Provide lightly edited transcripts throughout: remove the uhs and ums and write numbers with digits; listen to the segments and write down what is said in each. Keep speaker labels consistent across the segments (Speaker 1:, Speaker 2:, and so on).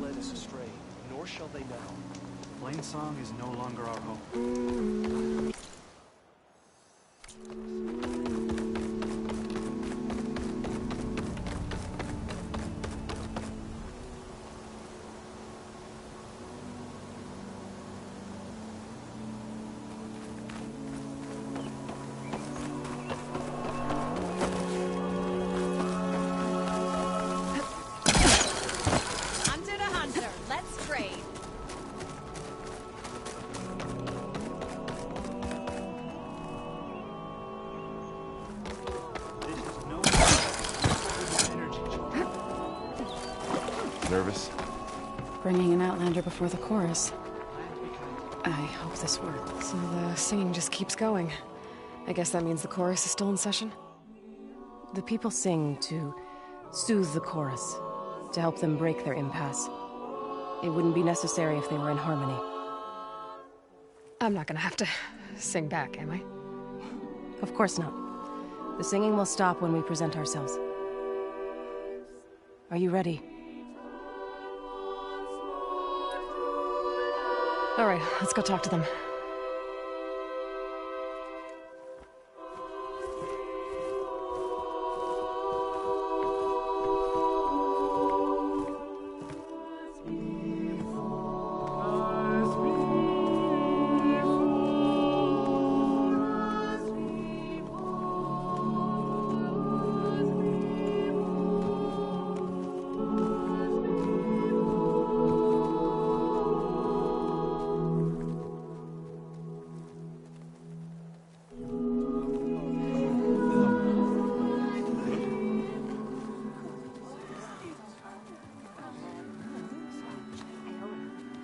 Speaker 1: led us astray, nor shall they now.
Speaker 2: Plainsong is no longer our home.
Speaker 3: Nervous?
Speaker 4: Bringing an Outlander before the chorus. I hope this works. So the singing just keeps going. I guess that means the chorus is still in session? The people sing to soothe the chorus, to help them break their impasse. It wouldn't be necessary if they were in harmony. I'm not gonna have to sing back, am I? Of course not. The singing will stop when we present ourselves. Are you ready? All right, let's go talk to them.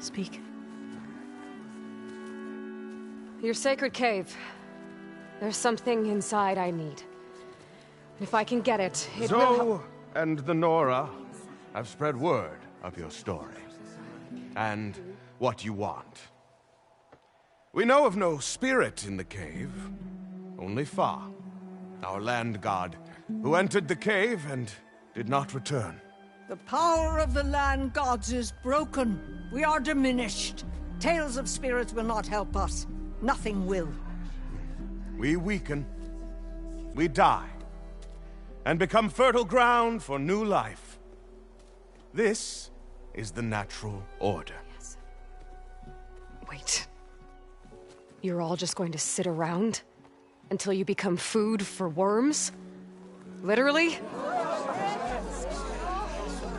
Speaker 4: Speak. Your sacred cave. There's something inside I need. If I can get it, it will
Speaker 3: Zoe and the Nora have spread word of your story. And what you want. We know of no spirit in the cave. Only Fa, our land god, who entered the cave and did not return.
Speaker 5: The power of the land gods is broken. We are diminished. Tales of spirits will not help us. Nothing will.
Speaker 3: We weaken. We die. And become fertile ground for new life. This is the natural order.
Speaker 4: Yes. Wait. You're all just going to sit around until you become food for worms? Literally?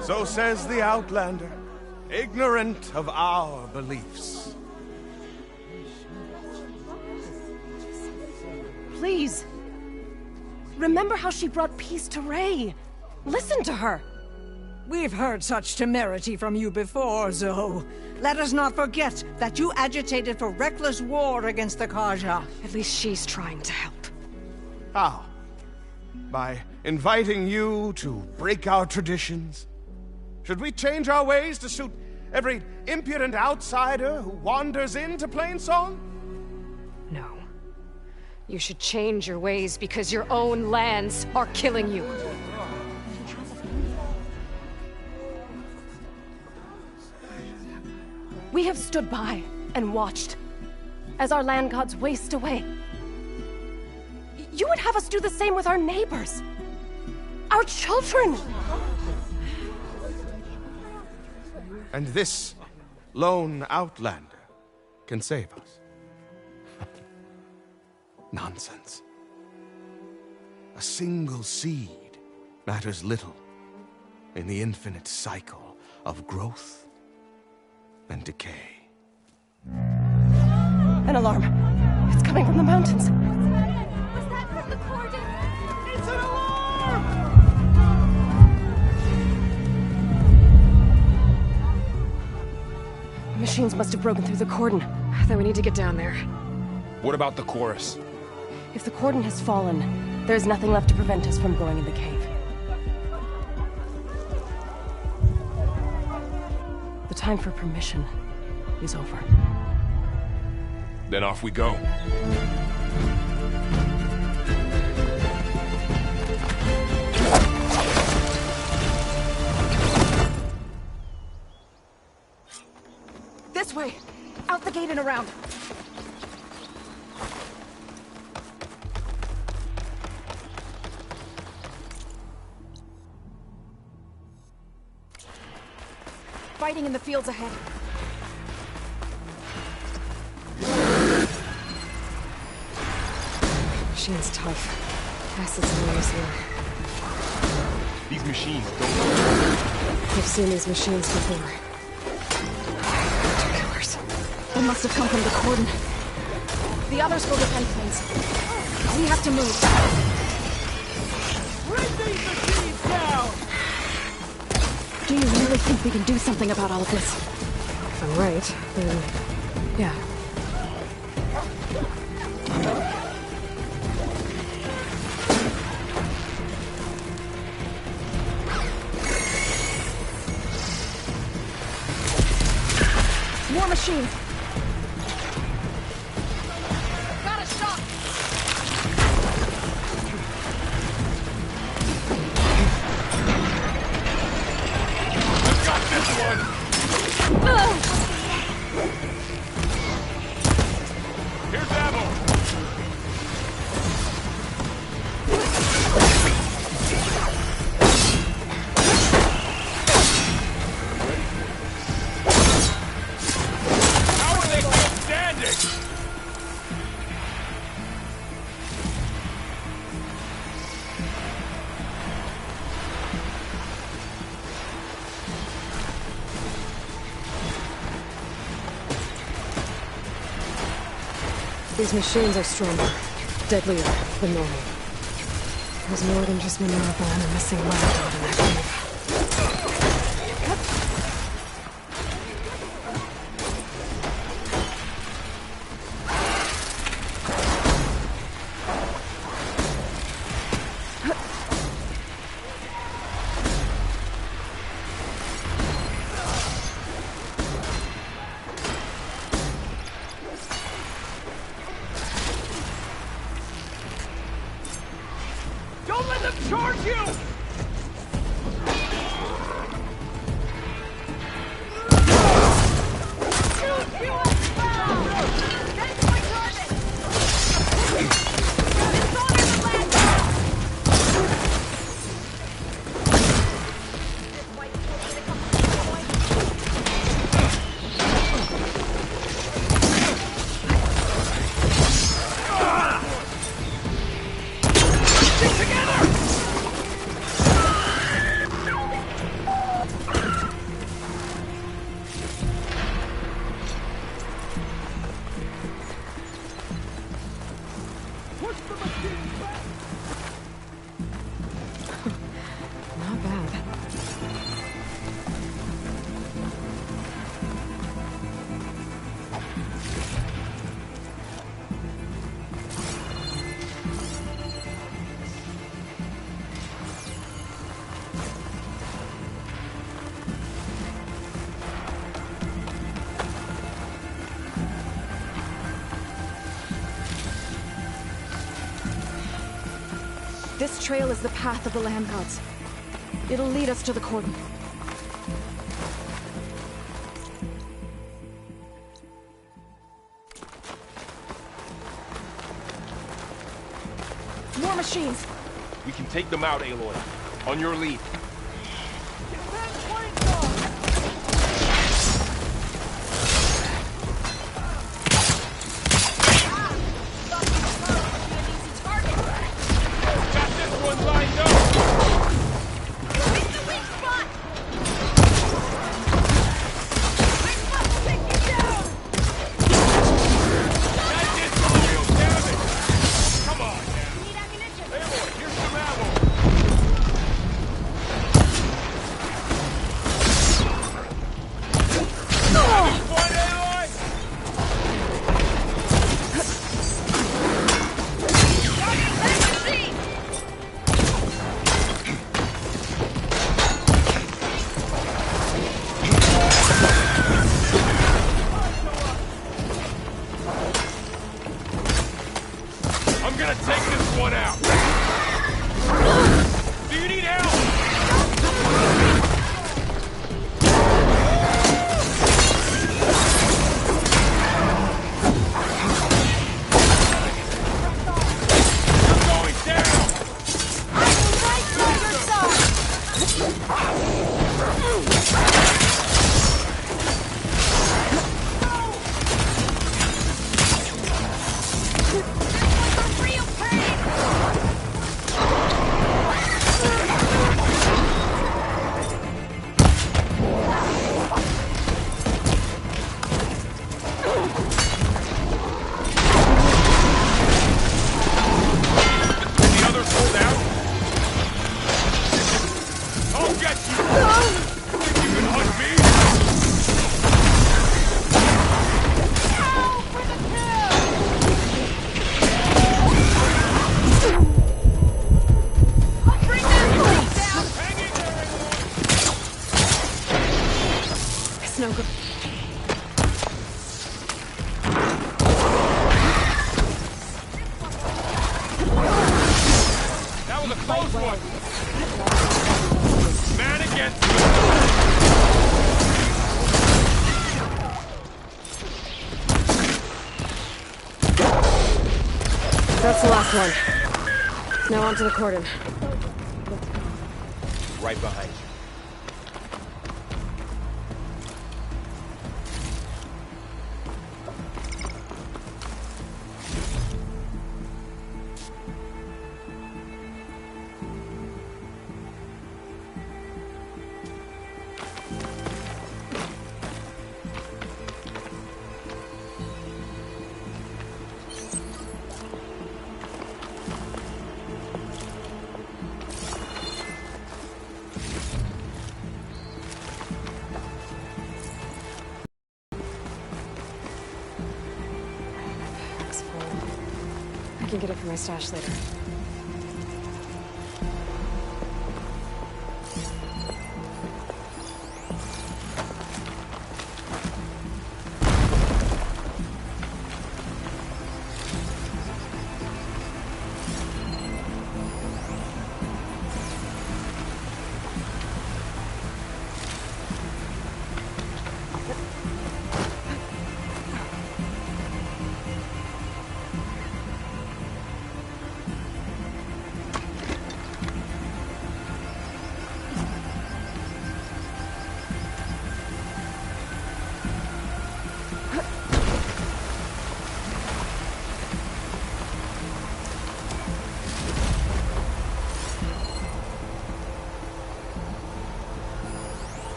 Speaker 3: So says the Outlander, ignorant of our beliefs.
Speaker 4: Please. Remember how she brought peace to Ray. Listen to her.
Speaker 5: We've heard such temerity from you before, Zoe. Let us not forget that you agitated for reckless war against the Kaja.
Speaker 4: At least she's trying to help.
Speaker 3: How? By inviting you to break our traditions? Should we change our ways to suit every impudent outsider who wanders into Plainsong?
Speaker 4: No. You should change your ways because your own lands are killing you. We have stood by and watched as our land gods waste away. You would have us do the same with our neighbors, our children.
Speaker 3: And this lone Outlander can save us. Nonsense. A single seed matters little in the infinite cycle of growth and decay.
Speaker 4: An alarm. It's coming from the mountains.
Speaker 6: Was that from the cordon?
Speaker 3: It's an alarm!
Speaker 4: The machines must have broken through the cordon. Then we need to get down there.
Speaker 7: What about the chorus?
Speaker 4: If the cordon has fallen, there's nothing left to prevent us from going in the cave. The time for permission is over.
Speaker 7: Then off we go.
Speaker 4: This way! Out the gate and around! Fighting in the fields ahead. Machine's tough. Acid's no use here.
Speaker 7: These machines don't...
Speaker 4: I've seen these machines before. They're killers. They must have come from the cordon. The others will defend things. We have to move.
Speaker 2: Bring these machines down!
Speaker 4: Do you really think we can do something about all of this? If I'm right, then... yeah. More machines! Got a shot!
Speaker 7: Got this one! Here's ammo! How are they still standing?
Speaker 4: These machines are stronger, deadlier than normal. There's more than just Minerva and a missing lab god in that cave.
Speaker 2: Don't let them charge you!
Speaker 6: Shoot you as well! That's my target! Dishonor the land! This white will get a couple of points.
Speaker 4: Not bad. This trail is the path of the land gods. It'll lead us to the cordon. More machines!
Speaker 7: We can take them out, Aloy. On your lead. Got this one lined up!
Speaker 6: Hit the weak spot! Weak spot will take you down!
Speaker 7: That did some real damage! Come on now!
Speaker 6: Need ammunition!
Speaker 7: Aloy, here's some ammo!
Speaker 4: That's no good.
Speaker 7: That was a close one! Man against man!
Speaker 4: That's the last one. Now onto the cordon.
Speaker 7: Right behind you.
Speaker 4: It's full. I can get it from my stash later.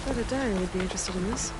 Speaker 4: I thought a diary would be interested in this.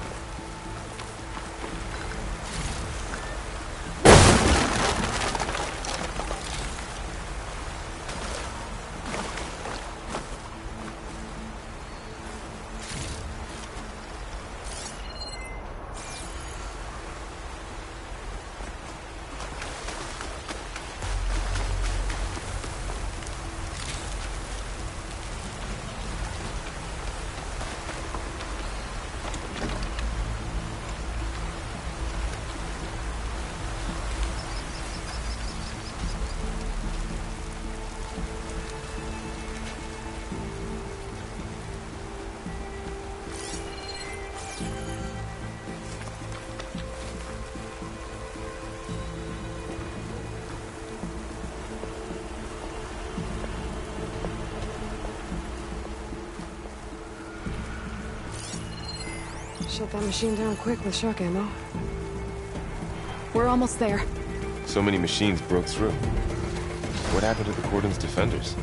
Speaker 4: Shut that machine down quick with shock ammo. We're almost there.
Speaker 8: So many machines broke through. What happened to the Cordon's defenders?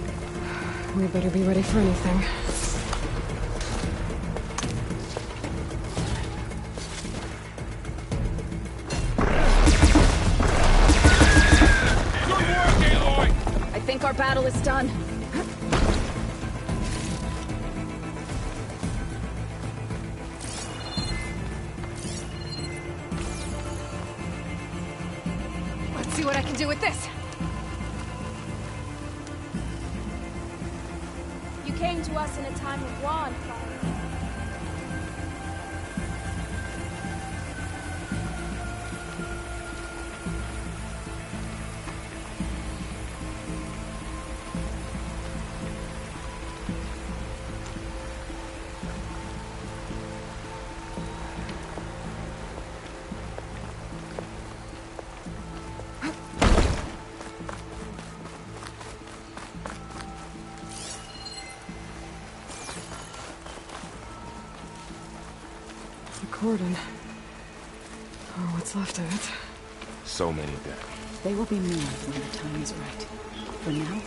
Speaker 4: We better be ready for anything.
Speaker 7: Good work, Aloy!
Speaker 6: I think our battle is done.
Speaker 4: Let's see what I can do with this.
Speaker 6: You came to us in a time of war and fire.
Speaker 4: The cordon. Or what's left of it.
Speaker 8: So many dead.
Speaker 9: They will be more when the time is right. For now,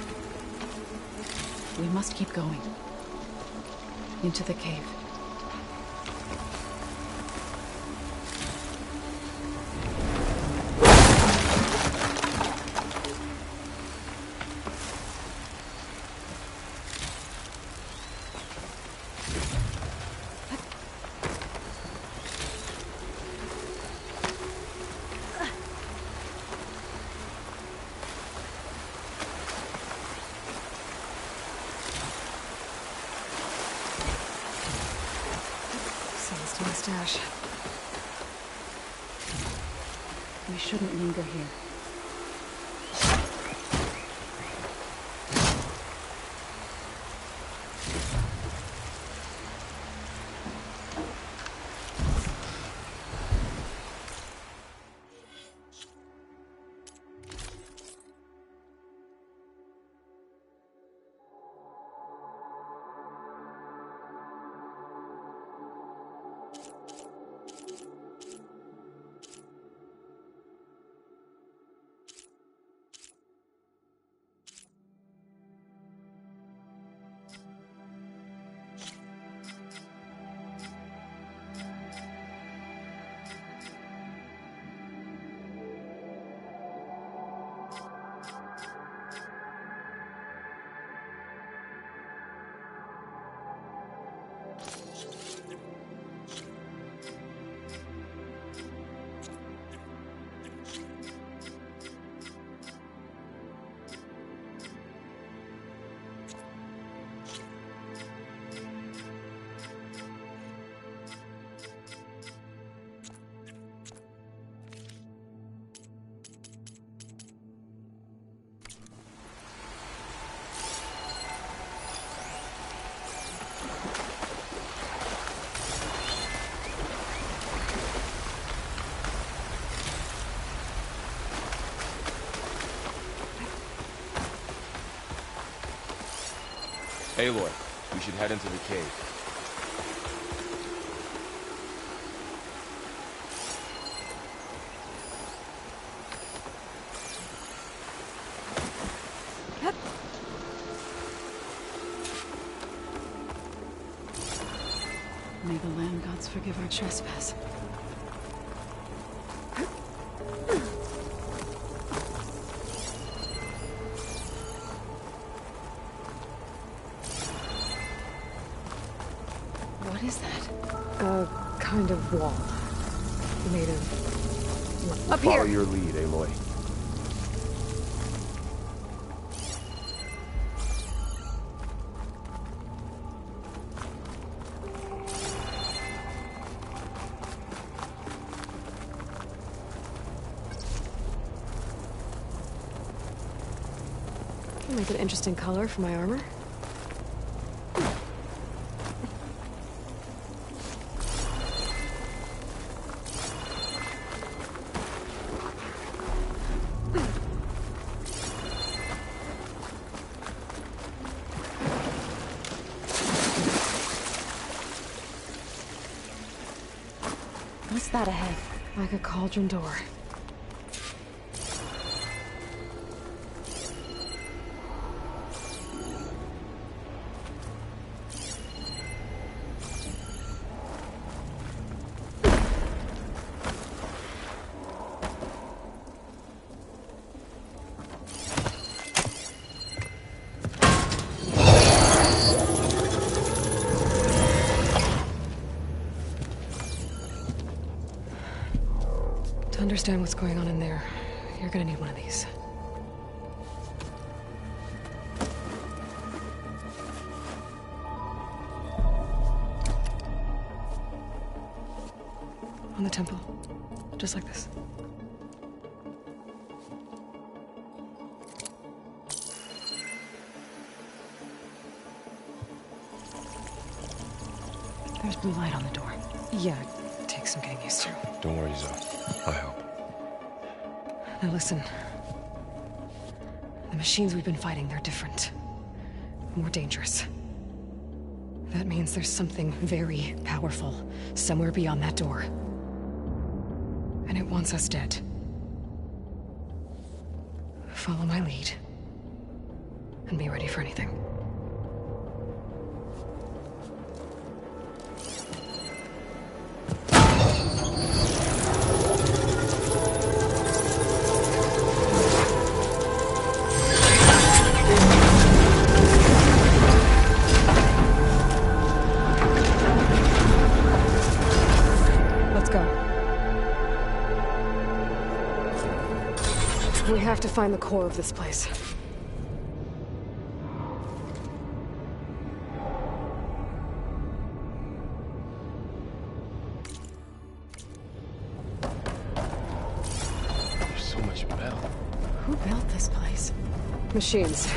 Speaker 9: we must keep going. Into the cave.
Speaker 4: Sounds to my stash.
Speaker 9: We shouldn't linger here.
Speaker 8: Aloy, we should head into the cave.
Speaker 9: May the land gods forgive our trespass.
Speaker 4: What is that? A kind of wall. Made of... Up
Speaker 8: Follow
Speaker 4: here!
Speaker 8: your lead, Aloy.
Speaker 4: Make an interesting color for my armor.
Speaker 9: What's that ahead?
Speaker 4: Like a cauldron door. To understand what's going on in there, you're gonna need one of these. On the temple. Just like this.
Speaker 9: There's blue light on the door.
Speaker 4: Yeah, it takes some getting used to.
Speaker 8: Don't worry, Zoe. I'll help.
Speaker 4: Now listen. The machines we've been fighting, they're different. More dangerous. That means there's something very powerful somewhere beyond that door. And it wants us dead. Follow my lead. And be ready for anything. We have to find the core of this place. Machines.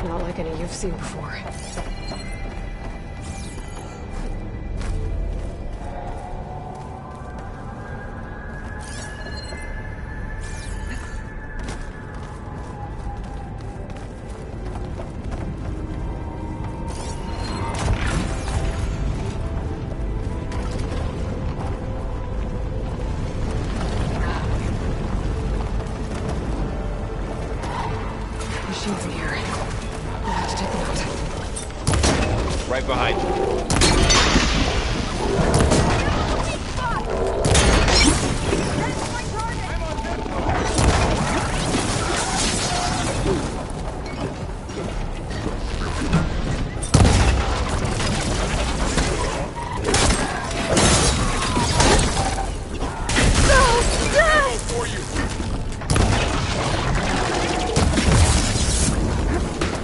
Speaker 4: Not like any you've seen before. Machines in here. I'll have to take them out.
Speaker 8: Right behind you.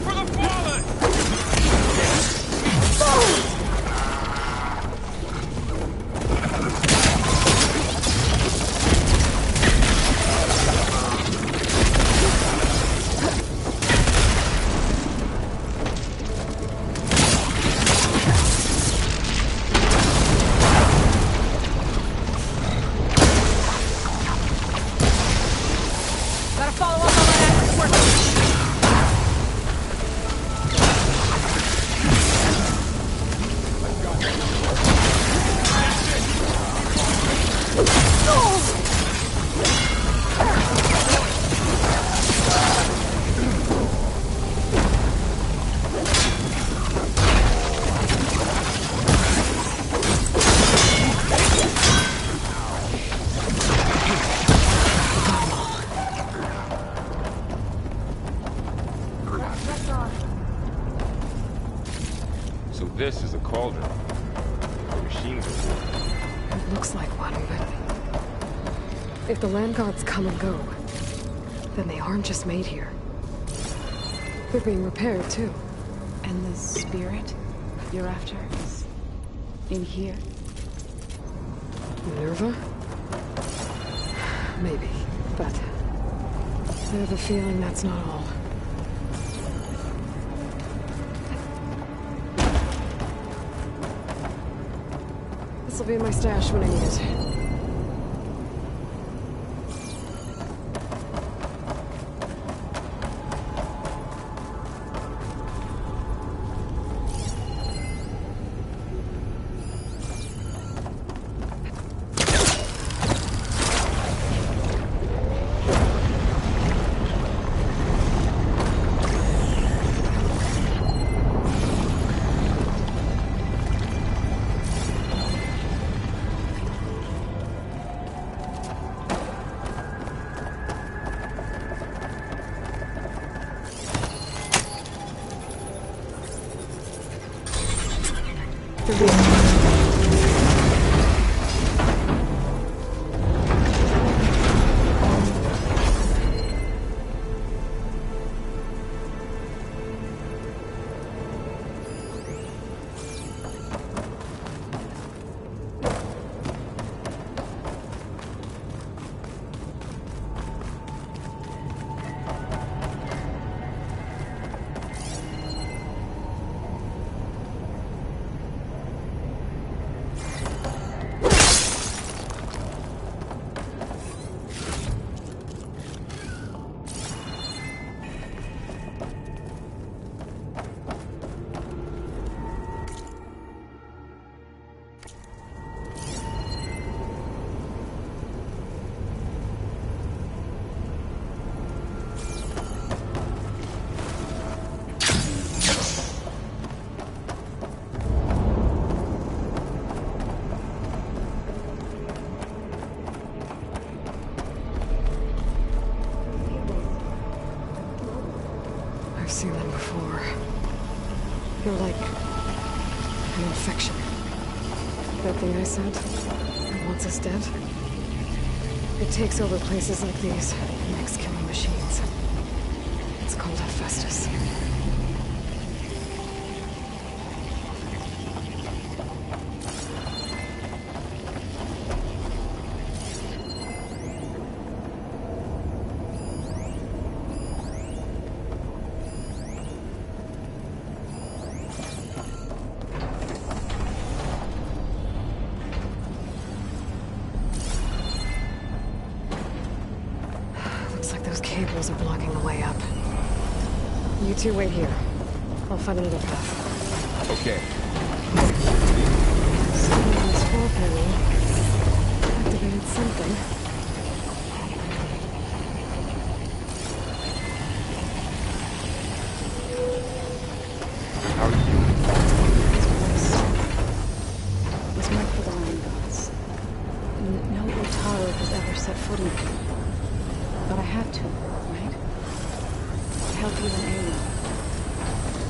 Speaker 7: For the fallen!
Speaker 6: Gotta follow up on that after work.
Speaker 8: So this is a cauldron. The machines are...
Speaker 4: It looks like one, but... if the land gods come and go, then they aren't just made here. They're being repaired, too.
Speaker 9: And the spirit you're after is in here?
Speaker 4: Minerva? Maybe, but... I have a feeling that's not all. This'll be in my stash when I need it. I've seen them before. They're like an infection. That thing I sent, that wants us dead, it takes over places like these and makes killing machines. It's called Hephaestus. cables are blocking the way up. You two wait here. I'll find another path.
Speaker 8: Okay.
Speaker 4: Something on this floor panel activated something.
Speaker 8: How are you doing?
Speaker 9: It was meant for the land gods. No Utaru has ever set foot in it. But I had to, right? To help you and Aloy.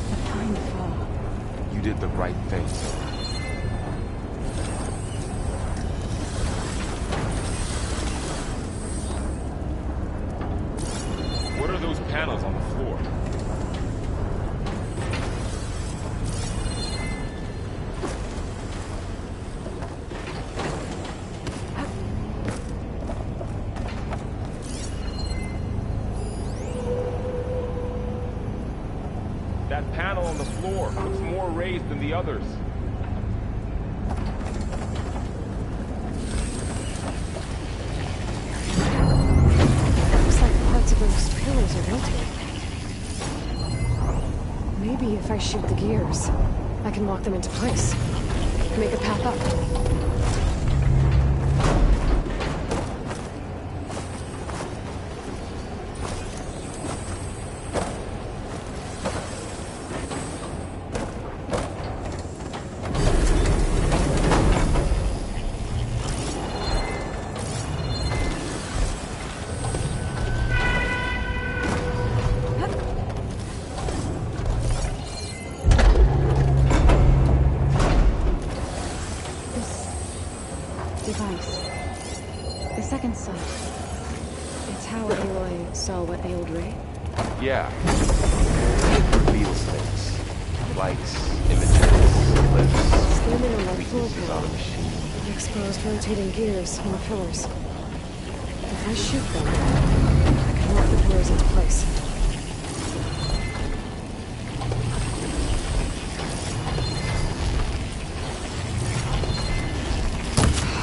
Speaker 9: To find Fall.
Speaker 8: You did the right thing, Zora.
Speaker 7: What are those panels on the floor? That panel on the floor looks more raised than the others.
Speaker 4: Looks like parts of those pillars are rotating. Maybe if I shoot the gears, I can lock them into place. Make a path up.
Speaker 9: Device. The second sight. It's how Aloy saw what ailed Ray.
Speaker 8: Yeah. It reveals things. Lights, images, clips.
Speaker 4: Standing on that floor
Speaker 8: Weaknesses on a
Speaker 4: panel,
Speaker 8: machine.
Speaker 4: exposed rotating gears on the pillars. If I shoot them, I can lock the pillars into place.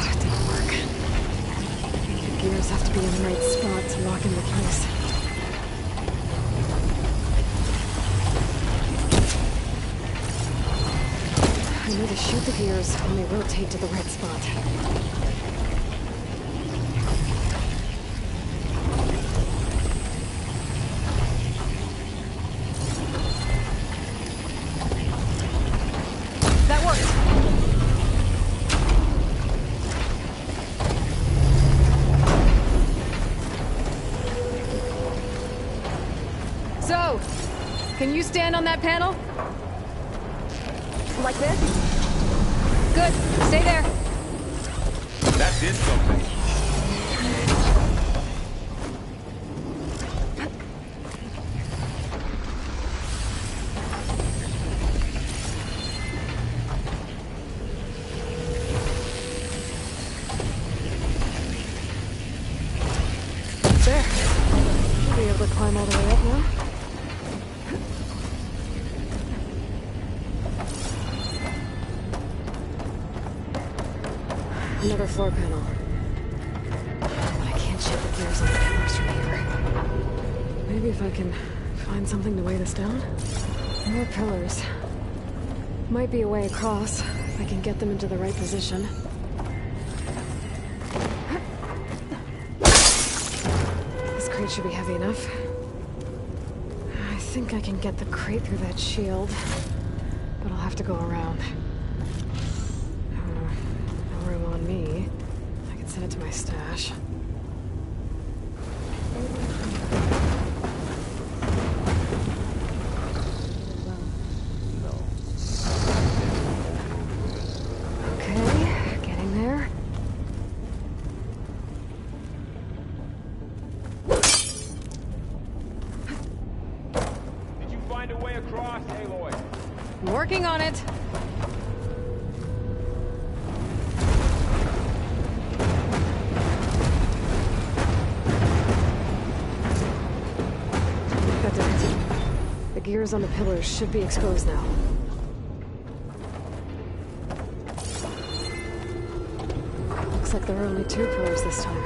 Speaker 4: It didn't work. The gears have to be in the right spot to lock into place. I need to shoot the gears when they rotate to the right spot. That worked! So, can you stand on that panel? Like this? Good. Stay there.
Speaker 7: That did something.
Speaker 4: There. Should be able to climb all the way up now. Another floor panel. But I can't shoot the gears on the pillars from here. Maybe if I can find something to weigh this down? More pillars. Might be a way across, if I can get them into the right position. This crate should be heavy enough. I think I can get the crate through that shield, but I'll have to go around. No room on me. I can send it to my stash. Okay, getting there.
Speaker 7: Did you find a way across, Aloy?
Speaker 4: I'm working on it. That did it. The gears on the pillars should be exposed now. Looks like there are only 2 pillars this time.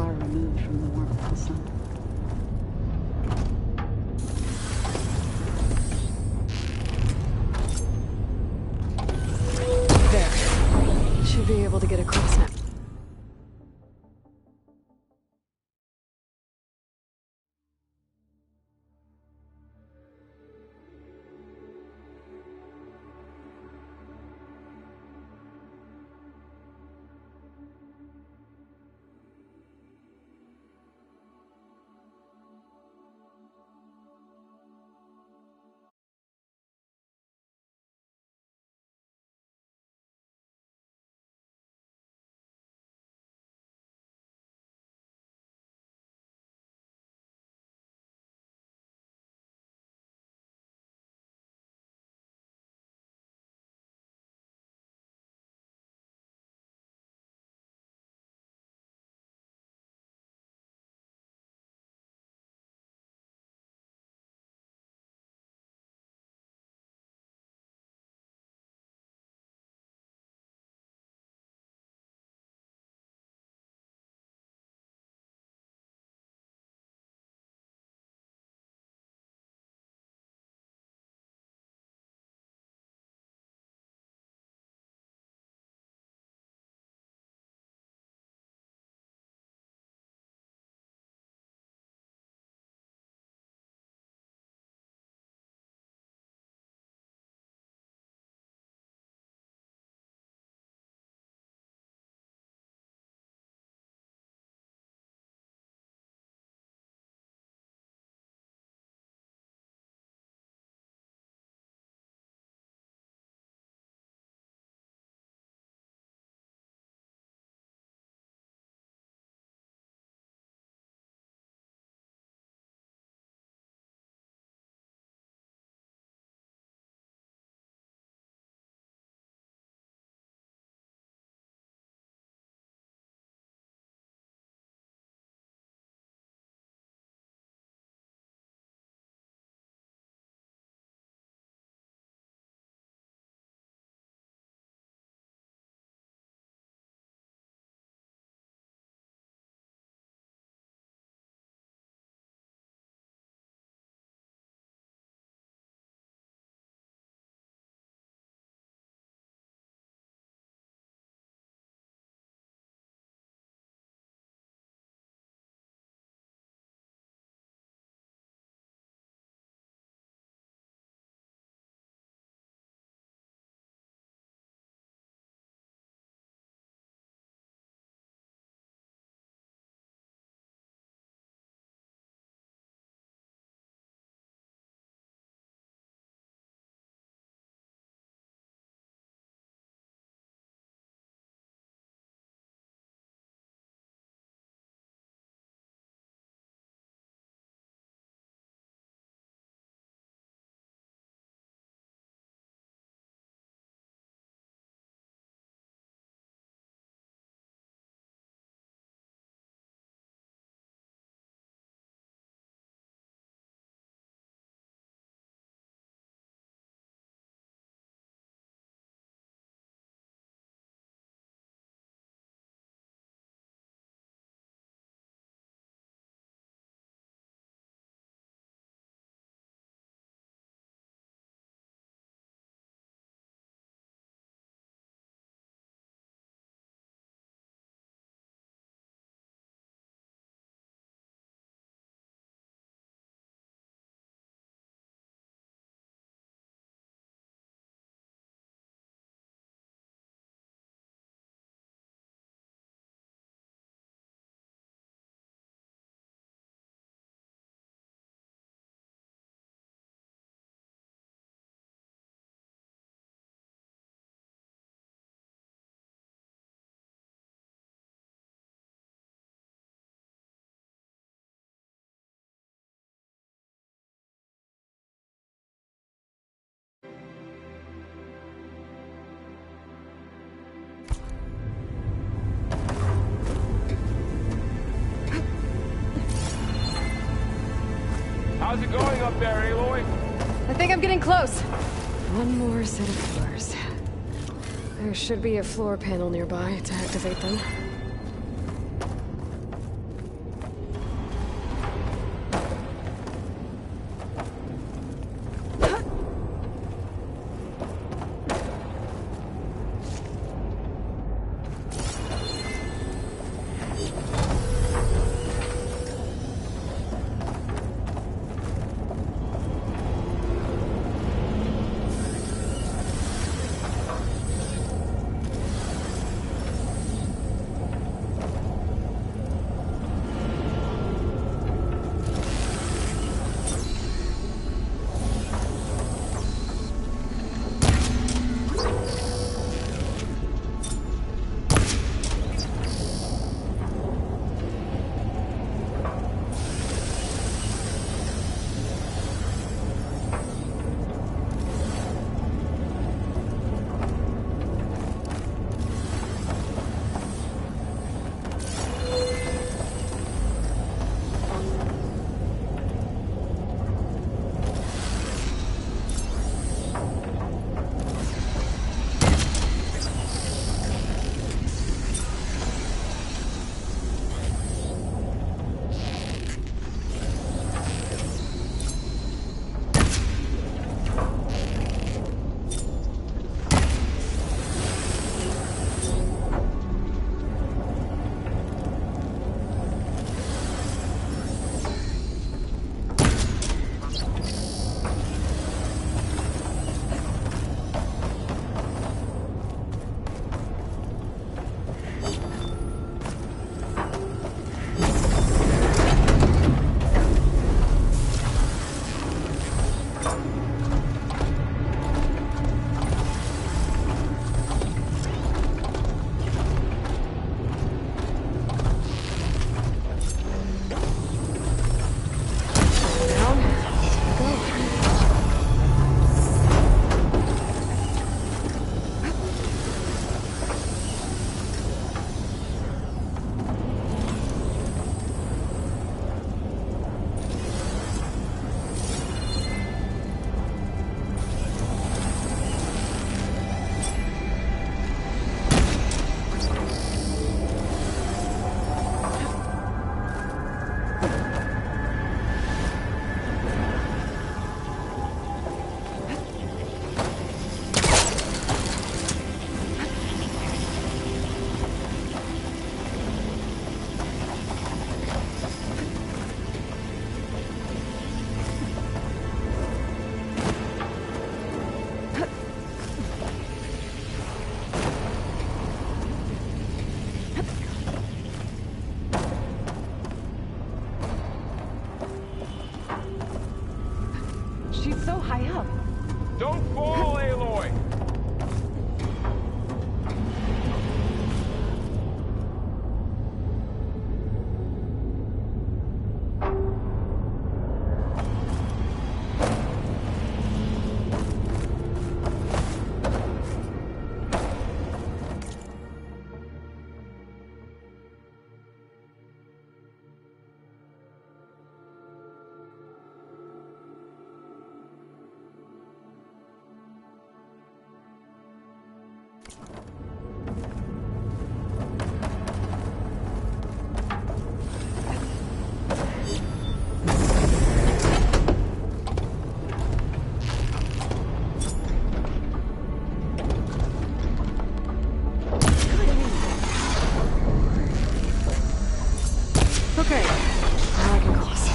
Speaker 9: far removed from the warmth of the sun.
Speaker 4: There. Should be able to get across now.
Speaker 7: How's it going up there, Aloy?
Speaker 4: I think I'm getting close. One more set of floors. There should be a floor panel nearby to activate them.
Speaker 9: high up.
Speaker 7: Don't fall, Aloy!
Speaker 4: Okay, now I can cross.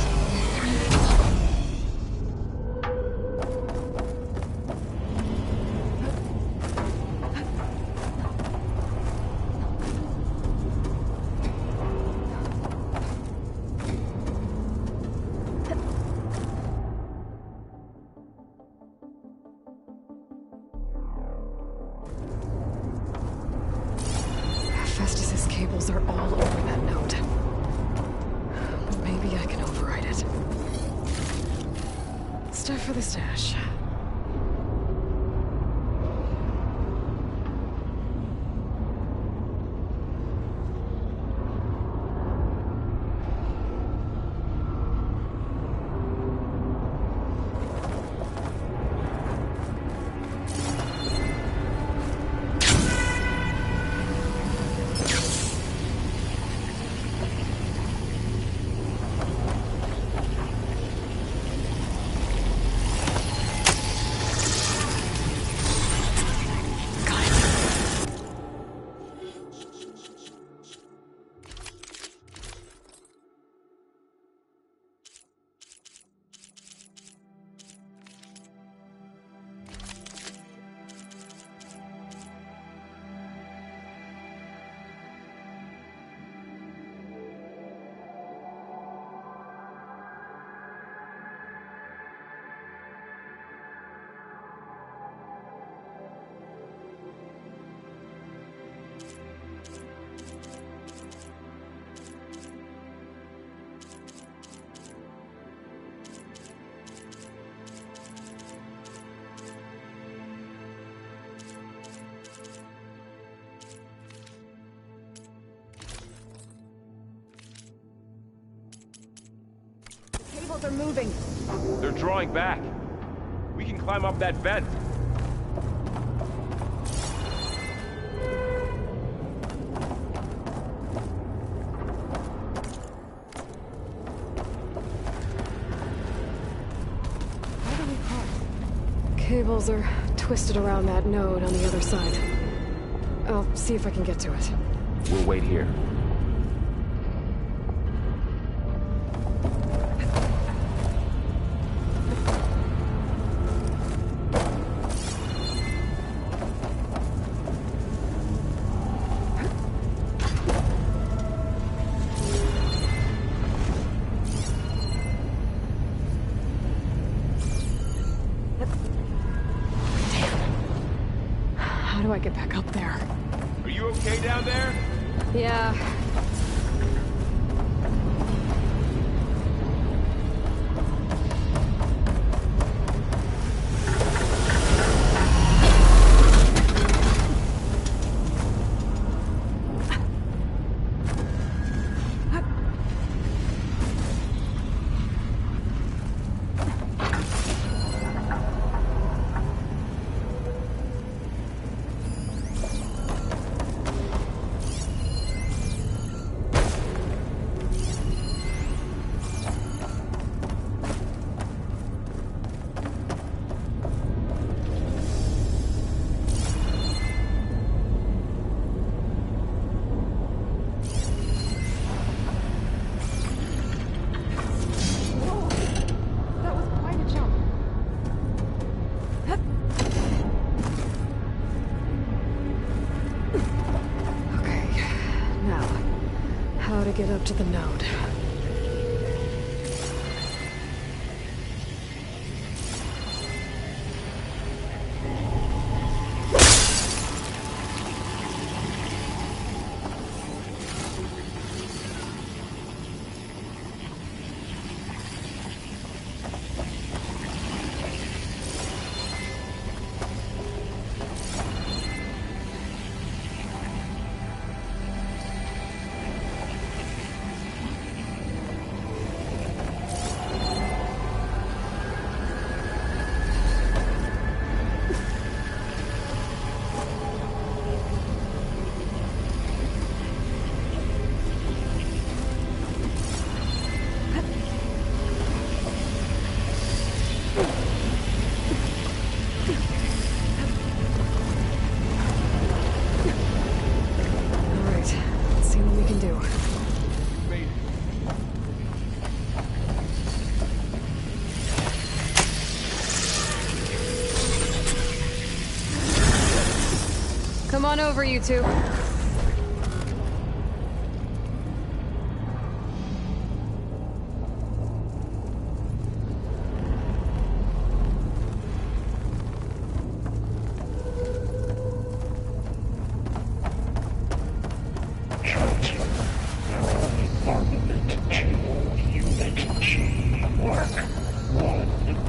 Speaker 4: Festus's cables are all over that node. But maybe I can override it. Stuff for the stash.
Speaker 9: Cables are moving.
Speaker 7: They're drawing back. We can climb up that vent.
Speaker 9: How do we cross?
Speaker 4: Cables are twisted around that node on the other side. I'll see if I can get to it.
Speaker 8: We'll wait here.
Speaker 4: How do I get back up there?
Speaker 7: Are you okay down there?
Speaker 4: Yeah. How to get up to the node. on over, you two.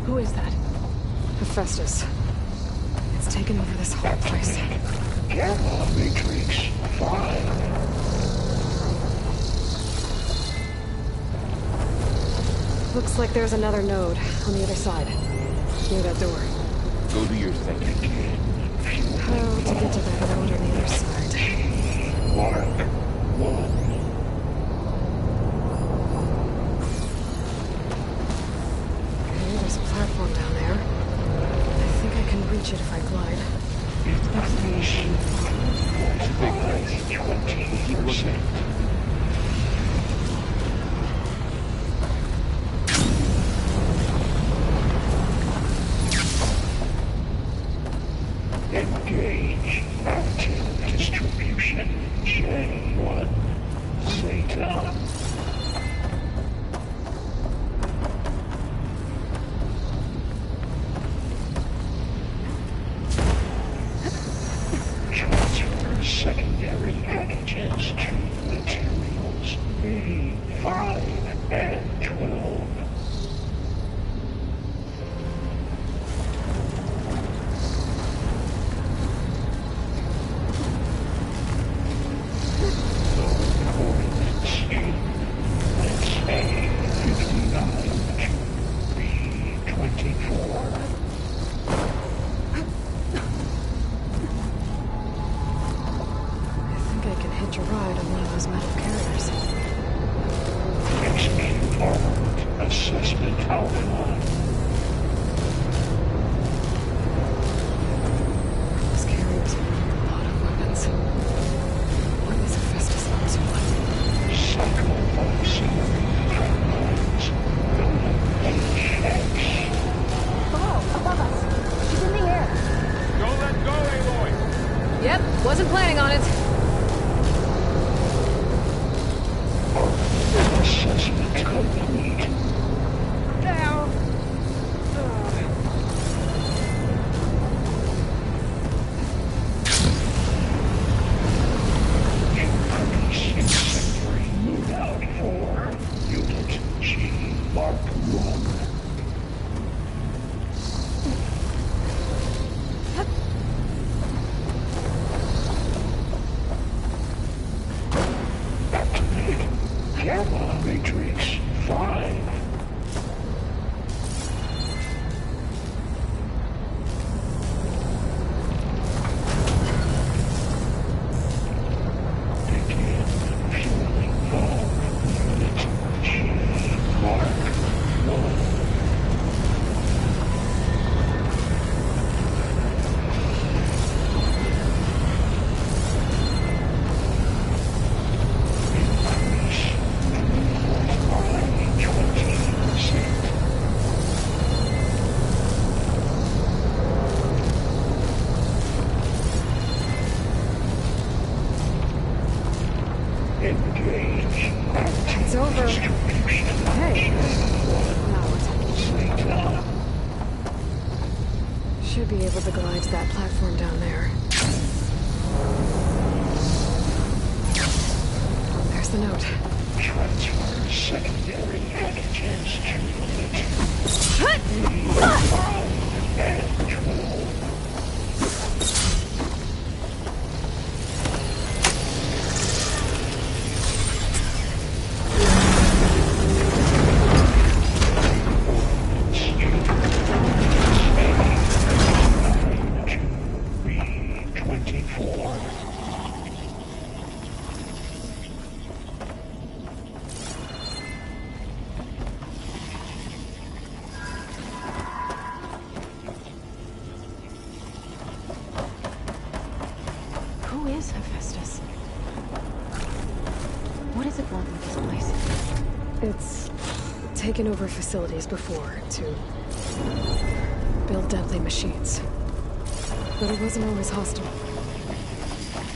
Speaker 4: Who is that? Hephaestus. It's taken over this whole place.
Speaker 10: Gamma Matrix 5.
Speaker 4: Looks like there's another node on the other side. Near that door.
Speaker 8: Go do your thing.
Speaker 4: How to get to that node on the other side?
Speaker 10: Mark 1.
Speaker 4: Okay, there's a platform down there. I think I can reach it if I glide.
Speaker 8: It's a big place. Keep looking.
Speaker 10: Engage active distribution J1 Zeta. Transfer secondary packages to materials A5 and 12. Assessment outline.
Speaker 4: Those carriers are running a lot of weapons. What is Hephaestus up to?
Speaker 10: Psycho-auxiliary pipelines. Building HX.
Speaker 6: Below, above us. She's in the air.
Speaker 7: Don't let go, Aloy!
Speaker 4: Yep, wasn't planning on it.
Speaker 10: Assessment complete. Increase secondary loadout for Unit G Mark 1. Activate Gamma Matrix 5. Begin fueling valve Unit G Mark 1. Increase by 20%. Engage active
Speaker 4: It's over.
Speaker 10: distribution
Speaker 4: Hey.
Speaker 10: J1
Speaker 4: Now what's happening?
Speaker 10: Zeta.
Speaker 4: Should be able to glide to that platform down there. There's the note.
Speaker 10: Transfer secondary packages to Unit A5 and 12. B24.
Speaker 9: Who is Hephaestus? What does it want with this place?
Speaker 4: It's taken over facilities before to build deadly machines. But it wasn't always hostile.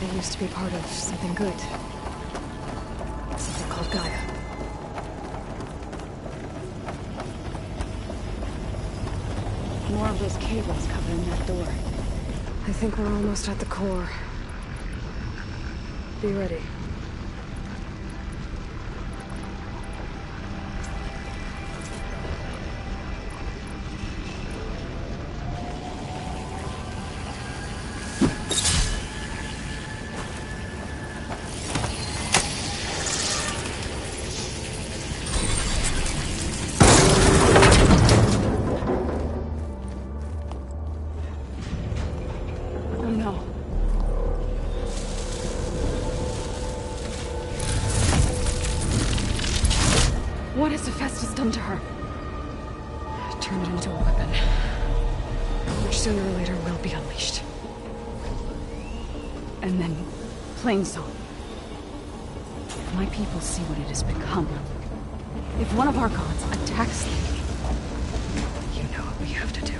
Speaker 4: they used to be part of something good. Something called Gaia.
Speaker 9: More of those cables covering that door.
Speaker 4: I think we're almost at the core. Be ready. What has Hephaestus done to her? Turned it into a weapon, which sooner or later will be unleashed.
Speaker 9: And then, Plainsong. If my people see what it has become, if one of our gods attacks them,
Speaker 4: you know what we have to do.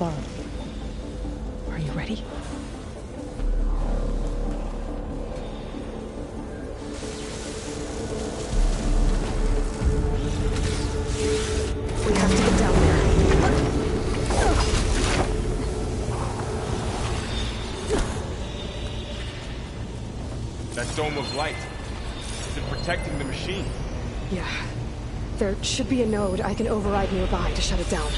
Speaker 9: Laurel, are you ready?
Speaker 4: We have to get down there.
Speaker 7: That dome of light. Is it protecting the machine?
Speaker 4: Yeah. There should be a node I can override nearby to shut it down.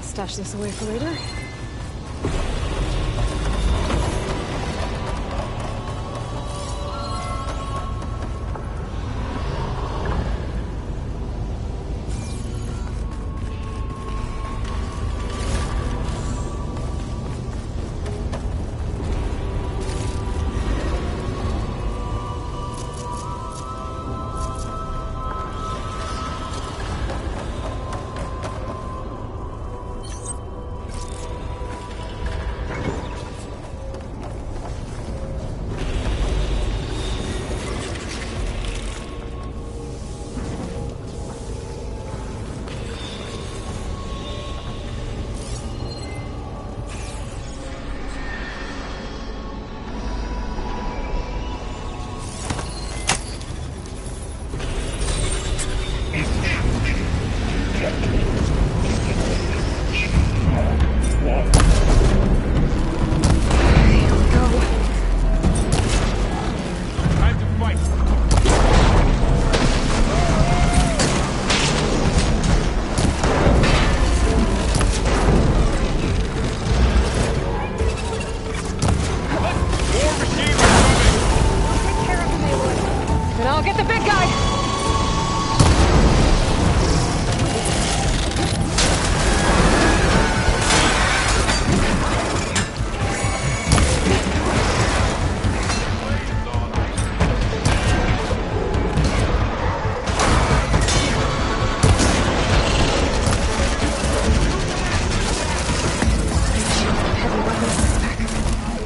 Speaker 4: Stash this away for later.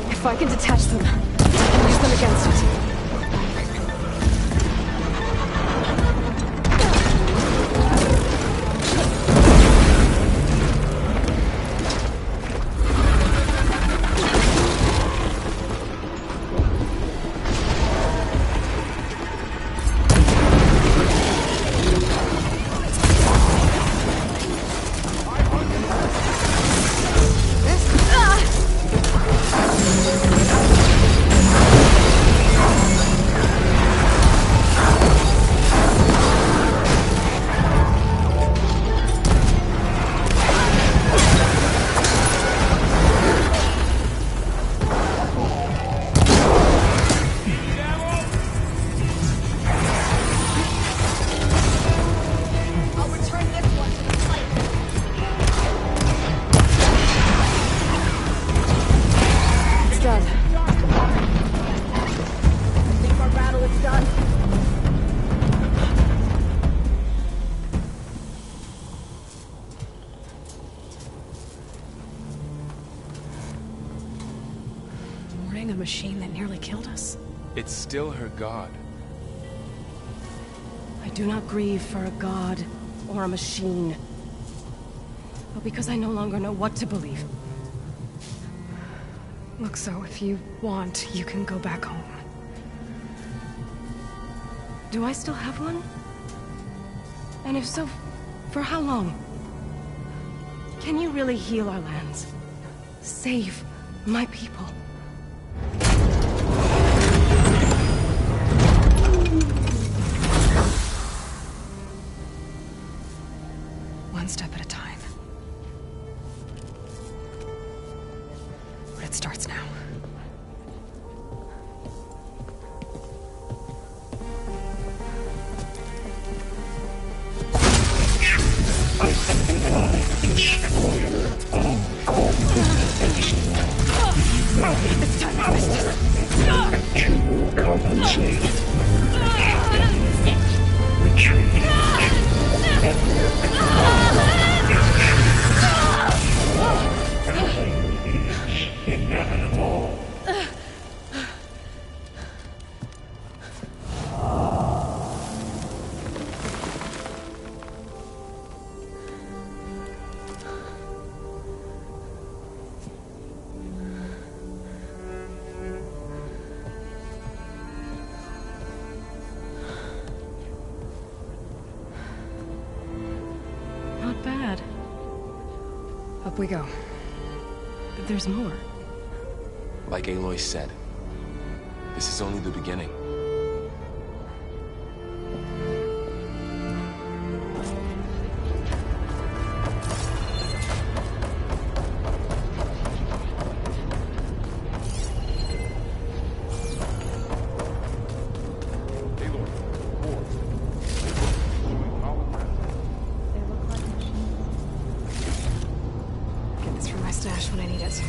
Speaker 4: If I can detach them, I can use them against it. fighting a machine that nearly killed us?
Speaker 7: It's still her god.
Speaker 4: I do not grieve for a god or a machine, but because I no longer know what to believe. Look, so if you want, you can go back home. Do I still have one? And if so, for how long? Can you really heal our lands? Save my people? One step at a time. But it starts now. It's time to finish this.
Speaker 10: To compensate. Retreat. Is inevitable.
Speaker 4: Not bad. Up we go. There's more.
Speaker 8: Like Aloy said, this is only the beginning.
Speaker 4: Get this from my stash when I need it.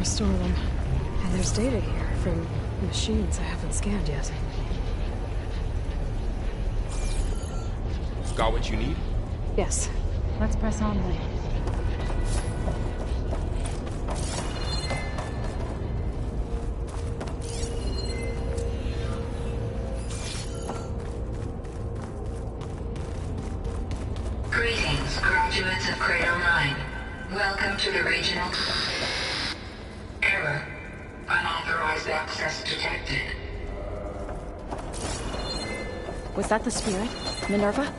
Speaker 4: restore them. And there's data here from machines I haven't scanned yet.
Speaker 7: Got what you need?
Speaker 4: Yes.
Speaker 9: Let's press on then.
Speaker 11: Greetings, graduates of Cradle 9. Welcome to the regional... Error. Unauthorized access detected.
Speaker 9: Was that the spirit? Minerva?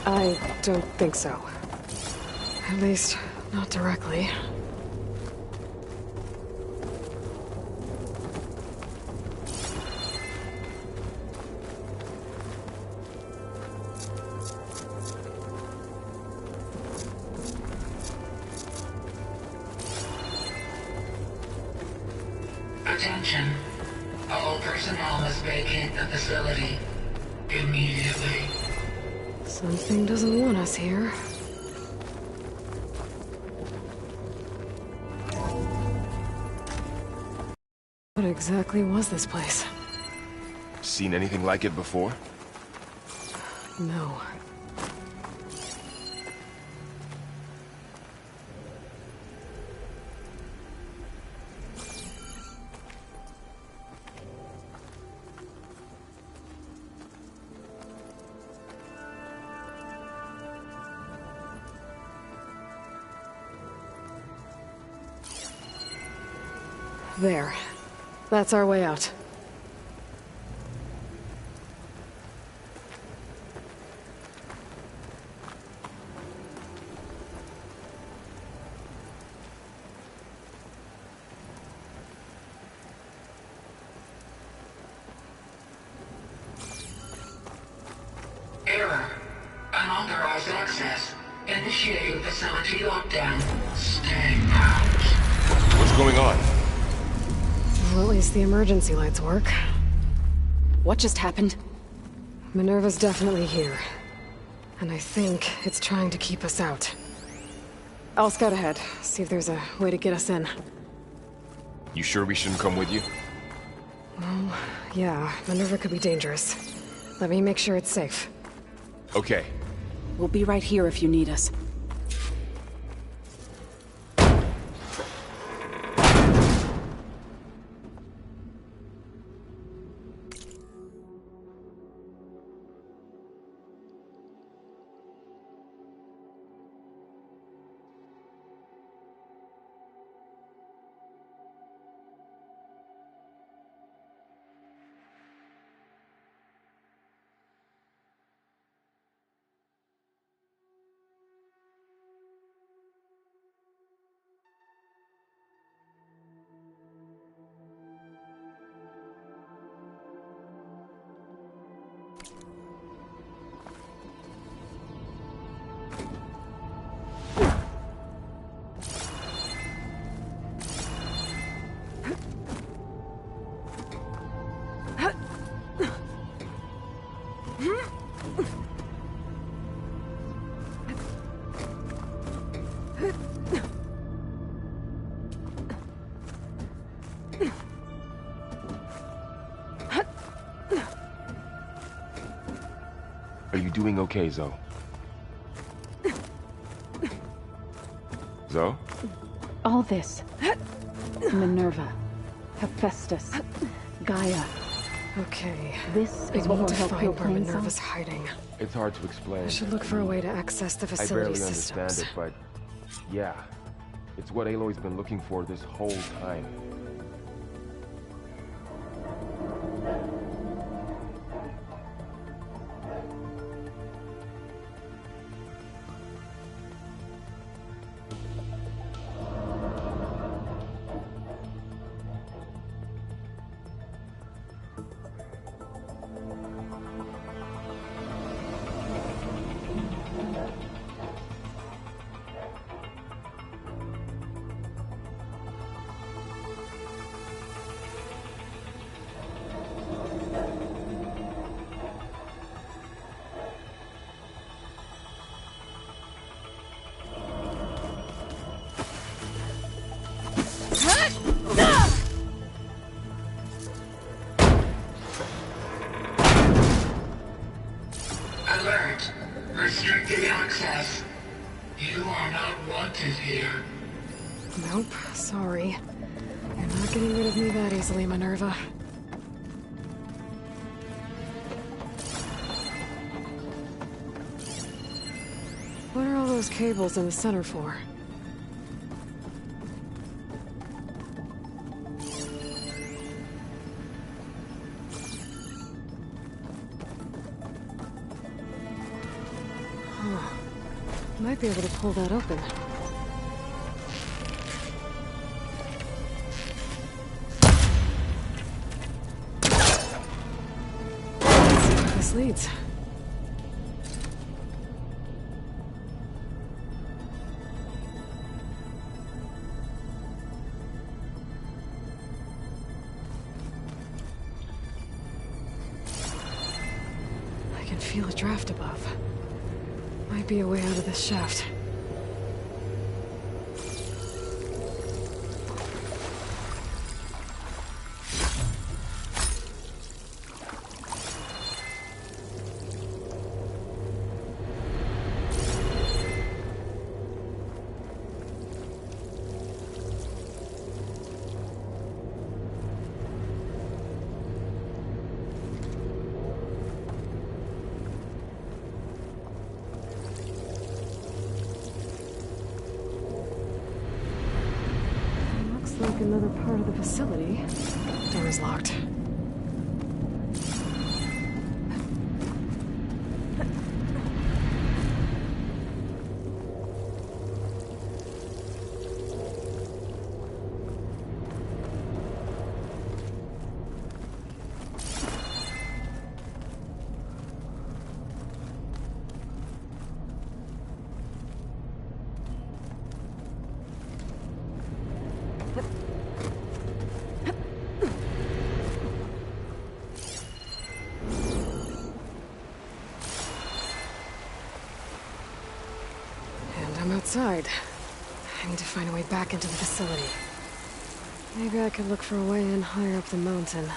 Speaker 4: I don't think so. At least, not directly.
Speaker 11: Attention. All personnel must vacate the facility immediately.
Speaker 4: Something doesn't want us here. What exactly was this place?
Speaker 8: Seen anything like it before?
Speaker 4: No. There. That's our way out.
Speaker 11: Error. Unauthorized access. Initiating facility lockdown. Stay out.
Speaker 8: What's going on?
Speaker 4: Well, at least the emergency lights work.
Speaker 9: What just happened?
Speaker 4: Minerva's definitely here. And I think it's trying to keep us out. I'll scout ahead, see if there's a way to get us in.
Speaker 8: You sure we shouldn't come with you?
Speaker 4: Well, yeah, Minerva could be dangerous. Let me make sure it's safe.
Speaker 8: Okay.
Speaker 9: We'll be right here if you need us.
Speaker 8: Are you doing okay, Zoe? Zoe?
Speaker 9: All this. Minerva. Hephaestus. Gaia.
Speaker 4: Okay.
Speaker 9: This is what
Speaker 4: Able
Speaker 9: will
Speaker 4: to
Speaker 9: help
Speaker 4: find
Speaker 9: heal
Speaker 4: where
Speaker 9: Plains
Speaker 4: Minerva's
Speaker 9: South?
Speaker 4: hiding.
Speaker 8: It's hard to explain.
Speaker 4: I should look for a way to access the
Speaker 8: I
Speaker 4: facility
Speaker 8: barely
Speaker 4: systems.
Speaker 8: understand it, but yeah. It's what Aloy's been looking for this whole time.
Speaker 11: Restricted access. You are not wanted here.
Speaker 4: Nope, sorry. You're not getting rid of me that easily, Minerva. What are all those cables in the center for? Huh. Might be able to pull that open. Let's see where this leads. I can feel a draft above. Might be a way out of this shaft. Like another part of the facility. Door is locked. I'm outside. I need to find a way back into the facility. Maybe I could look for a way in higher up the mountain.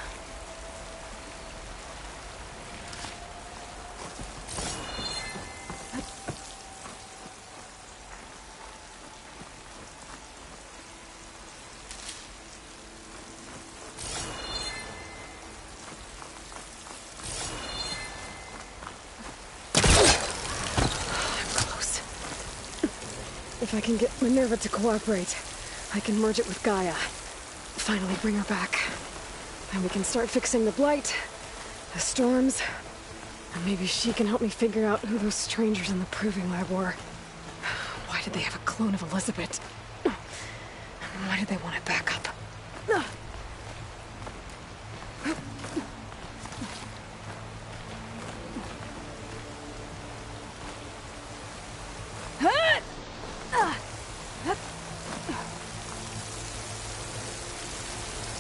Speaker 4: If I can get Minerva to cooperate, I can merge it with Gaia. Finally bring her back. Then we can start fixing the Blight, the storms, and maybe she can help me figure out who those strangers in the Proving Lab were. Why did they have a clone of Elizabeth? Why did they want it back up?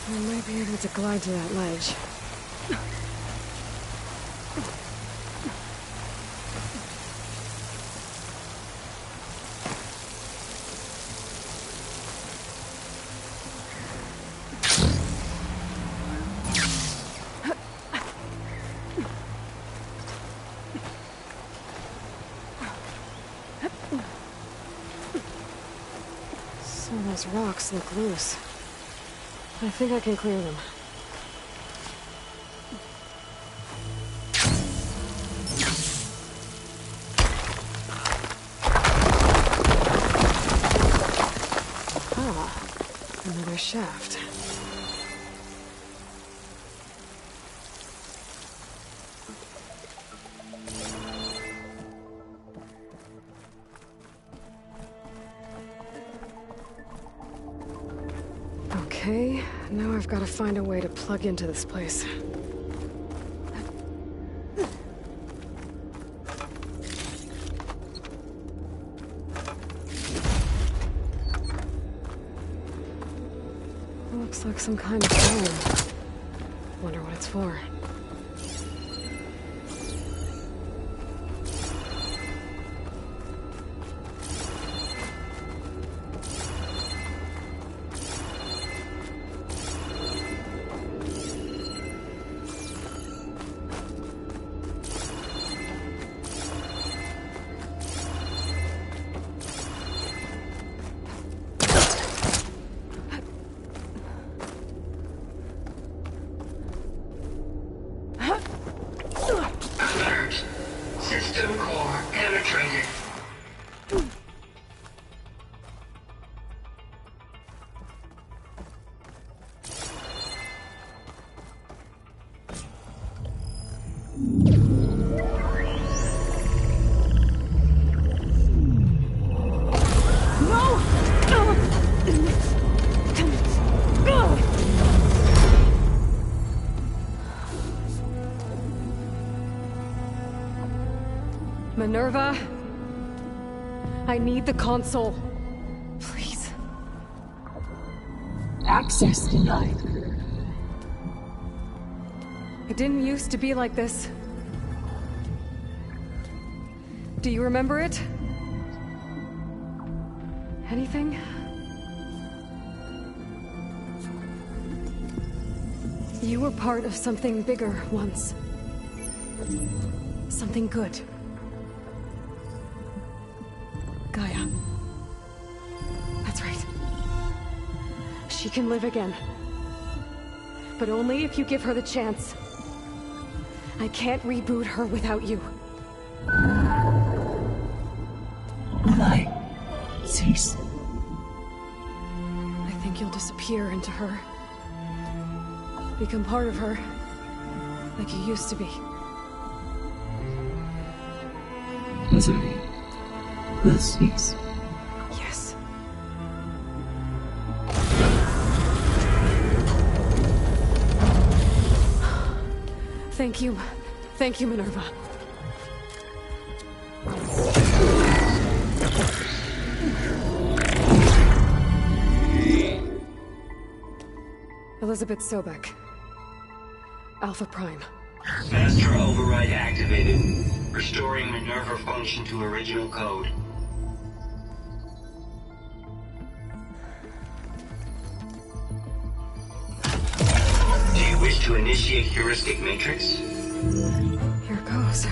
Speaker 4: I might be able to glide to that ledge. Some of those rocks look loose. I think I can clear them. Ah, another shaft. Okay, now I've got to find a way to plug into this place. Looks like some kind of dome. Wonder what it's for.
Speaker 11: System core penetrated.
Speaker 4: Minerva, I need the console. Please.
Speaker 10: Access denied.
Speaker 4: It didn't used to be like this. Do you remember it? Anything? You were part of something bigger once. Something good. Gaia. That's right. She can live again. But only if you give her the chance. I can't reboot her without you.
Speaker 10: Light. Cease.
Speaker 4: I think you'll disappear into her. Become part of her. Like you used to be.
Speaker 10: Misery. Will cease.
Speaker 4: Yes. Thank you. Thank you, Minerva. Elizabeth Sobek. Alpha Prime.
Speaker 12: Master override activated. Restoring Minerva function to original code. Do you wish to initiate heuristic matrix?
Speaker 4: Here goes.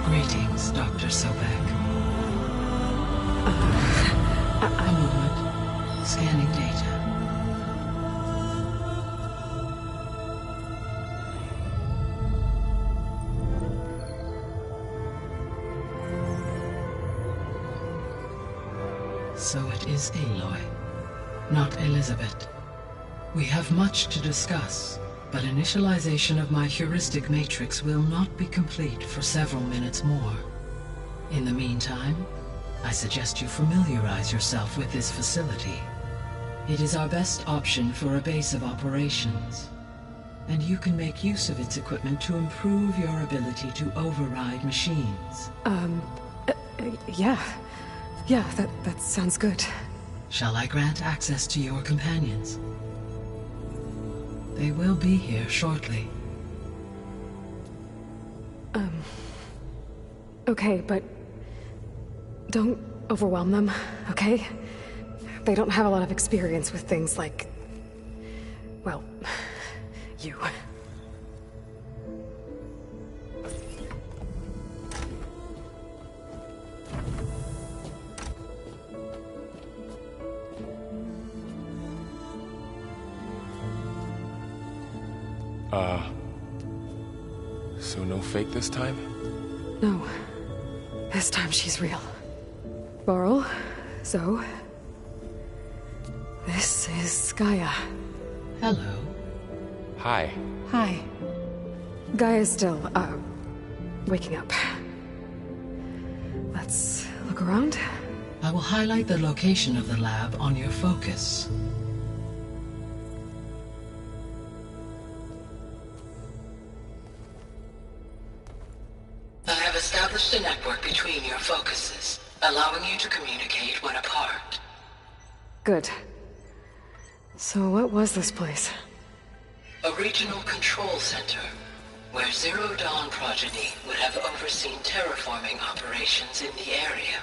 Speaker 10: Greetings, Dr. Sobek. A moment. Scanning data. So it is Aloy, not Elizabeth. We have much to discuss. But initialization of my heuristic matrix will not be complete for several minutes more. In the meantime, I suggest you familiarize yourself with this facility. It is our best option for a base of operations, and you can make use of its equipment to improve your ability to override machines.
Speaker 4: Yeah. Yeah, that sounds good.
Speaker 10: Shall I grant access to your companions? They will be here shortly.
Speaker 4: Okay, but don't overwhelm them, okay? They don't have a lot of experience with things like, well, you.
Speaker 8: So no fake this time?
Speaker 4: No. This time she's real. Varl, Zoe. This is Gaia.
Speaker 10: Hello.
Speaker 8: Hi.
Speaker 4: Hi. Gaia's still, waking up. Let's look around.
Speaker 10: I will highlight the location of the lab on your focus. I have established a network between your focuses, allowing you to communicate when apart.
Speaker 4: Good. So what was this place?
Speaker 10: A regional control center, where Zero Dawn progeny would have overseen terraforming operations in the area.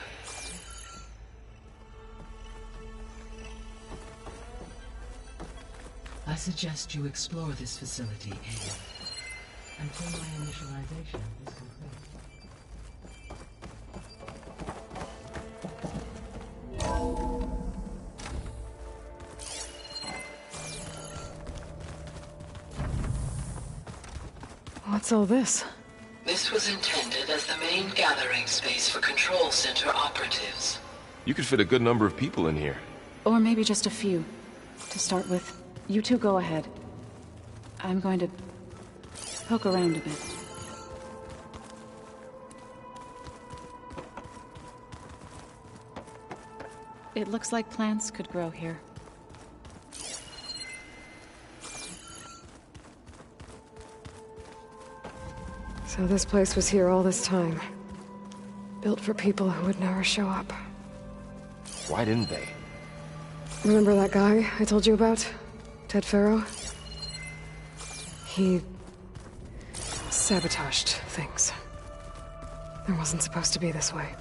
Speaker 10: I suggest you explore this facility, Aloy, until my initialization is complete.
Speaker 4: What's all this?
Speaker 10: This was intended as the main gathering space for Control Center operatives.
Speaker 8: You could fit a good number of people in here.
Speaker 9: Or maybe just a few. To start with, you two go ahead. I'm going to poke around a bit. It looks like plants could grow here.
Speaker 4: So this place was here all this time. Built for people who would never show up.
Speaker 8: Why didn't they?
Speaker 4: Remember that guy I told you about? Ted Faro? He sabotaged things. It wasn't supposed to be this way.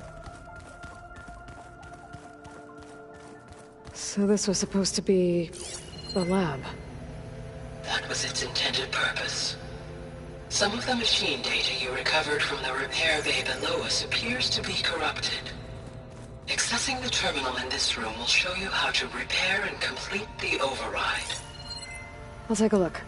Speaker 4: So this was supposed to be the lab.
Speaker 10: That was its intended purpose. Some of the machine data you recovered from the repair bay below us appears to be corrupted. Accessing the terminal in this room will show you how to repair and complete the override.
Speaker 4: I'll take a look.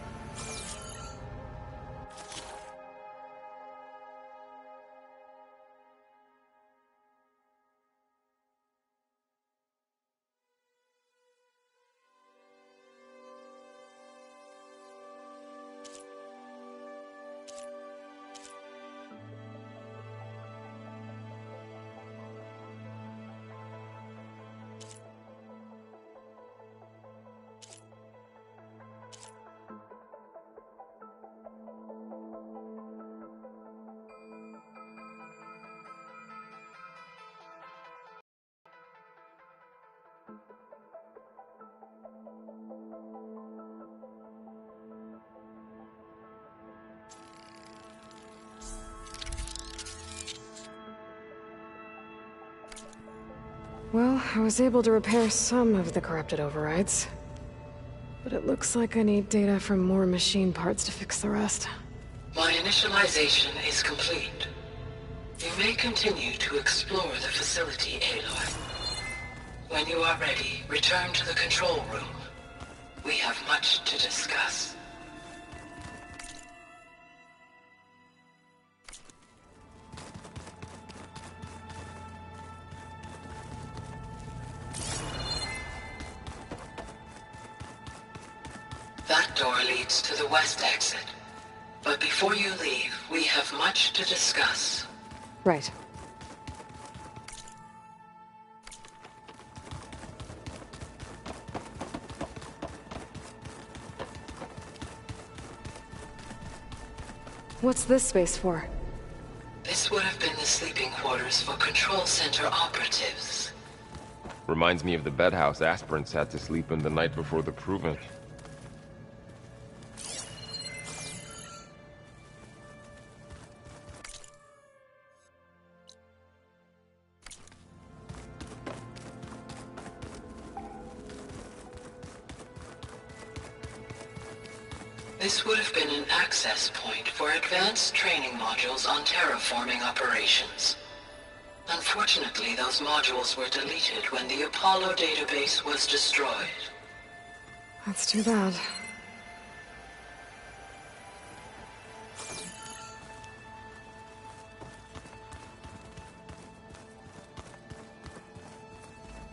Speaker 4: Well, I was able to repair some of the corrupted overrides. But it looks like I need data from more machine parts to fix the rest.
Speaker 10: My initialization is complete. You may continue to explore the facility, Aloy. When you are ready, return to the control room. We have much to discuss. That door leads to the west exit. But before you leave, we have much to discuss.
Speaker 4: Right. What's this space for?
Speaker 10: This would have been the sleeping quarters for Control Center operatives.
Speaker 8: Reminds me of the bedhouse aspirants had to sleep in the night before the proving.
Speaker 10: This would have been an access point for advanced training modules on terraforming operations. Unfortunately, those modules were deleted when the Apollo database was destroyed.
Speaker 4: That's too bad.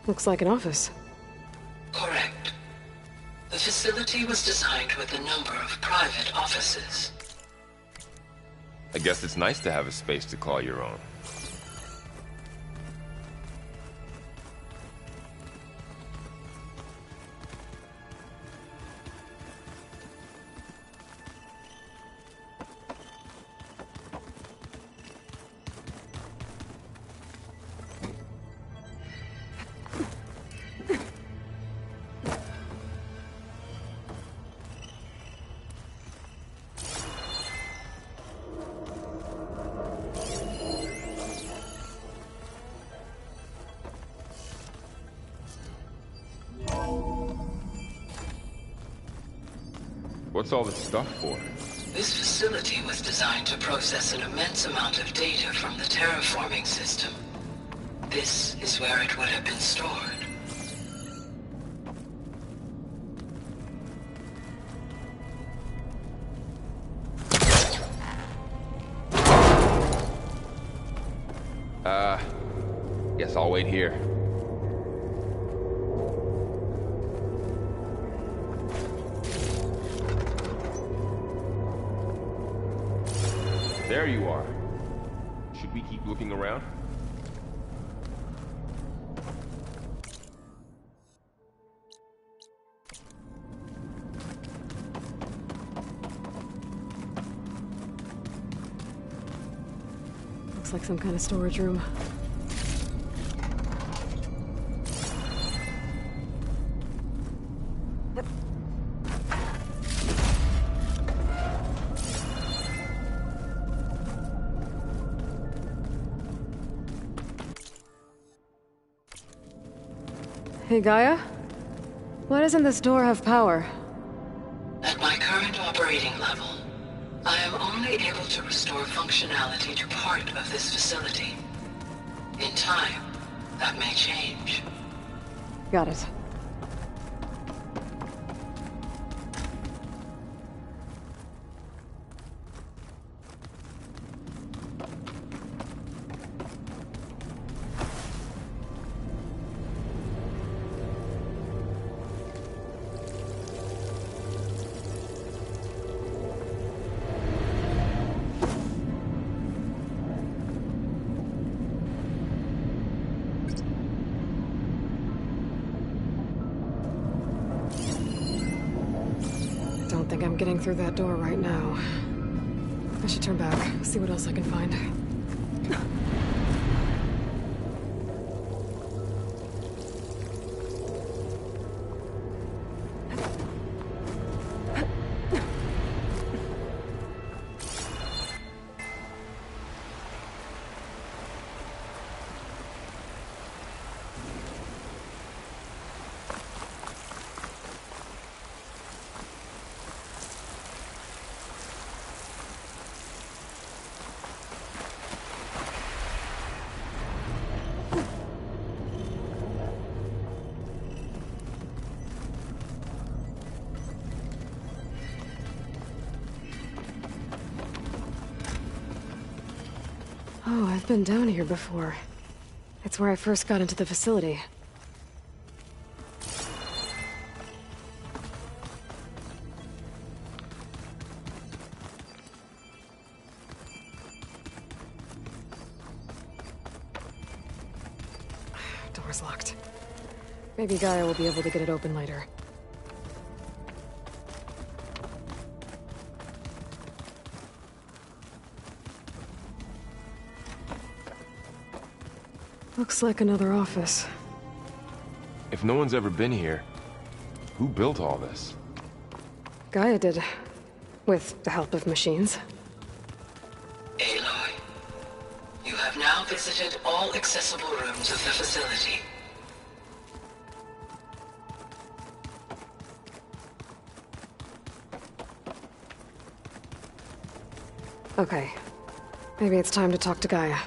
Speaker 4: Looks like an office.
Speaker 10: Correct. The facility was designed with a number of private offices.
Speaker 8: I guess it's nice to have a space to call your own. What's all this stuff for?
Speaker 10: This facility was designed to process an immense amount of data from the terraforming system. This is where it would have been stored.
Speaker 8: Guess I'll wait here. There you are. Should we keep looking around?
Speaker 4: Looks like some kind of storage room. Hey, Gaia? Why doesn't this door have power?
Speaker 10: At my current operating level, I am only able to restore functionality to part of this facility. In time, that may change.
Speaker 4: Got it. I think I'm getting through that door right now. I should turn back, see what else I can find. Oh, I've been down here before. It's where I first got into the facility. Door's locked. Maybe Gaia will be able to get it open later. Looks like another office.
Speaker 8: If no one's ever been here, who built all this?
Speaker 4: Gaia did. With the help of machines.
Speaker 10: Aloy, you have now visited all accessible rooms of the facility.
Speaker 4: Okay. Maybe it's time to talk to Gaia.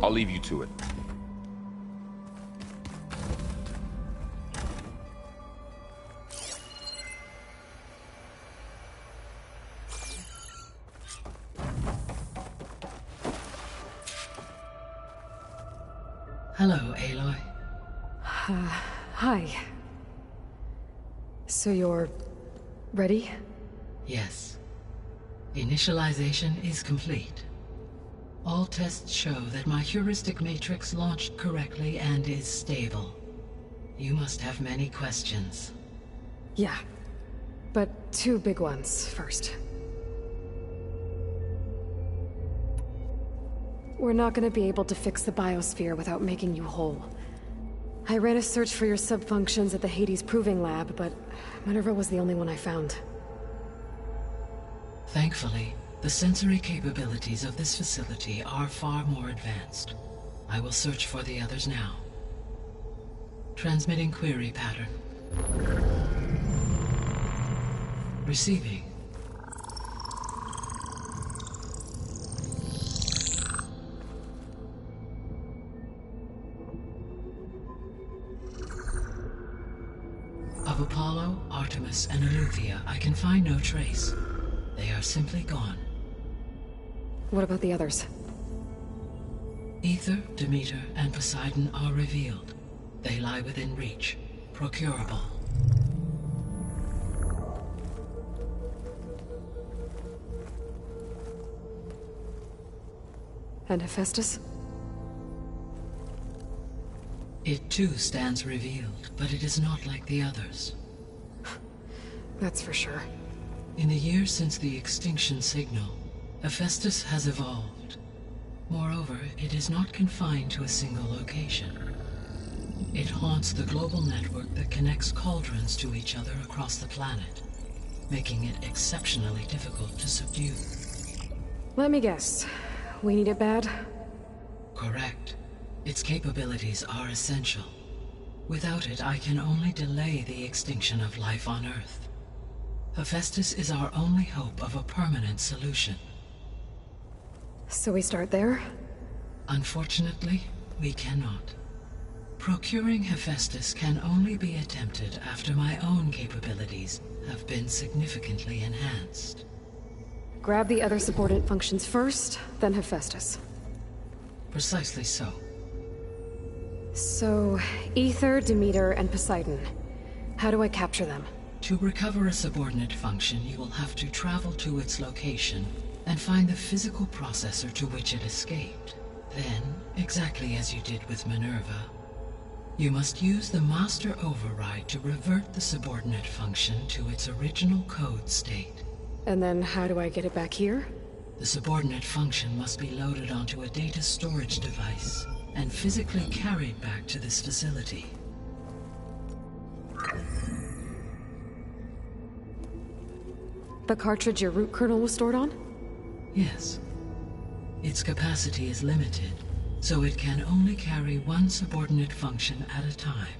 Speaker 8: I'll leave you to it.
Speaker 10: Hello, Aloy.
Speaker 4: Hi. So you're... ready?
Speaker 10: Yes. Initialization is complete. All tests show that my heuristic matrix launched correctly and is stable. You must have many questions.
Speaker 4: Yeah. But two big ones first. We're not gonna be able to fix the biosphere without making you whole. I ran a search for your subfunctions at the Hades Proving Lab, but Minerva was the only one I found.
Speaker 10: Thankfully, the sensory capabilities of this facility are far more advanced. I will search for the others now. Transmitting query pattern. Receiving. Of Apollo, Artemis, and Eleuthia, I can find no trace. They are simply gone.
Speaker 4: What about the others?
Speaker 10: Aether, Demeter, and Poseidon are revealed. They lie within reach, procurable.
Speaker 4: And Hephaestus?
Speaker 10: It too stands revealed, but it is not like the others.
Speaker 4: That's for sure.
Speaker 10: In the years since the extinction signal, Hephaestus has evolved. Moreover, it is not confined to a single location. It haunts the global network that connects cauldrons to each other across the planet, making it exceptionally difficult to subdue.
Speaker 4: Let me guess. We need it bad?
Speaker 10: Correct. Its capabilities are essential. Without it, I can only delay the extinction of life on Earth. Hephaestus is our only hope of a permanent solution.
Speaker 4: So we start there?
Speaker 10: Unfortunately, we cannot. Procuring Hephaestus can only be attempted after my own capabilities have been significantly enhanced.
Speaker 4: Grab the other subordinate functions first, then Hephaestus.
Speaker 10: Precisely so.
Speaker 4: So, Aether, Demeter, and Poseidon. How do I capture them?
Speaker 10: To recover a subordinate function, you will have to travel to its location and find the physical processor to which it escaped. Then, exactly as you did with Minerva, you must use the master override to revert the subordinate function to its original code state.
Speaker 4: And then how do I get it back here?
Speaker 10: The subordinate function must be loaded onto a data storage device and physically carried back to this facility.
Speaker 4: The cartridge your root kernel was stored on?
Speaker 10: Yes. Its capacity is limited, so it can only carry one subordinate function at a time.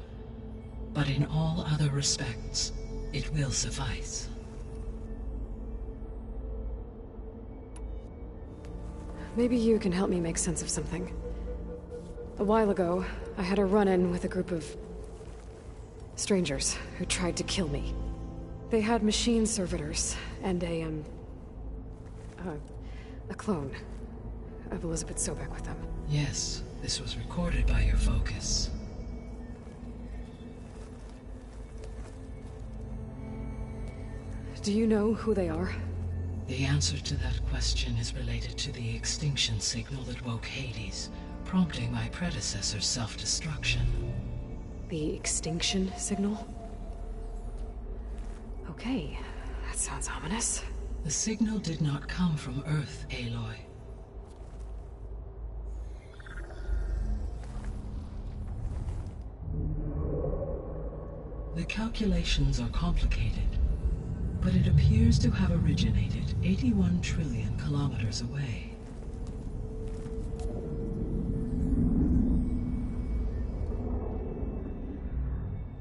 Speaker 10: But in all other respects, it will suffice.
Speaker 4: Maybe you can help me make sense of something. A while ago, I had a run-in with a group of strangers who tried to kill me. They had machine servitors and a clone of Elizabeth Sobek with them.
Speaker 10: Yes, this was recorded by your focus.
Speaker 4: Do you know who they are?
Speaker 10: The answer to that question is related to the extinction signal that woke Hades, prompting my predecessor's self-destruction.
Speaker 4: The extinction signal? Okay, that sounds ominous.
Speaker 10: The signal did not come from Earth, Aloy. The calculations are complicated, but it appears to have originated 81 trillion kilometers away.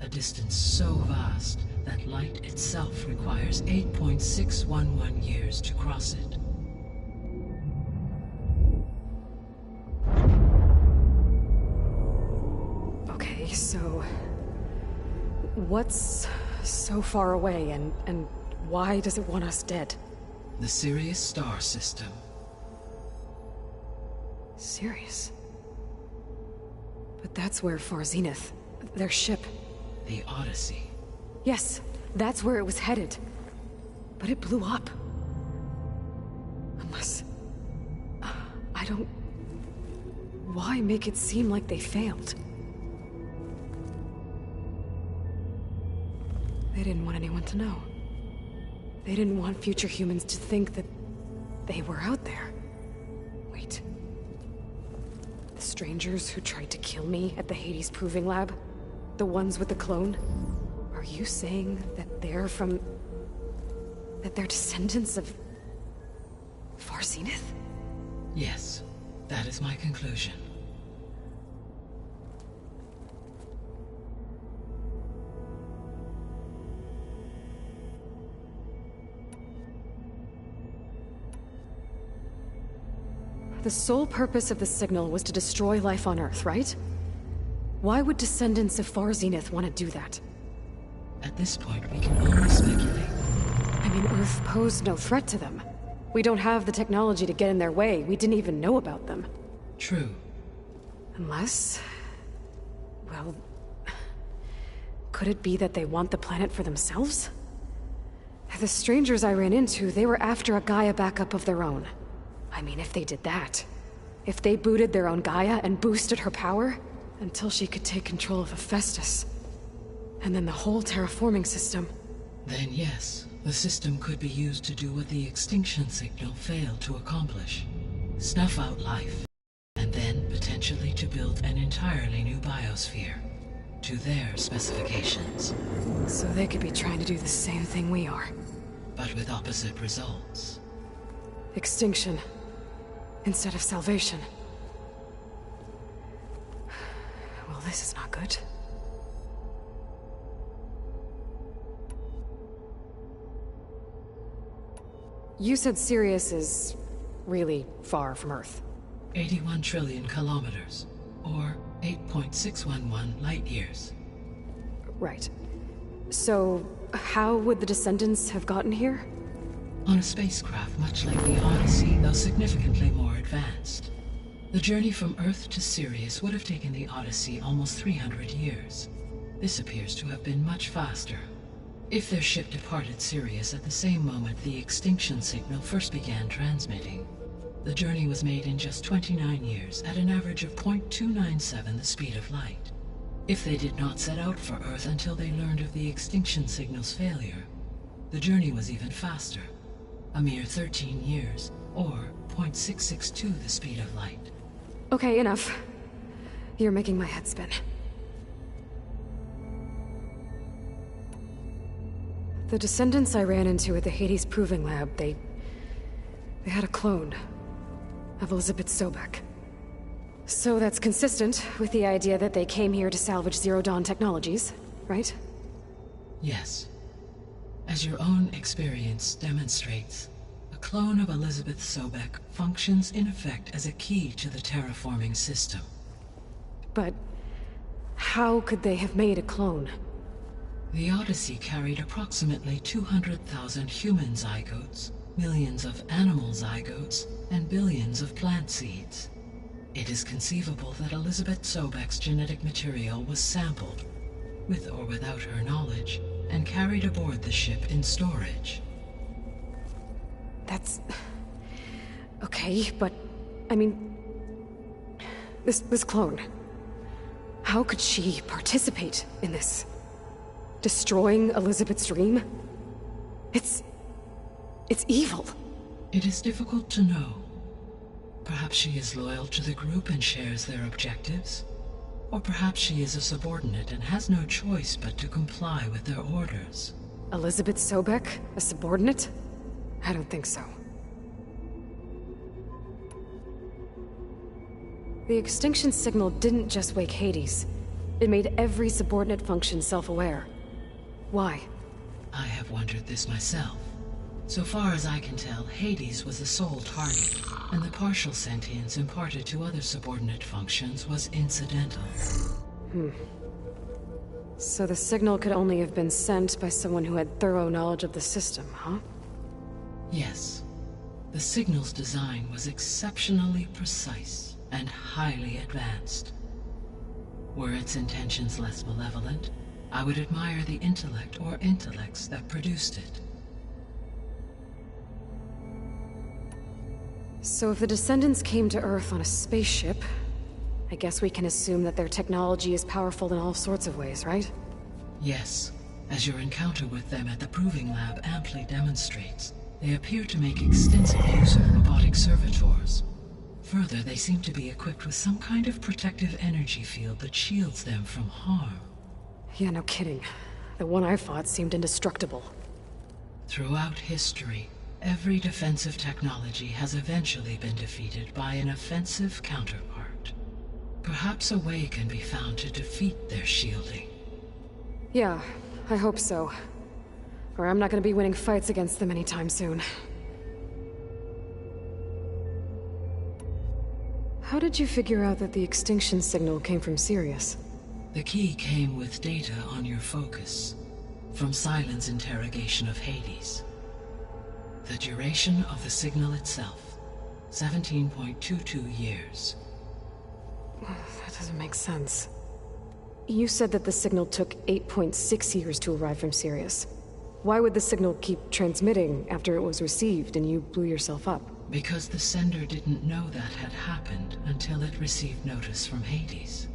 Speaker 10: A distance so vast that light itself requires 8.611 years to cross it.
Speaker 4: Okay, so what's so far away and why does it want us dead?
Speaker 10: The Sirius star system.
Speaker 4: Sirius? But that's where Far Zenith, their ship...
Speaker 10: The Odyssey.
Speaker 4: Yes, that's where it was headed. But it blew up. Unless... I don't... Why make it seem like they failed? They didn't want anyone to know. They didn't want future humans to think that they were out there. Wait. The strangers who tried to kill me at the Hades Proving Lab? The ones with the clone? Are you saying that they're from... that they're descendants of... Far Zenith?
Speaker 10: Yes, that is my conclusion.
Speaker 4: The sole purpose of the signal was to destroy life on Earth, right? Why would descendants of Far Zenith want to do that?
Speaker 10: At this point, we can only speculate.
Speaker 4: I mean, Earth posed no threat to them. We don't have the technology to get in their way. We didn't even know about them.
Speaker 10: True.
Speaker 4: Unless... well... could it be that they want the planet for themselves? The strangers I ran into, they were after a Gaia backup of their own. I mean, if they did that... if they booted their own Gaia and boosted her power... until she could take control of Hephaestus... and then the whole terraforming system...
Speaker 10: Then yes, the system could be used to do what the extinction signal failed to accomplish. Snuff out life, and then potentially to build an entirely new biosphere. To their specifications.
Speaker 4: So they could be trying to do the same thing we are.
Speaker 10: But with opposite results.
Speaker 4: Extinction. Instead of salvation. Well, this is not good. You said Sirius is really far from Earth.
Speaker 10: 81 trillion kilometers, or 8.611 light years.
Speaker 4: Right. So, how would the Descendants have gotten here?
Speaker 10: On a spacecraft much like the Odyssey, though significantly more advanced. The journey from Earth to Sirius would have taken the Odyssey almost 300 years. This appears to have been much faster. If their ship departed Sirius at the same moment the extinction signal first began transmitting, the journey was made in just 29 years at an average of 0.297 the speed of light. If they did not set out for Earth until they learned of the extinction signal's failure, the journey was even faster, a mere 13 years, or 0.662 the speed of light.
Speaker 4: Okay, enough. You're making my head spin. The Descendants I ran into at the Hades Proving Lab, they had a clone of Elizabeth Sobek. So that's consistent with the idea that they came here to salvage Zero Dawn technologies, right?
Speaker 10: Yes. As your own experience demonstrates, a clone of Elizabeth Sobek functions in effect as a key to the terraforming system.
Speaker 4: But how could they have made a clone?
Speaker 10: The Odyssey carried approximately 200,000 human zygotes, millions of animal zygotes, and billions of plant seeds. It is conceivable that Elizabeth Sobek's genetic material was sampled, with or without her knowledge, and carried aboard the ship in storage.
Speaker 4: That's... okay, but... I mean... This clone... how could she participate in this? Destroying Elizabeth's dream? It's evil.
Speaker 10: It is difficult to know. Perhaps she is loyal to the group and shares their objectives. Or perhaps she is a subordinate and has no choice but to comply with their orders.
Speaker 4: Elizabeth Sobek? A subordinate? I don't think so. The extinction signal didn't just wake Hades. It made every subordinate function self-aware. Why?
Speaker 10: I have wondered this myself. So far as I can tell, Hades was the sole target, and the partial sentience imparted to other subordinate functions was incidental.
Speaker 4: So the signal could only have been sent by someone who had thorough knowledge of the system, huh?
Speaker 10: Yes. The signal's design was exceptionally precise and highly advanced. Were its intentions less malevolent, I would admire the intellect or intellects that produced it.
Speaker 4: So if the Descendants came to Earth on a spaceship, I guess we can assume that their technology is powerful in all sorts of ways, right?
Speaker 10: Yes. As your encounter with them at the Proving Lab amply demonstrates, they appear to make extensive use of robotic servitors. Further, they seem to be equipped with some kind of protective energy field that shields them from harm.
Speaker 4: Yeah, no kidding. The one I fought seemed indestructible.
Speaker 10: Throughout history, every defensive technology has eventually been defeated by an offensive counterpart. Perhaps a way can be found to defeat their shielding.
Speaker 4: Yeah, I hope so. Or I'm not gonna be winning fights against them anytime soon. How did you figure out that the extinction signal came from Sirius?
Speaker 10: The key came with data on your focus, from Silent's interrogation of Hades. The duration of the signal itself, 17.22 years.
Speaker 4: That doesn't make sense. You said that the signal took 8.6 years to arrive from Sirius. Why would the signal keep transmitting after it was received and you blew yourself up?
Speaker 10: Because the sender didn't know that had happened until it received notice from Hades.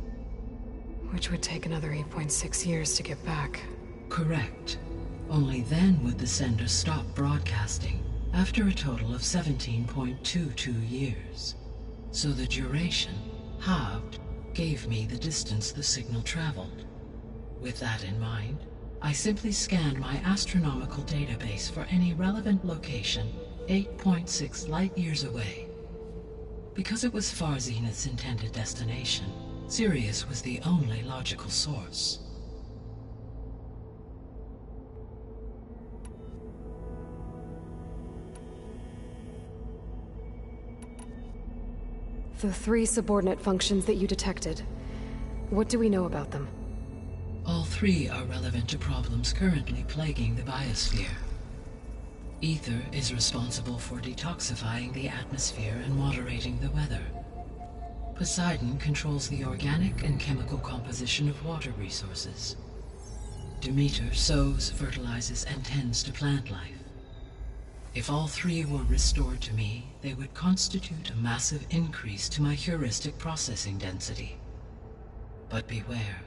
Speaker 4: Which would take another 8.6 years to get back.
Speaker 10: Correct. Only then would the sender stop broadcasting, after a total of 17.22 years. So the duration, halved, gave me the distance the signal traveled. With that in mind, I simply scanned my astronomical database for any relevant location 8.6 light-years away. Because it was far Zenith's intended destination, Sirius was the only logical source.
Speaker 4: The 3 subordinate functions that you detected, what do we know about them?
Speaker 10: All 3 are relevant to problems currently plaguing the biosphere. Ether is responsible for detoxifying the atmosphere and moderating the weather. Poseidon controls the organic and chemical composition of water resources. Demeter sows, fertilizes, and tends to plant life. If all 3 were restored to me, they would constitute a massive increase to my heuristic processing density. But beware.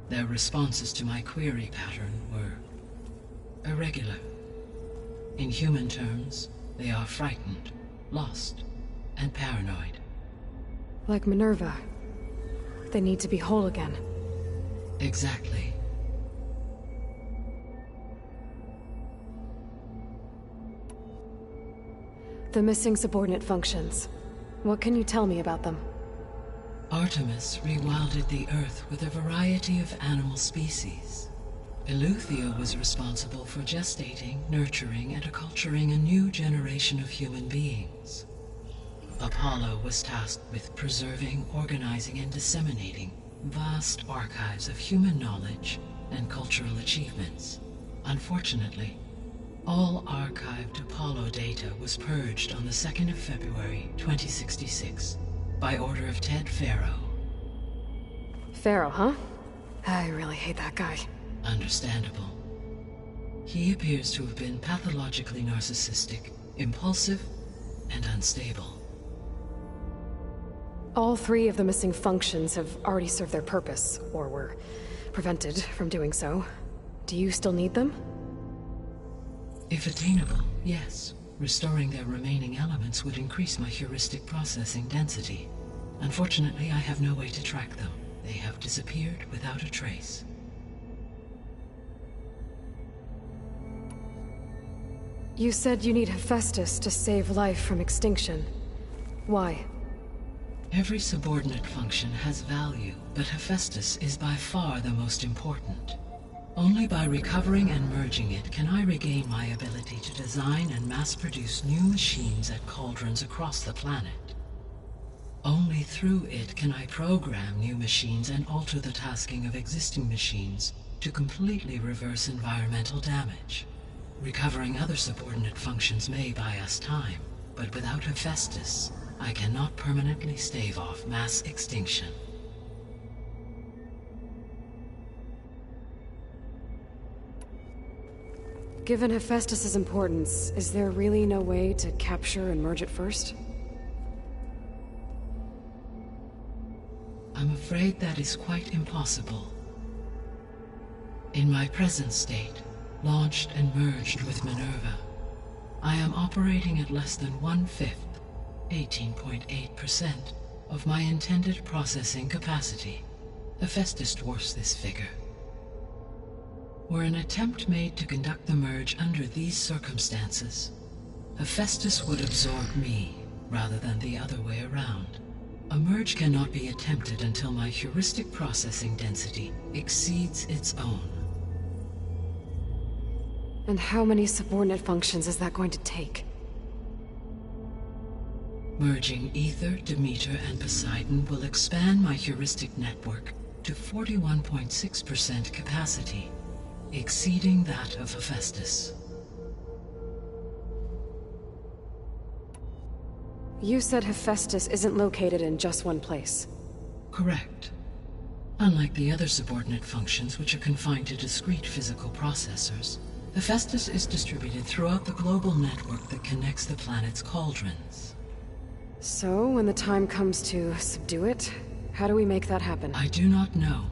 Speaker 10: Their responses to my query pattern were irregular. In human terms, they are frightened, lost, and paranoid.
Speaker 4: Like Minerva. They need to be whole again.
Speaker 10: Exactly.
Speaker 4: The missing subordinate functions. What can you tell me about them?
Speaker 10: Artemis rewilded the Earth with a variety of animal species. Eleuthia was responsible for gestating, nurturing, and acculturating a new generation of human beings. Apollo was tasked with preserving, organizing, and disseminating vast archives of human knowledge and cultural achievements. Unfortunately, all archived Apollo data was purged on the 2nd of February, 2066, by order of Ted Faro.
Speaker 4: Faro, huh? I really hate that guy.
Speaker 10: Understandable. He appears to have been pathologically narcissistic, impulsive, and unstable.
Speaker 4: All 3 of the missing functions have already served their purpose, or were prevented from doing so. Do you still need them?
Speaker 10: If attainable, yes. Restoring their remaining elements would increase my heuristic processing density. Unfortunately, I have no way to track them. They have disappeared without a trace.
Speaker 4: You said you need Hephaestus to save life from extinction. Why?
Speaker 10: Every subordinate function has value, but Hephaestus is by far the most important. Only by recovering and merging it can I regain my ability to design and mass-produce new machines at cauldrons across the planet. Only through it can I program new machines and alter the tasking of existing machines to completely reverse environmental damage. Recovering other subordinate functions may buy us time, but without Hephaestus, I cannot permanently stave off mass extinction.
Speaker 4: Given Hephaestus' importance, is there really no way to capture and merge it first?
Speaker 10: I'm afraid that is quite impossible. In my present state, launched and merged with Minerva, I am operating at less than 1/5, 18.8%, of my intended processing capacity. Hephaestus dwarfs this figure. Were an attempt made to conduct the merge under these circumstances, Hephaestus would absorb me, rather than the other way around. A merge cannot be attempted until my heuristic processing density exceeds its own.
Speaker 4: And how many subordinate functions is that going to take?
Speaker 10: Merging Aether, Demeter, and Poseidon will expand my heuristic network to 41.6% capacity, exceeding that of Hephaestus.
Speaker 4: You said Hephaestus isn't located in just one place.
Speaker 10: Correct. Unlike the other subordinate functions, which are confined to discrete physical processors, Hephaestus is distributed throughout the global network that connects the planet's cauldrons.
Speaker 4: So, when the time comes to subdue it, how do we make that happen?
Speaker 10: I do not know.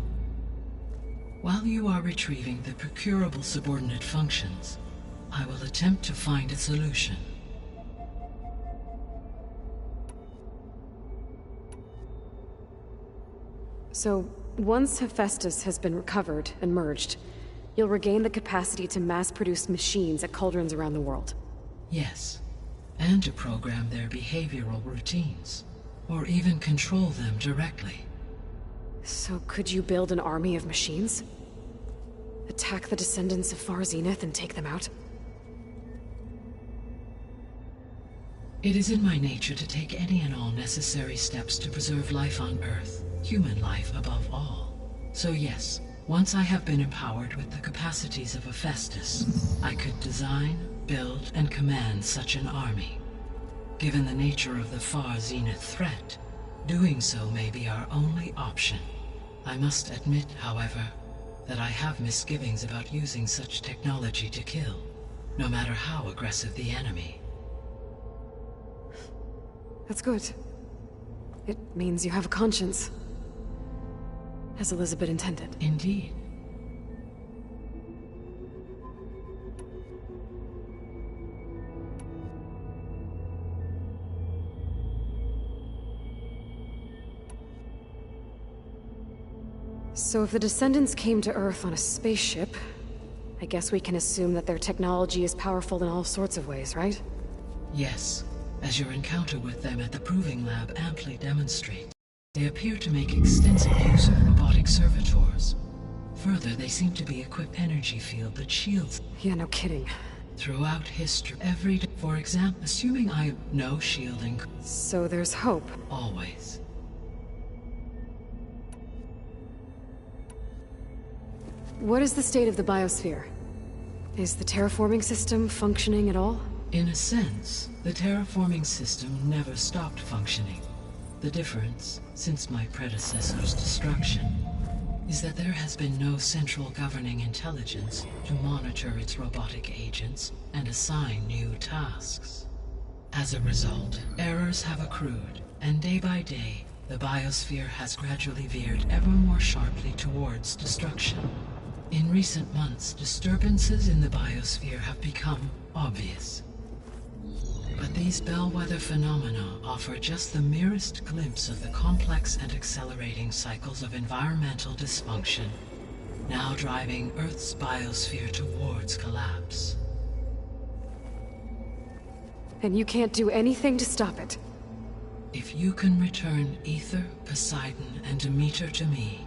Speaker 10: While you are retrieving the procurable subordinate functions, I will attempt to find a solution.
Speaker 4: So, once Hephaestus has been recovered and merged, you'll regain the capacity to mass-produce machines at cauldrons around the world.
Speaker 10: Yes, and to program their behavioral routines, or even control them directly.
Speaker 4: So could you build an army of machines? Attack the descendants of Far Zenith and take them out?
Speaker 10: It is in my nature to take any and all necessary steps to preserve life on Earth, human life above all. So yes, once I have been empowered with the capacities of Hephaestus, I could design, build, and command such an army. Given the nature of the Far Zenith threat, doing so may be our only option. I must admit, however, that I have misgivings about using such technology to kill, no matter how aggressive the enemy.
Speaker 4: That's good. It means you have a conscience. As Elizabeth intended.
Speaker 10: Indeed.
Speaker 4: So if the descendants came to Earth on a spaceship, I guess we can assume that their technology is powerful in all sorts of ways, right?
Speaker 10: Yes, as your encounter with them at the Proving Lab amply demonstrates. They appear to make extensive use of robotic servitors. Further, they seem to be equipped energy field that shields.
Speaker 4: Yeah, no kidding.
Speaker 10: Throughout history, every day, for example, assuming I know shielding.
Speaker 4: So there's hope.
Speaker 10: Always.
Speaker 4: What is the state of the biosphere? Is the terraforming system functioning at all?
Speaker 10: In a sense, the terraforming system never stopped functioning. The difference, since my predecessor's destruction, is that there has been no central governing intelligence to monitor its robotic agents and assign new tasks. As a result, errors have accrued, and day by day, the biosphere has gradually veered ever more sharply towards destruction. In recent months, disturbances in the biosphere have become obvious. But these bellwether phenomena offer just the merest glimpse of the complex and accelerating cycles of environmental dysfunction, now driving Earth's biosphere towards collapse.
Speaker 4: And you can't do anything to stop it?
Speaker 10: If you can return Aether, Poseidon, and Demeter to me,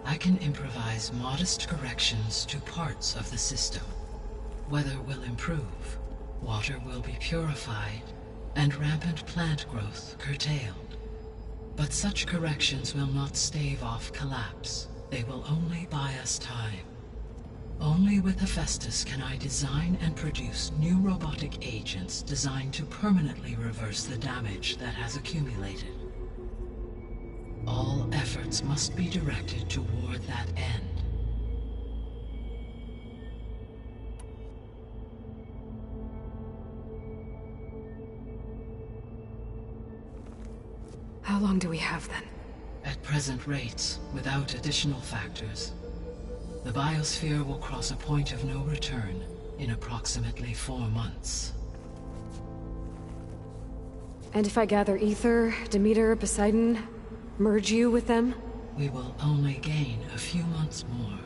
Speaker 10: I can improvise modest corrections to parts of the system. Weather will improve. Water will be purified, and rampant plant growth curtailed. But such corrections will not stave off collapse. They will only buy us time. Only with Hephaestus can I design and produce new robotic agents designed to permanently reverse the damage that has accumulated. All efforts must be directed toward that end.
Speaker 4: How long do we have then?
Speaker 10: At present rates, without additional factors, the biosphere will cross a point of no return in approximately 4 months.
Speaker 4: And if I gather Aether, Demeter, Poseidon, merge you with them?
Speaker 10: We will only gain a few months more.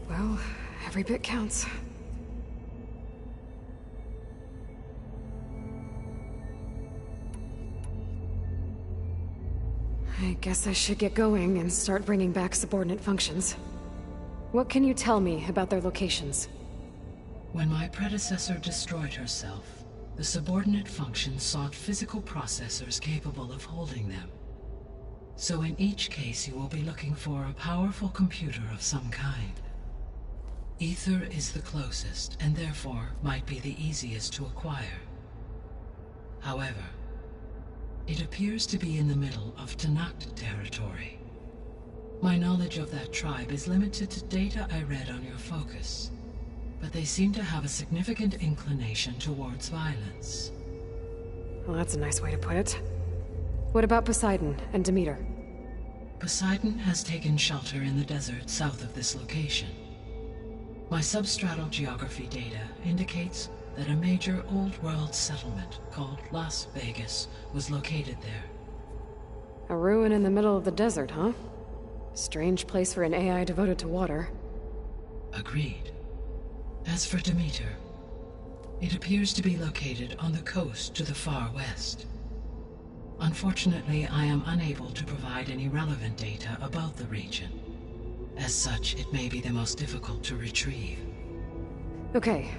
Speaker 4: Well, every bit counts. I guess I should get going and start bringing back subordinate functions. What can you tell me about their locations?
Speaker 10: When my predecessor destroyed herself, The subordinate functions sought physical processors capable of holding them. So in each case you will be looking for a powerful computer of some kind. Ether is the closest, and therefore might be the easiest to acquire. However, it appears to be in the middle of Tenakth territory. My knowledge of that tribe is limited to data I read on your focus, but they seem to have a significant inclination towards violence.
Speaker 4: Well, that's a nice way to put it. What about Poseidon and Demeter?
Speaker 10: Poseidon has taken shelter in the desert south of this location. My substratal geography data indicates that a major old-world settlement called Las Vegas was located there.
Speaker 4: A ruin in the middle of the desert, huh? Strange place for an AI devoted to water.
Speaker 10: Agreed. As for Demeter, it appears to be located on the coast to the far west. Unfortunately, I am unable to provide any relevant data about the region. As such, it may be the most difficult to retrieve.
Speaker 4: Okay,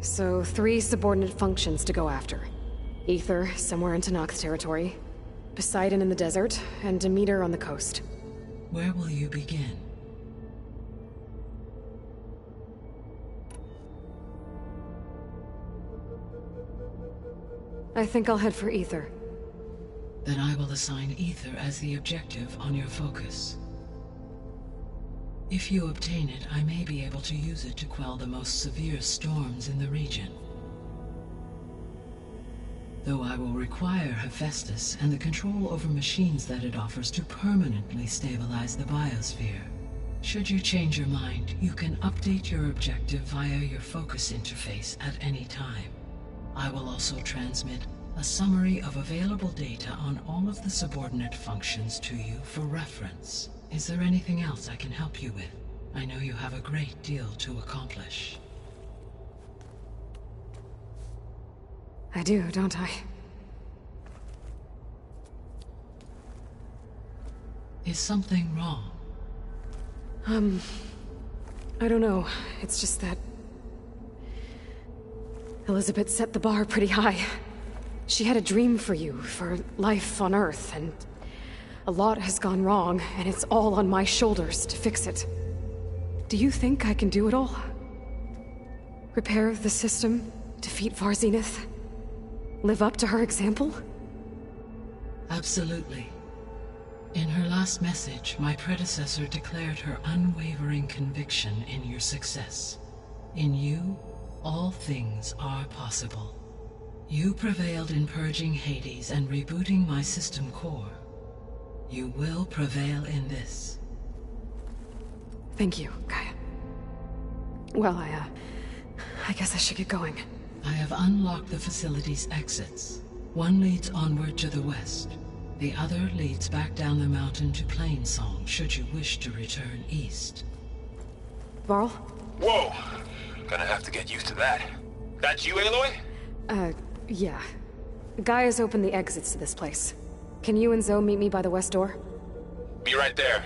Speaker 4: so 3 subordinate functions to go after. Ether, somewhere in Tenakth territory, Poseidon in the desert, and Demeter on the coast.
Speaker 10: Where will you begin?
Speaker 4: I think I'll head for Ether.
Speaker 10: Then I will assign Ether as the objective on your focus. If you obtain it, I may be able to use it to quell the most severe storms in the region. Though I will require Hephaestus and the control over machines that it offers to permanently stabilize the biosphere. Should you change your mind, you can update your objective via your focus interface at any time. I will also transmit a summary of available data on all of the subordinate functions to you for reference. Is there anything else I can help you with? I know you have a great deal to accomplish.
Speaker 4: I do, don't I?
Speaker 10: Is something wrong?
Speaker 4: I don't know. It's just that Elizabeth set the bar pretty high. She had a dream for you, for life on Earth, and a lot has gone wrong, and it's all on my shoulders to fix it. Do you think I can do it all? Repair the system, defeat Varzenith, live up to her example?
Speaker 10: Absolutely. In her last message, my predecessor declared her unwavering conviction in your success. In you, all things are possible. You prevailed in purging Hades and rebooting my system core. You will prevail in this.
Speaker 4: Thank you, Gaia. Well, I guess I should get going.
Speaker 10: I have unlocked the facility's exits. One leads onward to the west. The other leads back down the mountain to Plainsong, should you wish to return east.
Speaker 4: Varl?
Speaker 7: Whoa! Gonna have to get used to that. That's you, Aloy?
Speaker 4: Yeah. Gaia's opened the exits to this place. Can you and Zoe meet me by the west door?
Speaker 7: Be right there.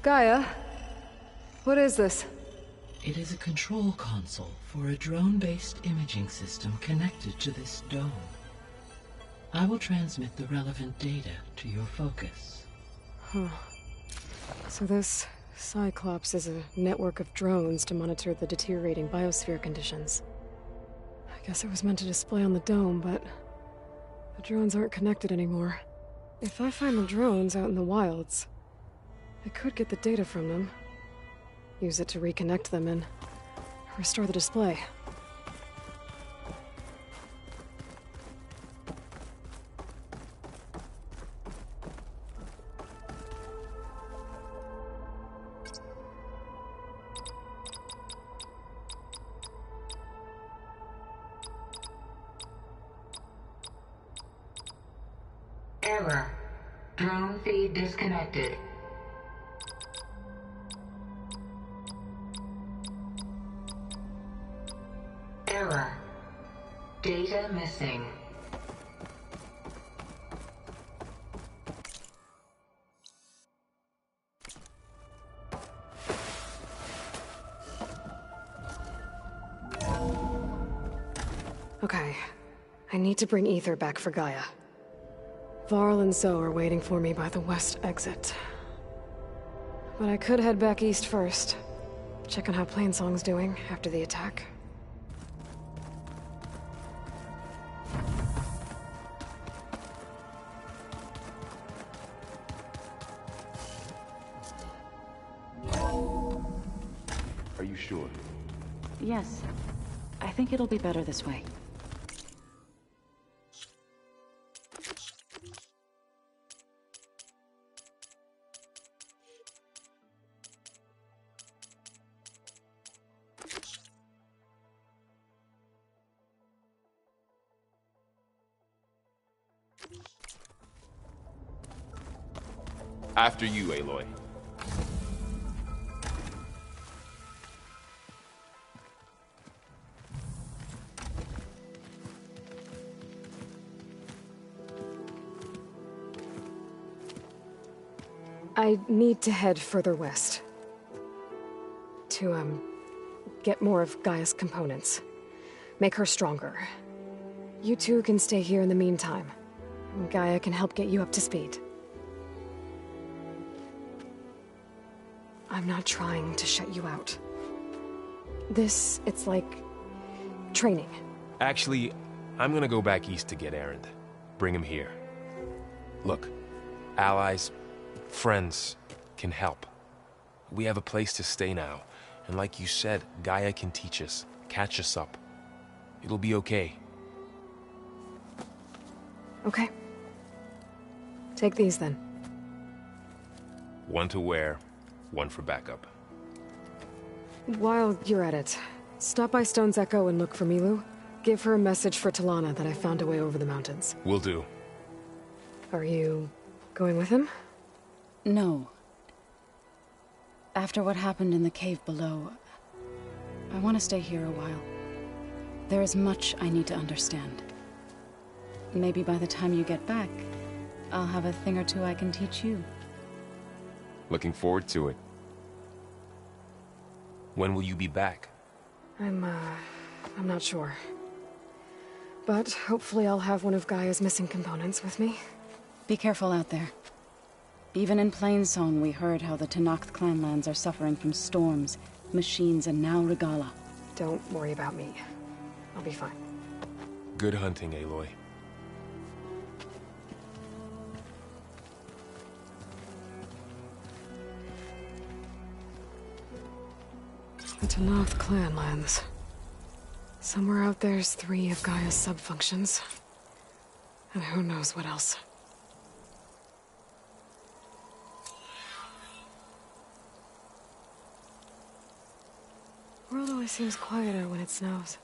Speaker 4: Gaia? What is this?
Speaker 10: It is a control console for a drone-based imaging system connected to this dome. I will transmit the relevant data to your focus.
Speaker 4: Huh. So this Cyclops is a network of drones to monitor the deteriorating biosphere conditions. I guess it was meant to display on the dome, but the drones aren't connected anymore. If I find the drones out in the wilds, I could get the data from them. Use it to reconnect them and restore the display.
Speaker 11: Error. Drone feed disconnected. Error. Data missing.
Speaker 4: Okay. I need to bring Ether back for Gaia. Varl and Zoe are waiting for me by the west exit. But I could head back east first. Check on how Plainsong's doing after the attack.
Speaker 8: Are you sure?
Speaker 9: Yes. I think it'll be better this way.
Speaker 7: After you, Aloy.
Speaker 4: I need to head further west. To, get more of Gaia's components. Make her stronger. You two can stay here in the meantime. Gaia can help get you up to speed. I'm not trying to shut you out. It's like... training.
Speaker 13: Actually, I'm gonna go back east to get Erend. Bring him here. Look, allies, friends can help. We have a place to stay now, and like you said, Gaia can teach us, catch us up. It'll be okay.
Speaker 4: Okay. Take these then.
Speaker 13: One to wear, one for backup.
Speaker 4: While you're at it, stop by Stone's Echo and look for Milu. Give her a message for Talana that I found a way over the mountains.
Speaker 13: Will do.
Speaker 4: Are you going with him?
Speaker 9: No. After what happened in the cave below, I want to stay here a while. There is much I need to understand. Maybe by the time you get back, I'll have a thing or two I can teach you.
Speaker 8: Looking forward to it.
Speaker 13: When will you be back?
Speaker 4: I'm not sure. But hopefully I'll have one of Gaia's missing components with me.
Speaker 9: Be careful out there. Even in Plainsong, we heard how the Tenakth clanlands are suffering from storms, machines, and now Regalla.
Speaker 4: Don't worry about me. I'll be fine.
Speaker 13: Good hunting, Aloy.
Speaker 4: The Tenakth clanlands. Somewhere out there's 3 of Gaia's sub-functions. And who knows what else. World always seems quieter when it snows.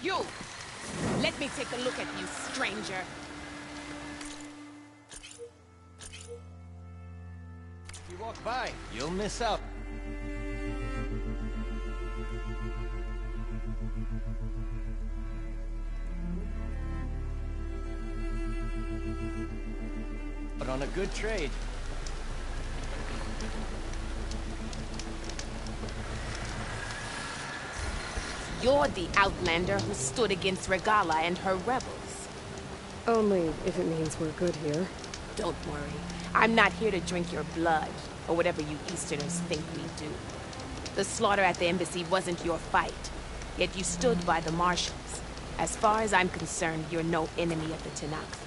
Speaker 14: You! Let me take a look at you, stranger.
Speaker 1: If you walk by, you'll miss out. But on a good trade.
Speaker 14: You're the Outlander who stood against Regala and her rebels.
Speaker 4: Only if it means we're good here.
Speaker 14: Don't worry. I'm not here to drink your blood, or whatever you Easterners think we do. The slaughter at the embassy wasn't your fight, yet you stood by the Marshals. As far as I'm concerned, you're no enemy of the Tenakth.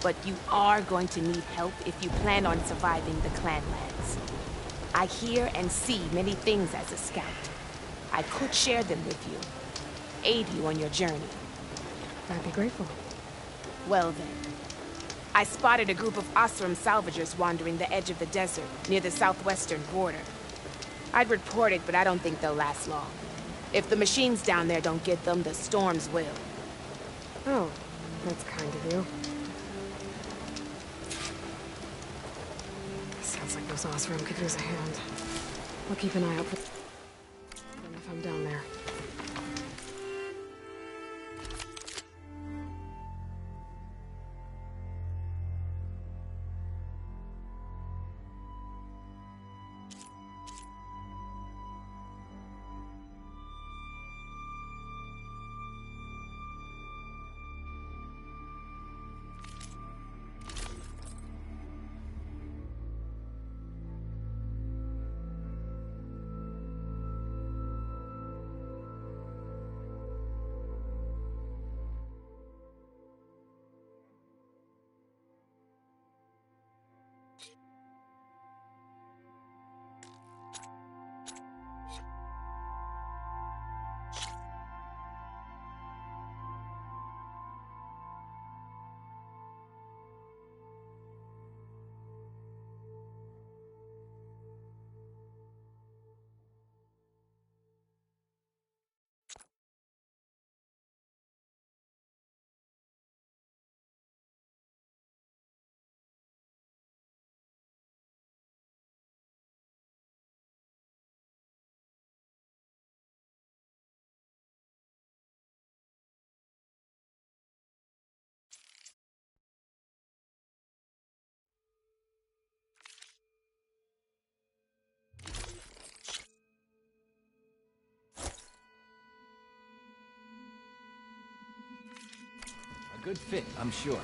Speaker 14: But you are going to need help if you plan on surviving the Clanlands. I hear and see many things as a scout. I could share them with you, aid you on your journey.
Speaker 4: I'd be grateful.
Speaker 14: Well then, I spotted a group of Osram salvagers wandering the edge of the desert near the southwestern border. I'd report it, but I don't think they'll last long. If the machines down there don't get them, the storms will.
Speaker 4: Oh, that's kind of you. Sounds like those Osram could use a hand. I'll keep an eye out for them if I'm down there.
Speaker 1: A good fit, I'm sure.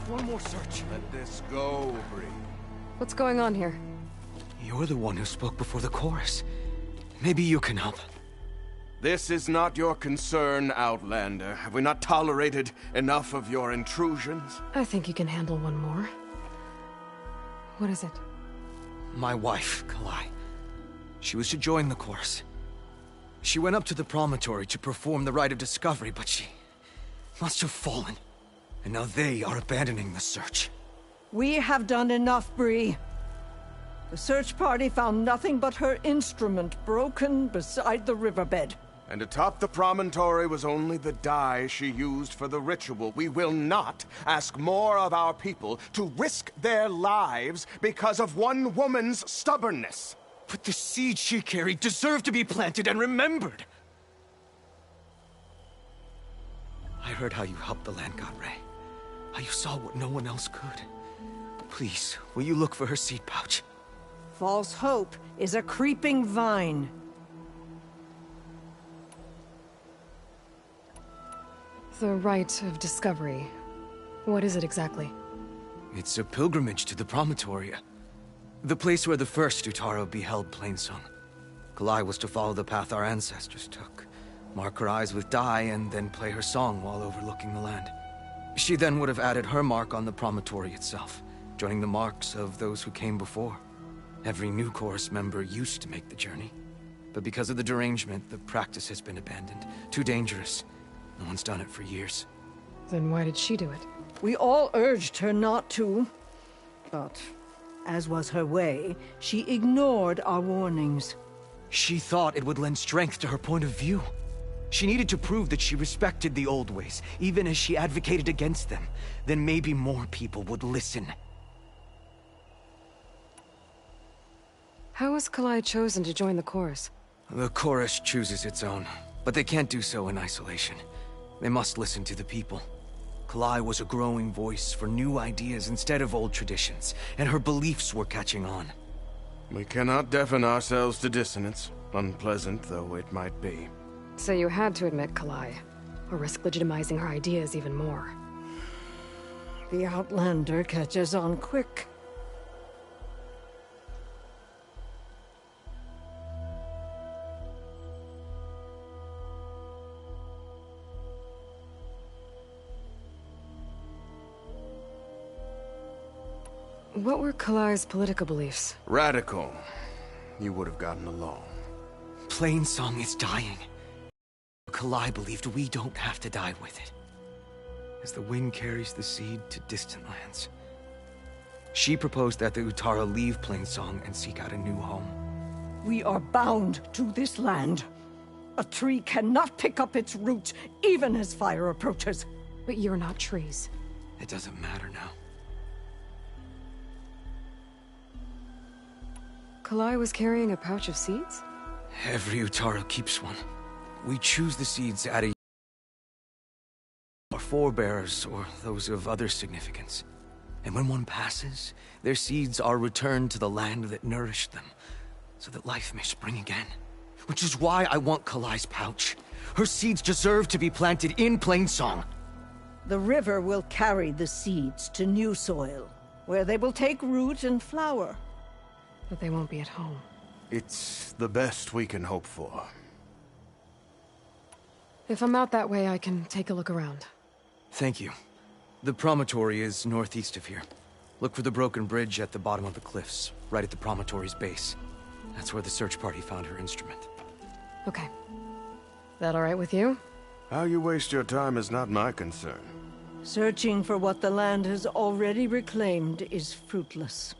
Speaker 2: One more search.
Speaker 3: Let this go, Bree.
Speaker 4: What's going on here?
Speaker 2: You're the one who spoke before the chorus. Maybe you can help.
Speaker 3: This is not your concern, Outlander. Have we not tolerated enough of your intrusions?
Speaker 4: I think you can handle one more. What is it?
Speaker 2: My wife, Kalai. She was to join the course. She went up to the promontory to perform the rite of discovery, but she must have fallen. And now they are abandoning the search.
Speaker 5: We have done enough, Bree. The search party found nothing but her instrument broken beside the riverbed.
Speaker 3: And atop the promontory was only the dye she used for the ritual. We will not ask more of our people to risk their lives because of one woman's stubbornness.
Speaker 2: But the seed she carried deserved to be planted and remembered. I heard how you helped the land god Ray. How you saw what no one else could. Please, will you look for her seed pouch?
Speaker 5: False hope is a creeping vine.
Speaker 4: The rite of discovery. What is it exactly?
Speaker 2: It's a pilgrimage to the promontory. The place where the first Utaro beheld Plainsong. Kalai was to follow the path our ancestors took. Mark her eyes with dye and then play her song while overlooking the land. She then would have added her mark on the promontory itself, joining the marks of those who came before. Every new chorus member used to make the journey. But because of the derangement, the practice has been abandoned. Too dangerous. No one's done it for years.
Speaker 4: Then why did she do it?
Speaker 5: We all urged her not to. But, as was her way, she ignored our warnings.
Speaker 2: She thought it would lend strength to her point of view. She needed to prove that she respected the old ways, even as she advocated against them. Then maybe more people would listen.
Speaker 4: How was Kalai chosen to join the chorus?
Speaker 2: The chorus chooses its own, but they can't do so in isolation. They must listen to the people. Kalai was a growing voice for new ideas instead of old traditions, and her beliefs were catching on.
Speaker 3: We cannot deafen ourselves to dissonance, unpleasant though it might be.
Speaker 4: So you had to admit Kalai, or risk legitimizing her ideas even more.
Speaker 5: The Outlander catches on quick.
Speaker 4: What were Kalai's political beliefs?
Speaker 3: Radical. You would have gotten along.
Speaker 2: Plainsong is dying. Kalai believed we don't have to die with it. As the wind carries the seed to distant lands. She proposed that the Utara leave Plainsong and seek out a new home.
Speaker 5: We are bound to this land. A tree cannot pick up its roots, even as fire approaches.
Speaker 4: But you're not trees.
Speaker 2: It doesn't matter now.
Speaker 4: Kalai was carrying a pouch of seeds?
Speaker 2: Every Utaro keeps one. We choose the seeds at our forebears or those of other significance. And when one passes, their seeds are returned to the land that nourished them, so that life may spring again. Which is why I want Kalai's pouch. Her seeds deserve to be planted in Plainsong.
Speaker 5: The river will carry the seeds to new soil, where they will take root and flower.
Speaker 4: But they won't be at home.
Speaker 3: It's the best we can hope for.
Speaker 4: If I'm out that way, I can take a look around.
Speaker 2: Thank you. The promontory is northeast of here. Look for the broken bridge at the bottom of the cliffs, right at the promontory's base. That's where the search party found her instrument.
Speaker 4: Okay. That all right with you?
Speaker 3: How you waste your time is not my concern.
Speaker 5: Searching for what the land has already reclaimed is fruitless.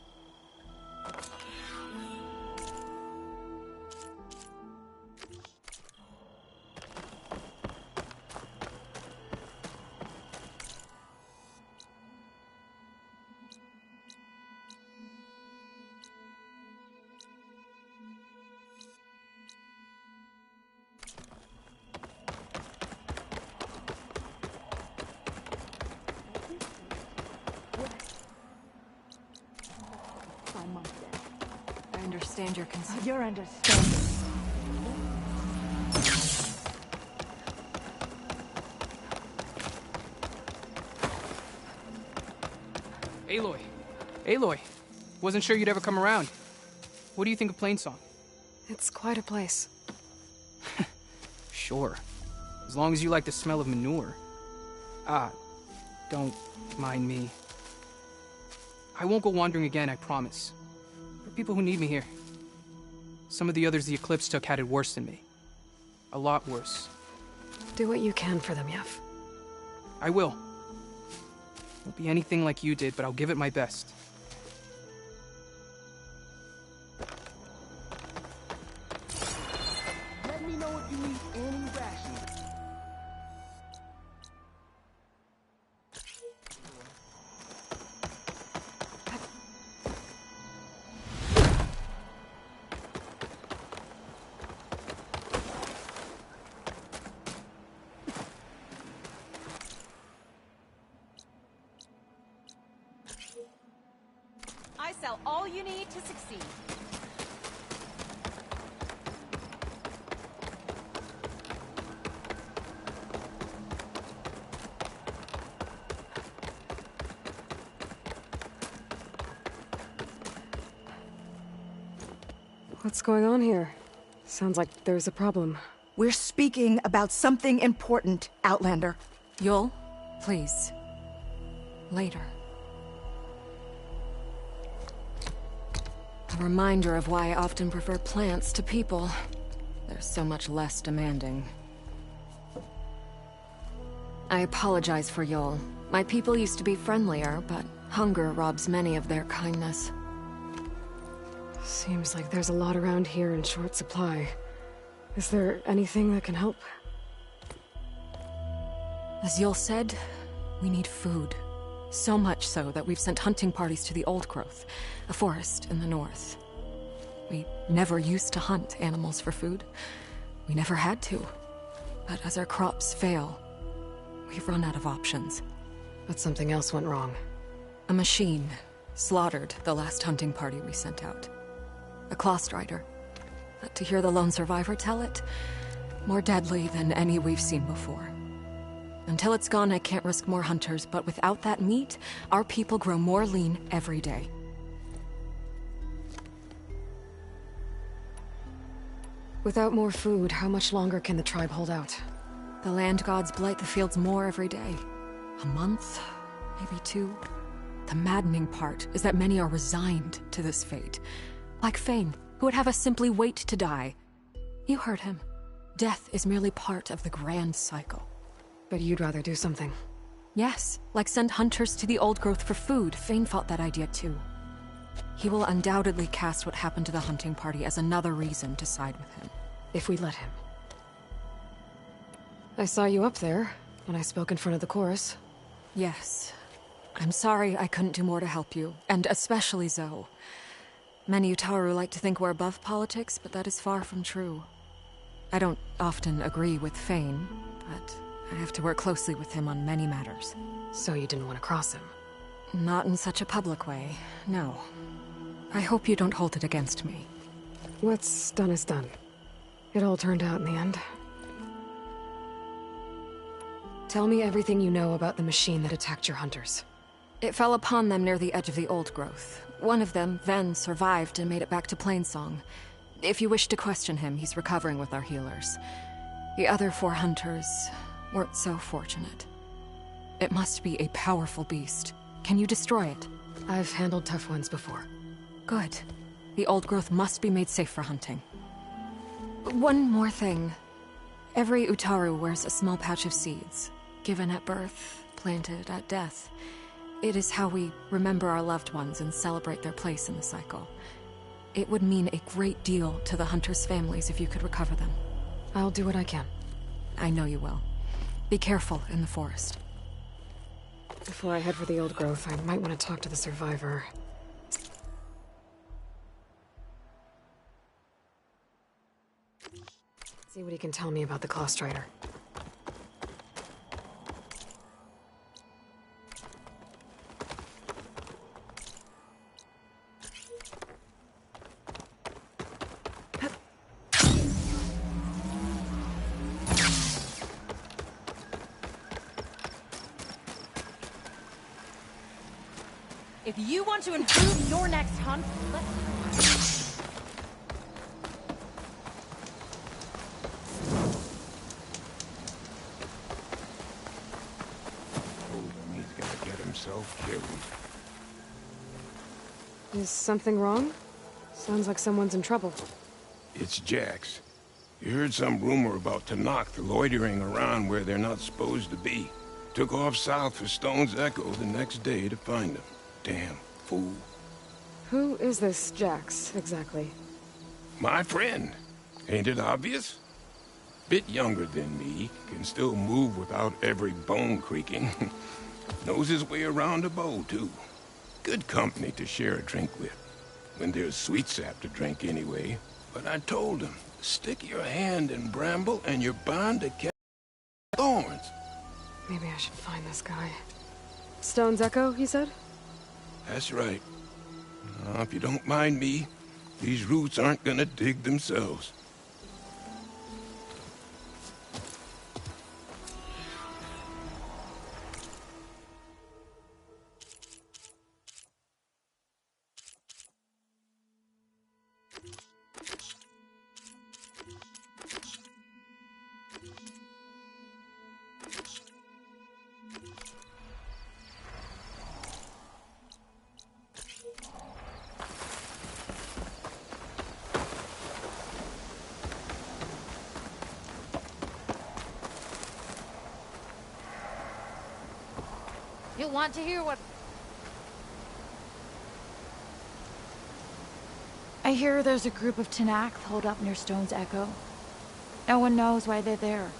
Speaker 4: I understand your concern.
Speaker 6: Your understanding.
Speaker 15: Aloy. Aloy. Wasn't sure you'd ever come around. What do you think of Plainsong?
Speaker 4: It's quite a place.
Speaker 15: Sure. As long as you like the smell of manure. Ah, don't mind me. I won't go wandering again, I promise. There are people who need me here. Some of the others the Eclipse took had it worse than me. A lot worse.
Speaker 4: Do what you can for them, Yef.
Speaker 15: I will. Won't be anything like you did, but I'll give it my best.
Speaker 1: Let me know if you need any rations.
Speaker 6: I sell all you need to succeed.
Speaker 4: What's going on here? Sounds like there's a problem.
Speaker 16: We're speaking about something important, Outlander.
Speaker 4: Yul, please. Later. A reminder of why I often prefer plants to people. They're so much less demanding. I apologize for Yul. My people used to be friendlier, but hunger robs many of their kindness. Seems like there's a lot around here in short supply. Is there anything that can help? As Yul said, we need food. So much so that we've sent hunting parties to the Old Growth, a forest in the north. We never used to hunt animals for food. We never had to. But as our crops fail, we've run out of options. But something else went wrong. A machine slaughtered the last hunting party we sent out. A Clawstrider. But to hear the lone survivor tell it, more deadly than any we've seen before. Until it's gone, I can't risk more hunters, but without that meat, our people grow more lean every day. Without more food, how much longer can the tribe hold out? The land gods blight the fields more every day. A month? Maybe 2? The maddening part is that many are resigned to this fate. Like Fane, who would have us simply wait to die. You heard him. Death is merely part of the grand cycle. But you'd rather do something. Yes, like send hunters to the Old Growth for food. Fane fought that idea too. He will undoubtedly cast what happened to the hunting party as another reason to side with him. If we let him. I saw you up there when I spoke in front of the chorus. Yes. I'm sorry I couldn't do more to help you, and especially Zoe. Many Utaru like to think we're above politics, but that is far from true. I don't often agree with Fane, but I have to work closely with him on many matters. So you didn't want to cross him? Not in such a public way, no. I hope you don't hold it against me. What's done is done. It all turned out in the end. Tell me everything you know about the machine that attacked your hunters. It fell upon them near the edge of the Old Growth. One of them, Ven, survived and made it back to Plainsong. If you wish to question him, he's recovering with our healers. The other 4 hunters weren't so fortunate. It must be a powerful beast. Can you destroy it? I've handled tough ones before. Good. The Old Growth must be made safe for hunting. One more thing. Every Utaru wears a small patch of seeds, given at birth, planted at death. It is how we remember our loved ones and celebrate their place in the cycle. It would mean a great deal to the hunters' families if you could recover them. I'll do what I can. I know you will. Be careful in the forest. Before I head for the Old Growth, I might want to talk to the survivor. See what he can tell me about the Clawstrider.
Speaker 6: If you want to improve your next hunt,
Speaker 17: himself killed.
Speaker 4: Is something wrong? Sounds like someone's in trouble.
Speaker 17: It's Jax. He heard some rumor about Tenakth loitering around where they're not supposed to be. Took off south for Stone's Echo the next day to find him. Damn fool.
Speaker 4: Who is this Jax, exactly?
Speaker 17: My friend. Ain't it obvious? Bit younger than me, can still move without every bone creaking. Knows his way around a bow, too. Good company to share a drink with. When there's sweet sap to drink anyway. But I told him, stick your hand in bramble and you're bound to catch thorns.
Speaker 4: Maybe I should find this guy. Stone's Echo, he said?
Speaker 17: That's right. If you don't mind me, these roots aren't gonna dig themselves.
Speaker 6: You'll want to hear what...
Speaker 9: I hear there's a group of Tenakth holed up near Stone's Echo. No one knows why they're there.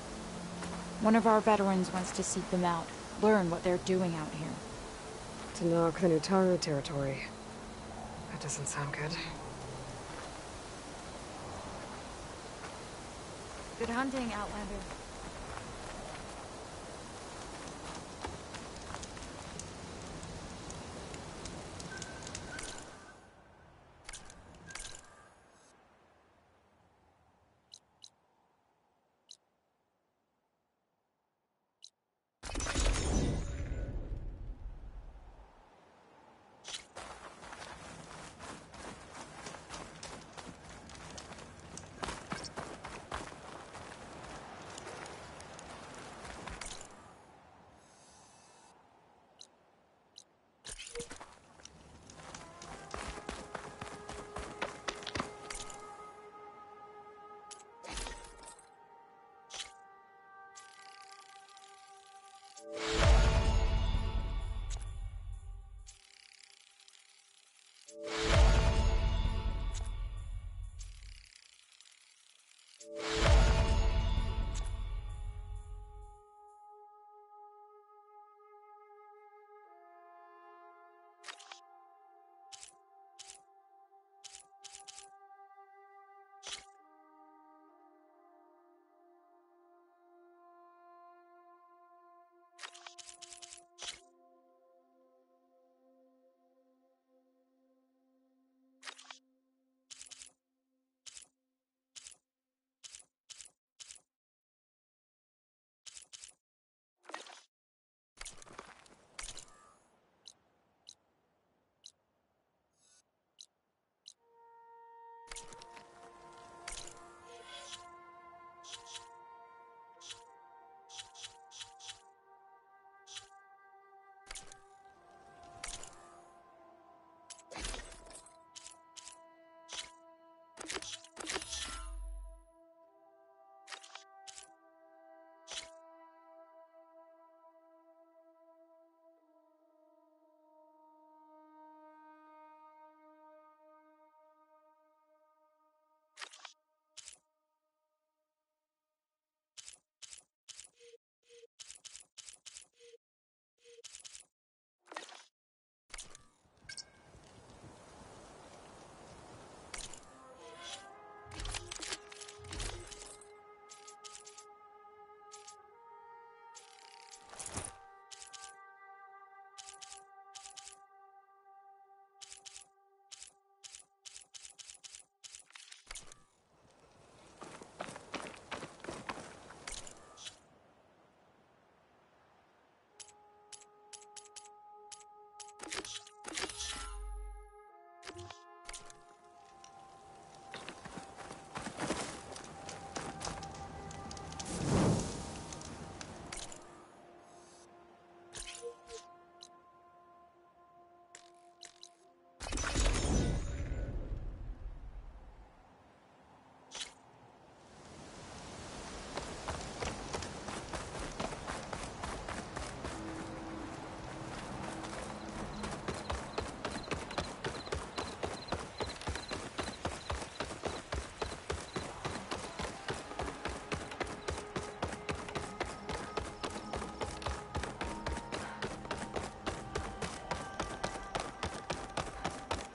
Speaker 9: One of our veterans wants to seek them out, learn what they're doing out here.
Speaker 4: To knock the Utaru territory. That doesn't sound good.
Speaker 9: Good hunting, Outlander.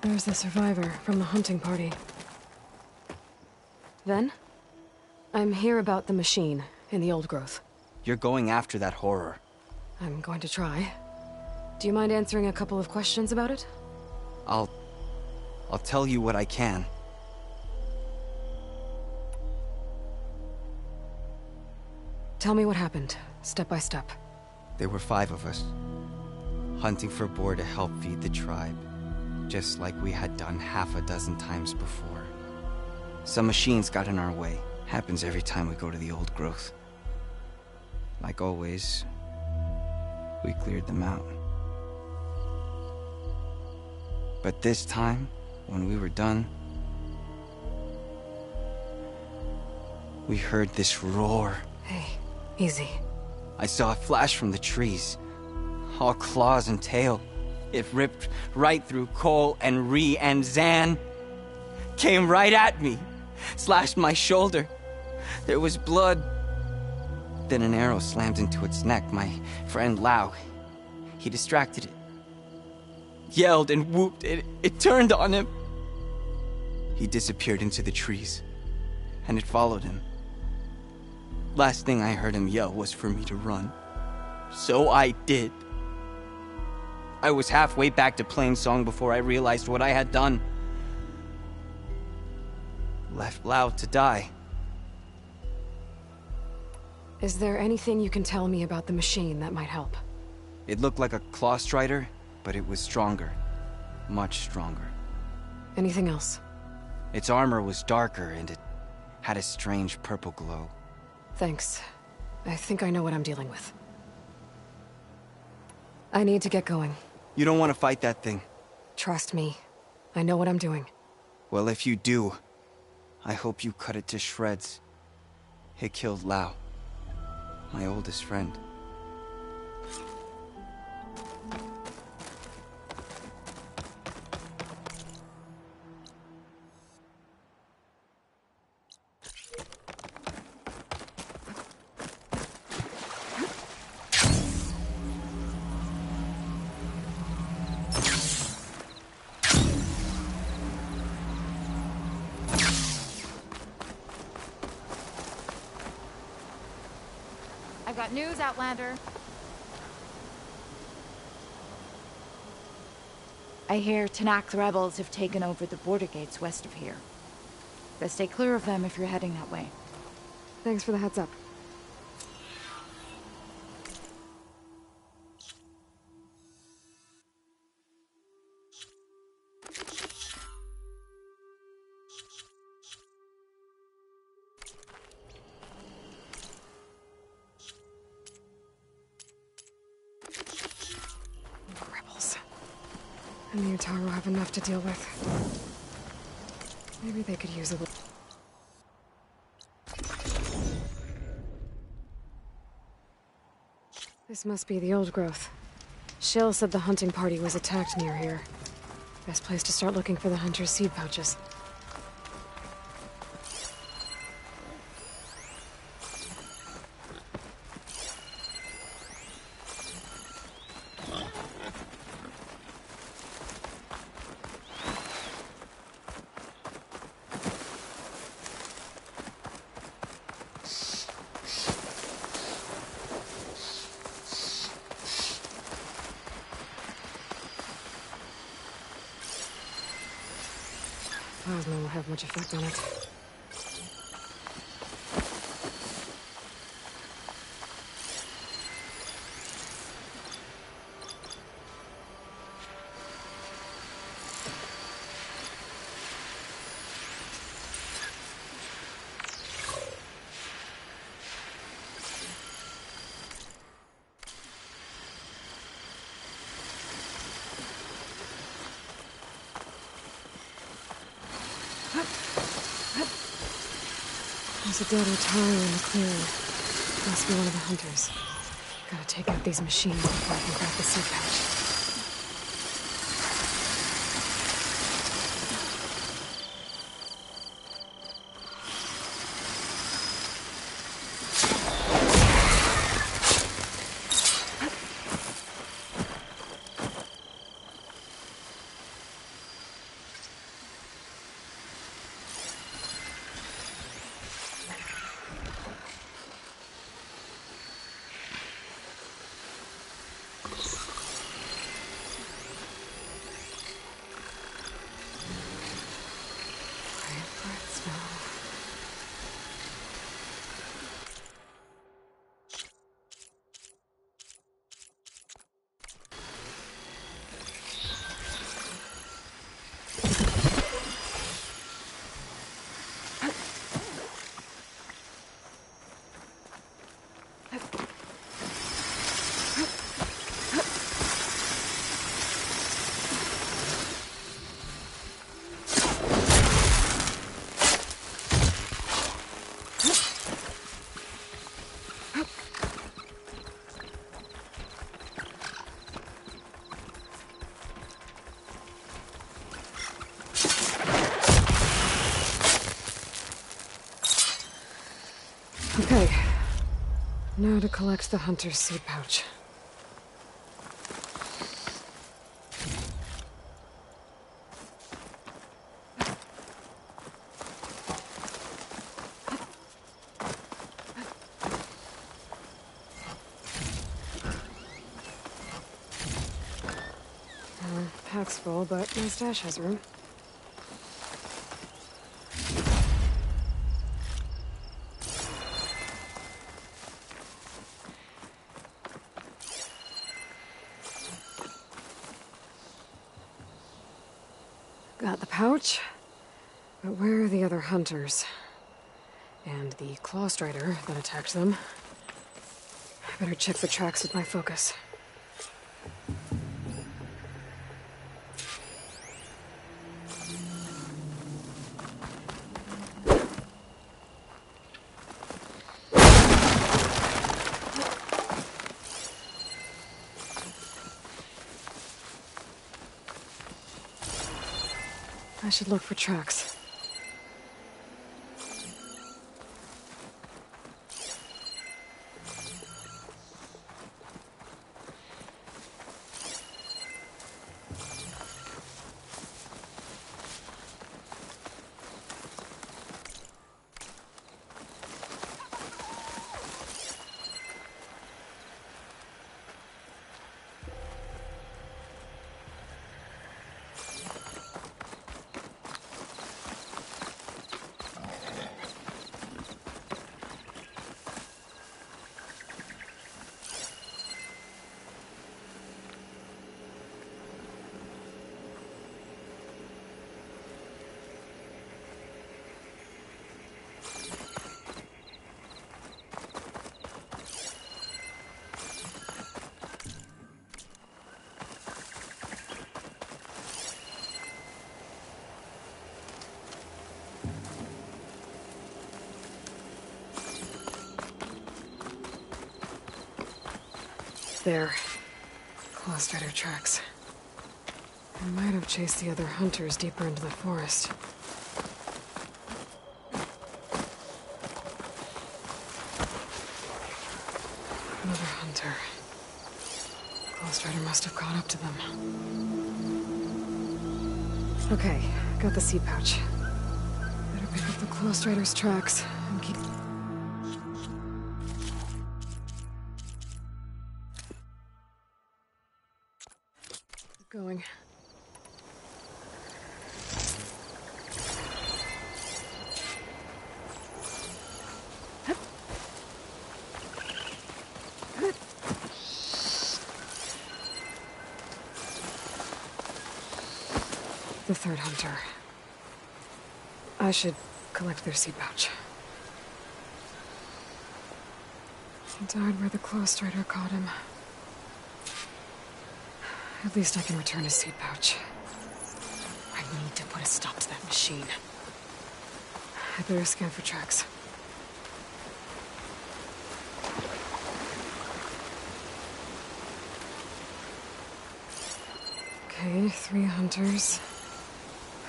Speaker 4: There's the survivor from the hunting party. Ven? I'm here about the machine in the old growth.
Speaker 18: You're going after that horror.
Speaker 4: I'm going to try. Do you mind answering a couple of questions about it?
Speaker 18: I'll tell you what I can.
Speaker 4: Tell me what happened, step by step.
Speaker 18: There were 5 of us, hunting for boar to help feed the tribe, just like we had done half a dozen times before. Some machines got in our way. Happens every time we go to the old growth. Like always, we cleared them out. But this time, when we were done, we heard this roar.
Speaker 4: Hey, easy.
Speaker 18: I saw a flash from the trees, all claws and tail. It ripped right through Cole and Ree, and Zan came right at me, slashed my shoulder. There was blood. Then an arrow slammed into its neck. My friend Lau, he distracted it. Yelled and whooped. It turned on him. He disappeared into the trees, and it followed him. Last thing I heard him yell was for me to run. So I did. I was halfway back to Plainsong before I realized what I had done. Left Lau to die.
Speaker 4: Is there anything you can tell me about the machine that might help?
Speaker 18: It looked like a claw strider, but it was stronger. Much stronger.
Speaker 4: Anything else?
Speaker 18: Its armor was darker, and it had a strange purple glow.
Speaker 4: Thanks. I think I know what I'm dealing with. I need to get going.
Speaker 18: You don't want to fight that thing.
Speaker 4: Trust me. I know what I'm doing.
Speaker 18: Well, if you do, I hope you cut it to shreds. It killed Lau, my oldest friend.
Speaker 6: I've got news, Outlander. I hear Tanakh rebels have taken over the border gates west of here. Best stay clear of them if you're heading that way.
Speaker 4: Thanks for the heads up. And the Utaru have enough to deal with. Maybe they could use a little... This must be the old growth. Shill said the hunting party was attacked near here. Best place to start looking for the hunter's seed pouches. Plasma will have much effect on it. There's a dead Utaru in the clearing. Must be one of the hunters. Gotta take out these machines before I can grab the seed pouch. Okay. Now to collect the hunter's seed pouch. Pack's full, but my stash has room. Got the pouch, but where are the other hunters? And the Claw Strider that attacked them? I better check the tracks with my focus. I should look for tracks. There. Claw Strider tracks. I might have chased the other hunters deeper into the forest. Another hunter. Claw Strider must have caught up to them. Okay, got the seed pouch. Better pick up the Claw Strider's tracks and keep... going. The third hunter. I should collect their seed pouch. He died where the Claw Strider caught him. At least I can return his seed pouch. I need to put a stop to that machine. I better scan for tracks. Okay, 3 hunters.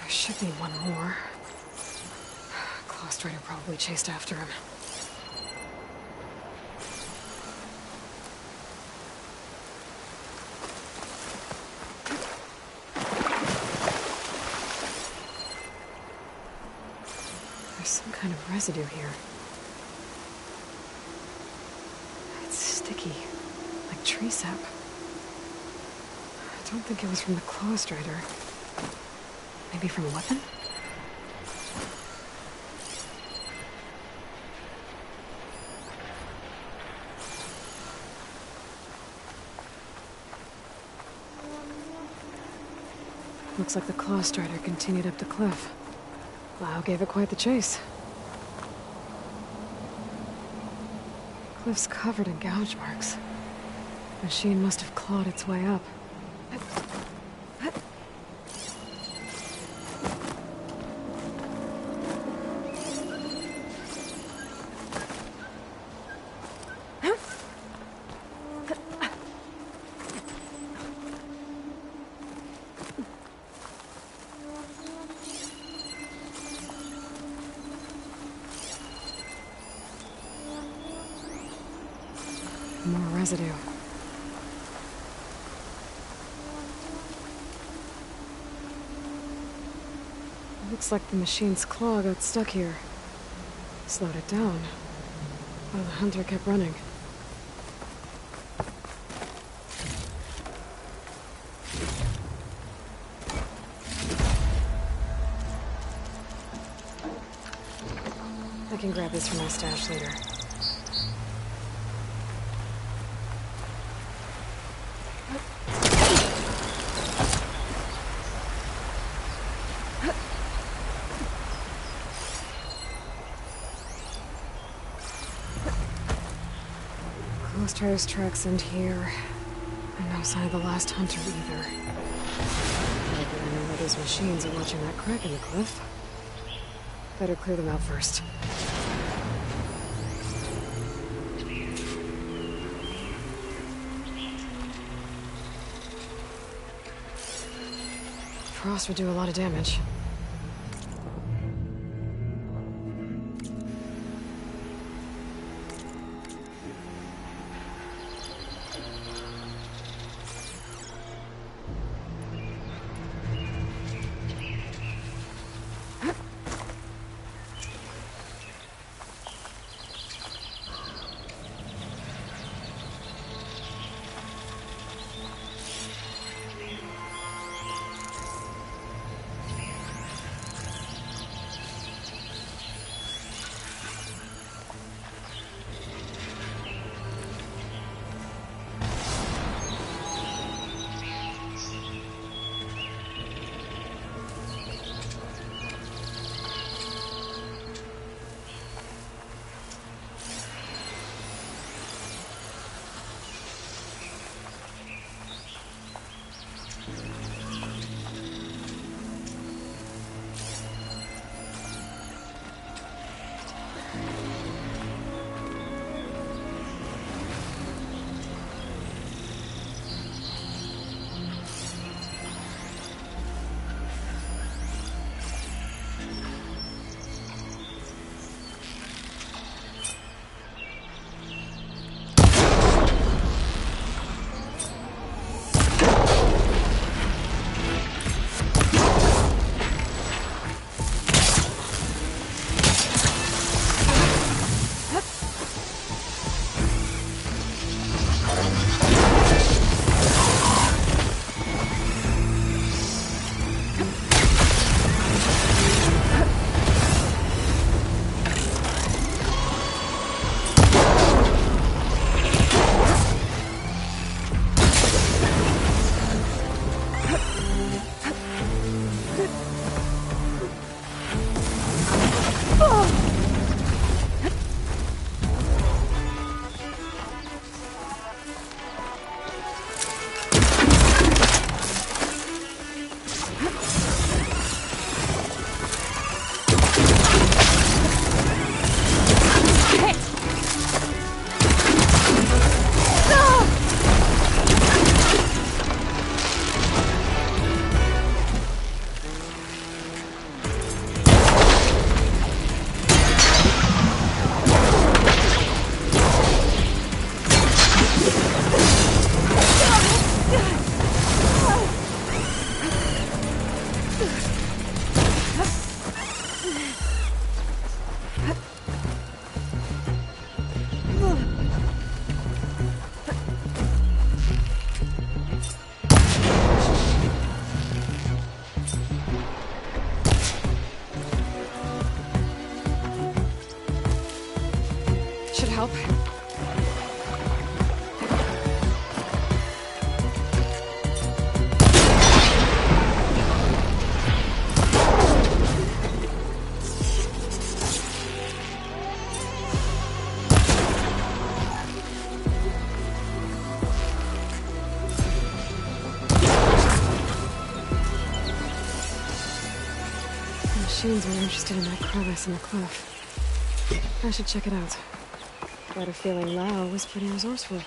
Speaker 4: There should be one more. Claw Strider probably chased after him. Some kind of residue here. It's sticky, like tree sap. I don't think it was from the Claw Strider. Maybe from a weapon? Looks like the Claw Strider continued up the cliff. Lau gave it quite the chase. Cliff's covered in gouge marks. The machine must have clawed its way up. residue. Looks like the machine's claw got stuck here. Slowed it down, while the hunter kept running. I can grab this from my stash later. Ghost Rider's tracks end here, and no sign of the last hunter either. Maybe I know where those machines are watching that crack in the cliff. Better clear them out first. Frost would do a lot of damage. Machines were interested in that crevice in the cliff. I should check it out. Got a feeling Lao was pretty resourceful.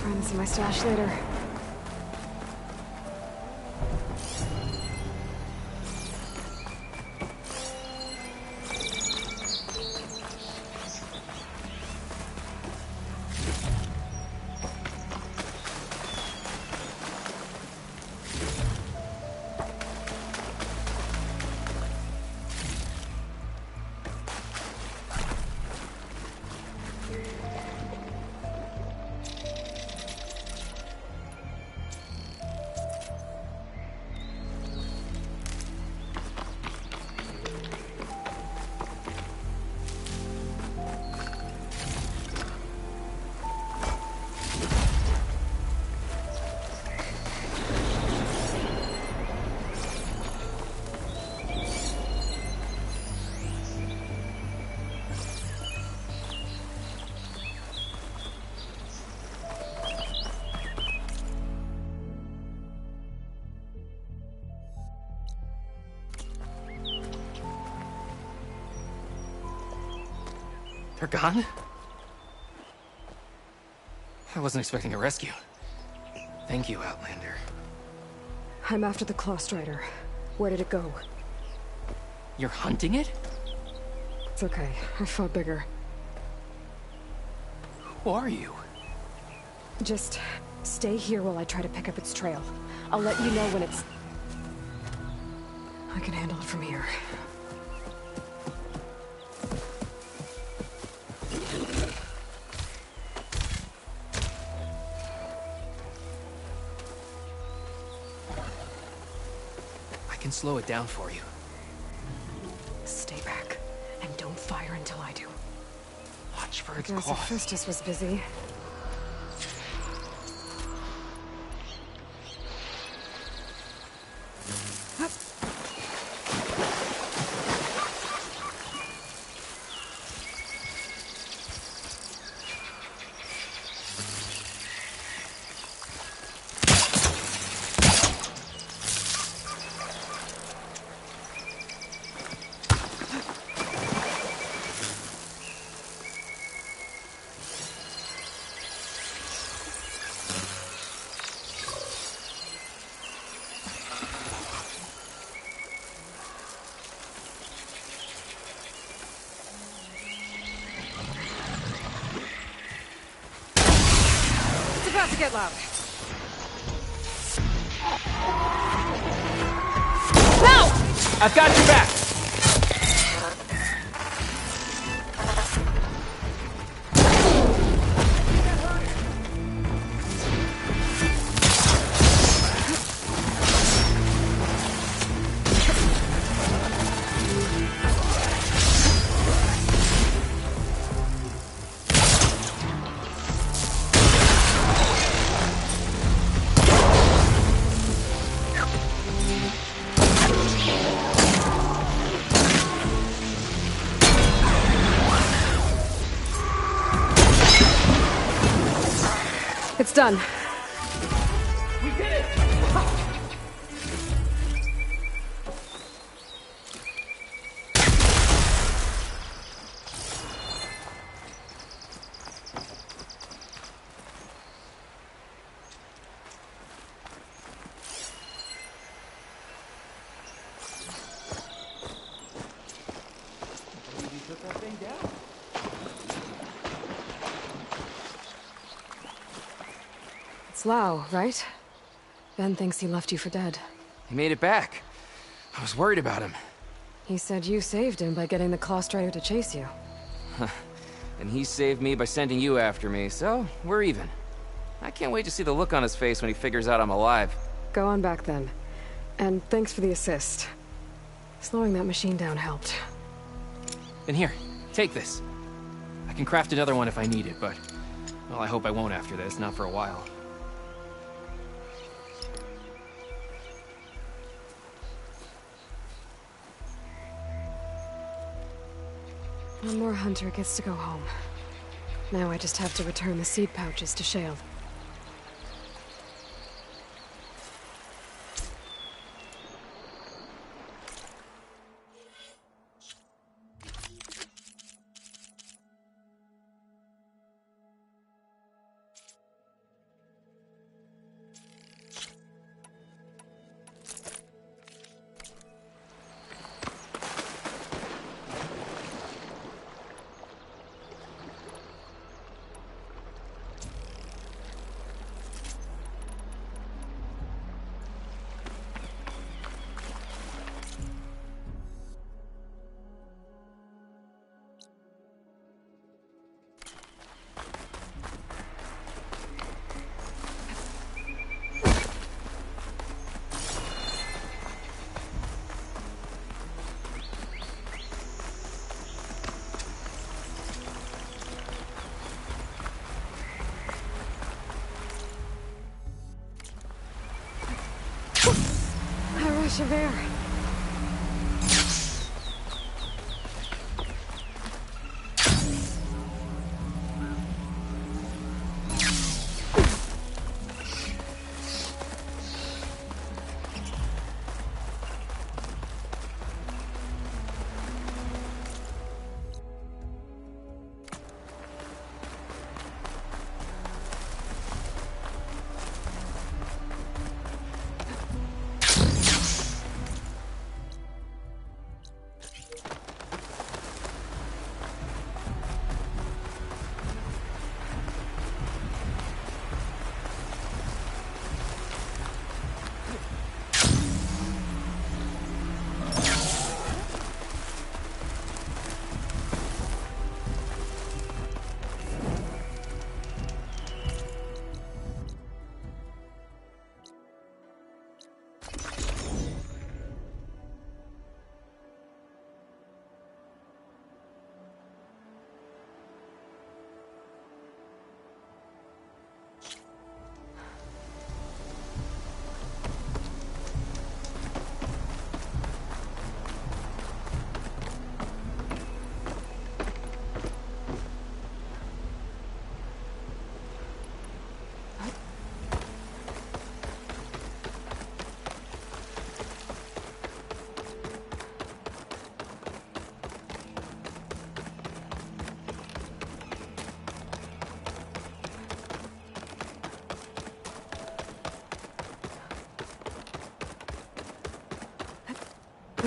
Speaker 4: find this in my stash later.
Speaker 15: They're gone? I wasn't expecting a rescue. Thank you, Outlander.
Speaker 4: I'm after the Claw Strider. Where did it go?
Speaker 15: You're hunting it?
Speaker 4: It's okay. I fought bigger.
Speaker 15: Who are you?
Speaker 4: Just stay here while I try to pick up its trail. I'll let you know when it's... I can handle it from here.
Speaker 15: I can slow it down for you.
Speaker 4: Stay back, and don't fire until I do.
Speaker 15: Watch for its
Speaker 4: Guess
Speaker 15: claws.
Speaker 4: Hephaestus was busy. About to get loud.
Speaker 15: No! I've got your back!
Speaker 4: It's done.
Speaker 15: We did it!
Speaker 4: It's Lau, right? Ben thinks he left you for dead.
Speaker 15: He made it back. I was worried about him.
Speaker 4: He said you saved him by getting the Claw Strider to chase you.
Speaker 15: And he saved me by sending you after me, so we're even. I can't wait to see the look on his face when he figures out I'm alive.
Speaker 4: Go on back then. And thanks for the assist. Slowing that machine down helped.
Speaker 15: And here, take this. I can craft another one if I need it, but... well, I hope I won't after this, not for a while.
Speaker 4: One more hunter gets to go home. Now I just have to return the seed pouches to Shale. Javert.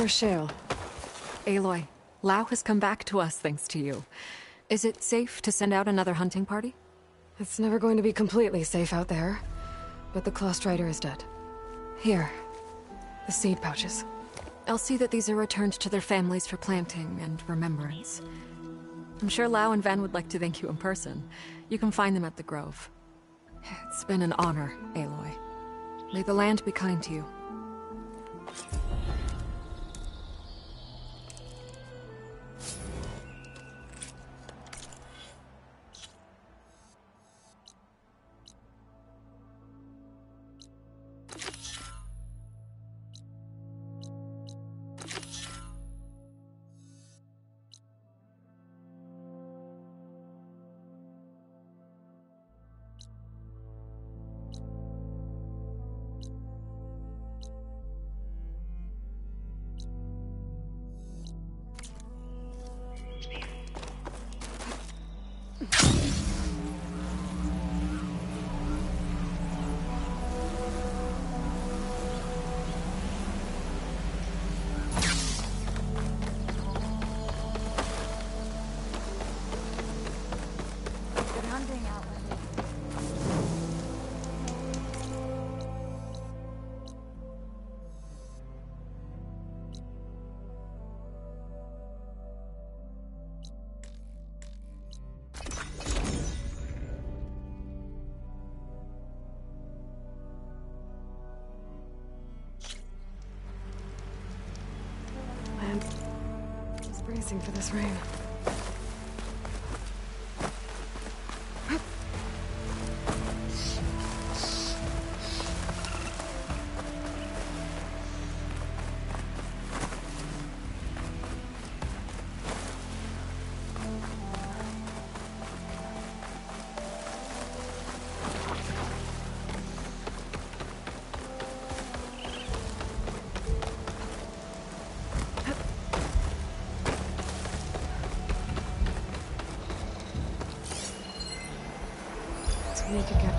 Speaker 4: Rochelle. Aloy, Lau has come back to us thanks to you. Is it safe to send out another hunting party? It's never going to be completely safe out there. But the Claw Strider is dead. Here. The seed pouches. I'll see that these are returned to their families for planting and remembrance. I'm sure Lau and Van would like to thank you in person. You can find them at the Grove. It's been an honor, Aloy. May the land be kind to you. Bracing for this rain.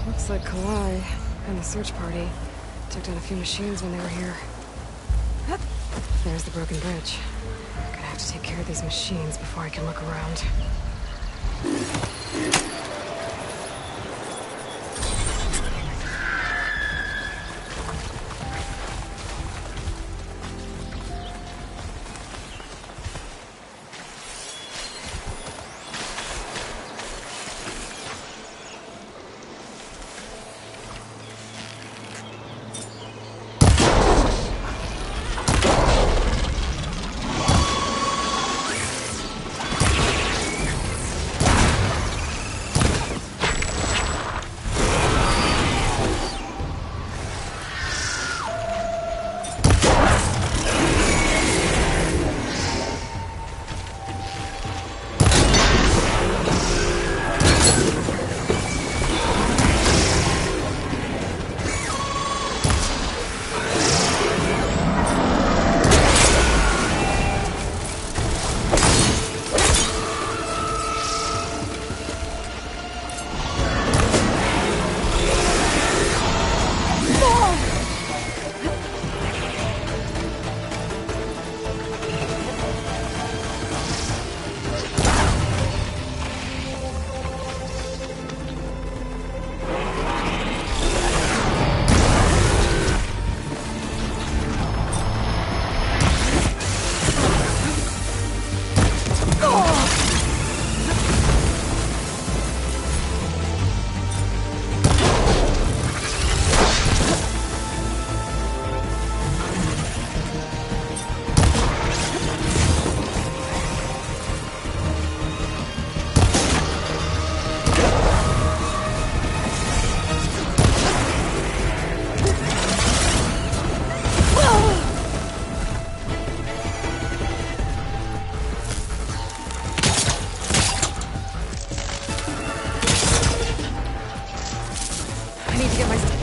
Speaker 4: Looks like Kalai and the search party took down a few machines when they were here. There's the broken bridge. I'm gonna have to take care of these machines before I can look around. to get my...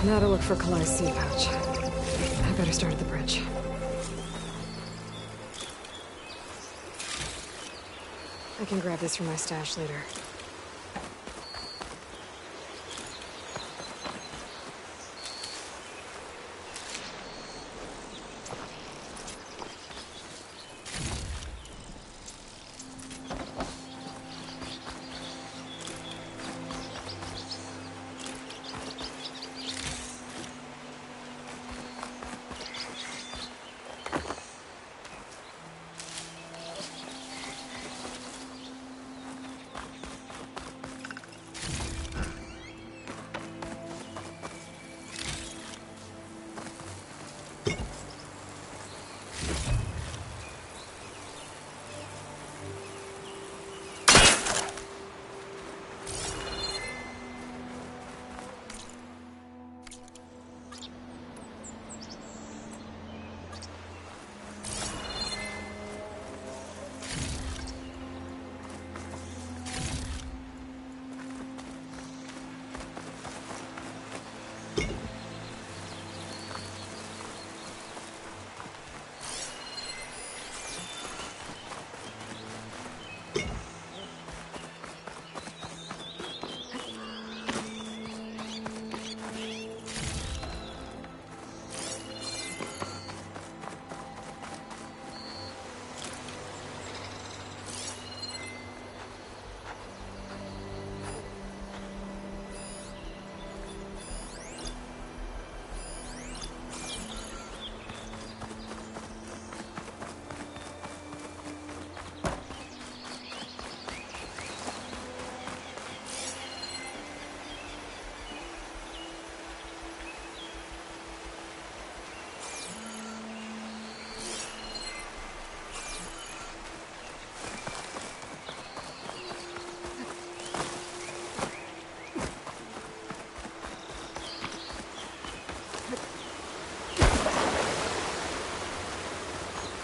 Speaker 4: Now to look for Kalai's seed pouch. I better start at the bridge. I can grab this from my stash later.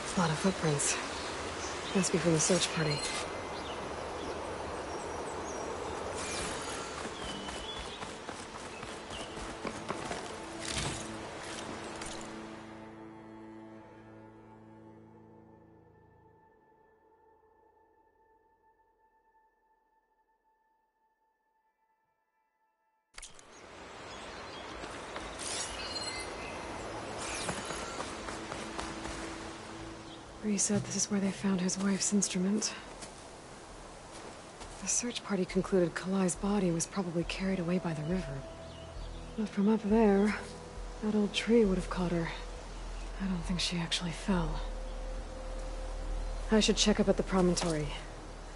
Speaker 4: A lot of footprints. Must be from the search party. Bree said this is where they found his wife's instrument. The search party concluded Kalai's body was probably carried away by the river. But from up there, that old tree would have caught her. I don't think she actually fell. I should check up at the promontory.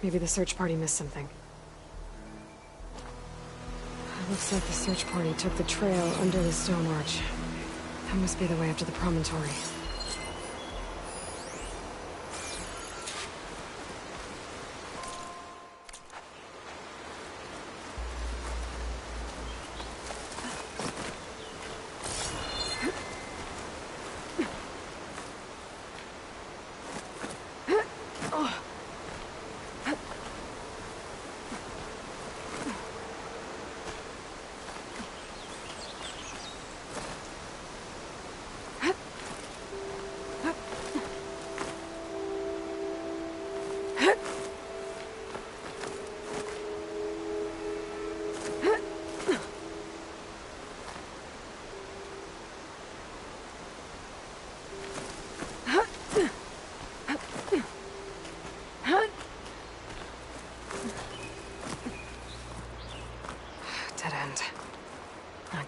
Speaker 4: Maybe the search party missed something. It looks like the search party took the trail under the stone arch. That must be the way up to the promontory.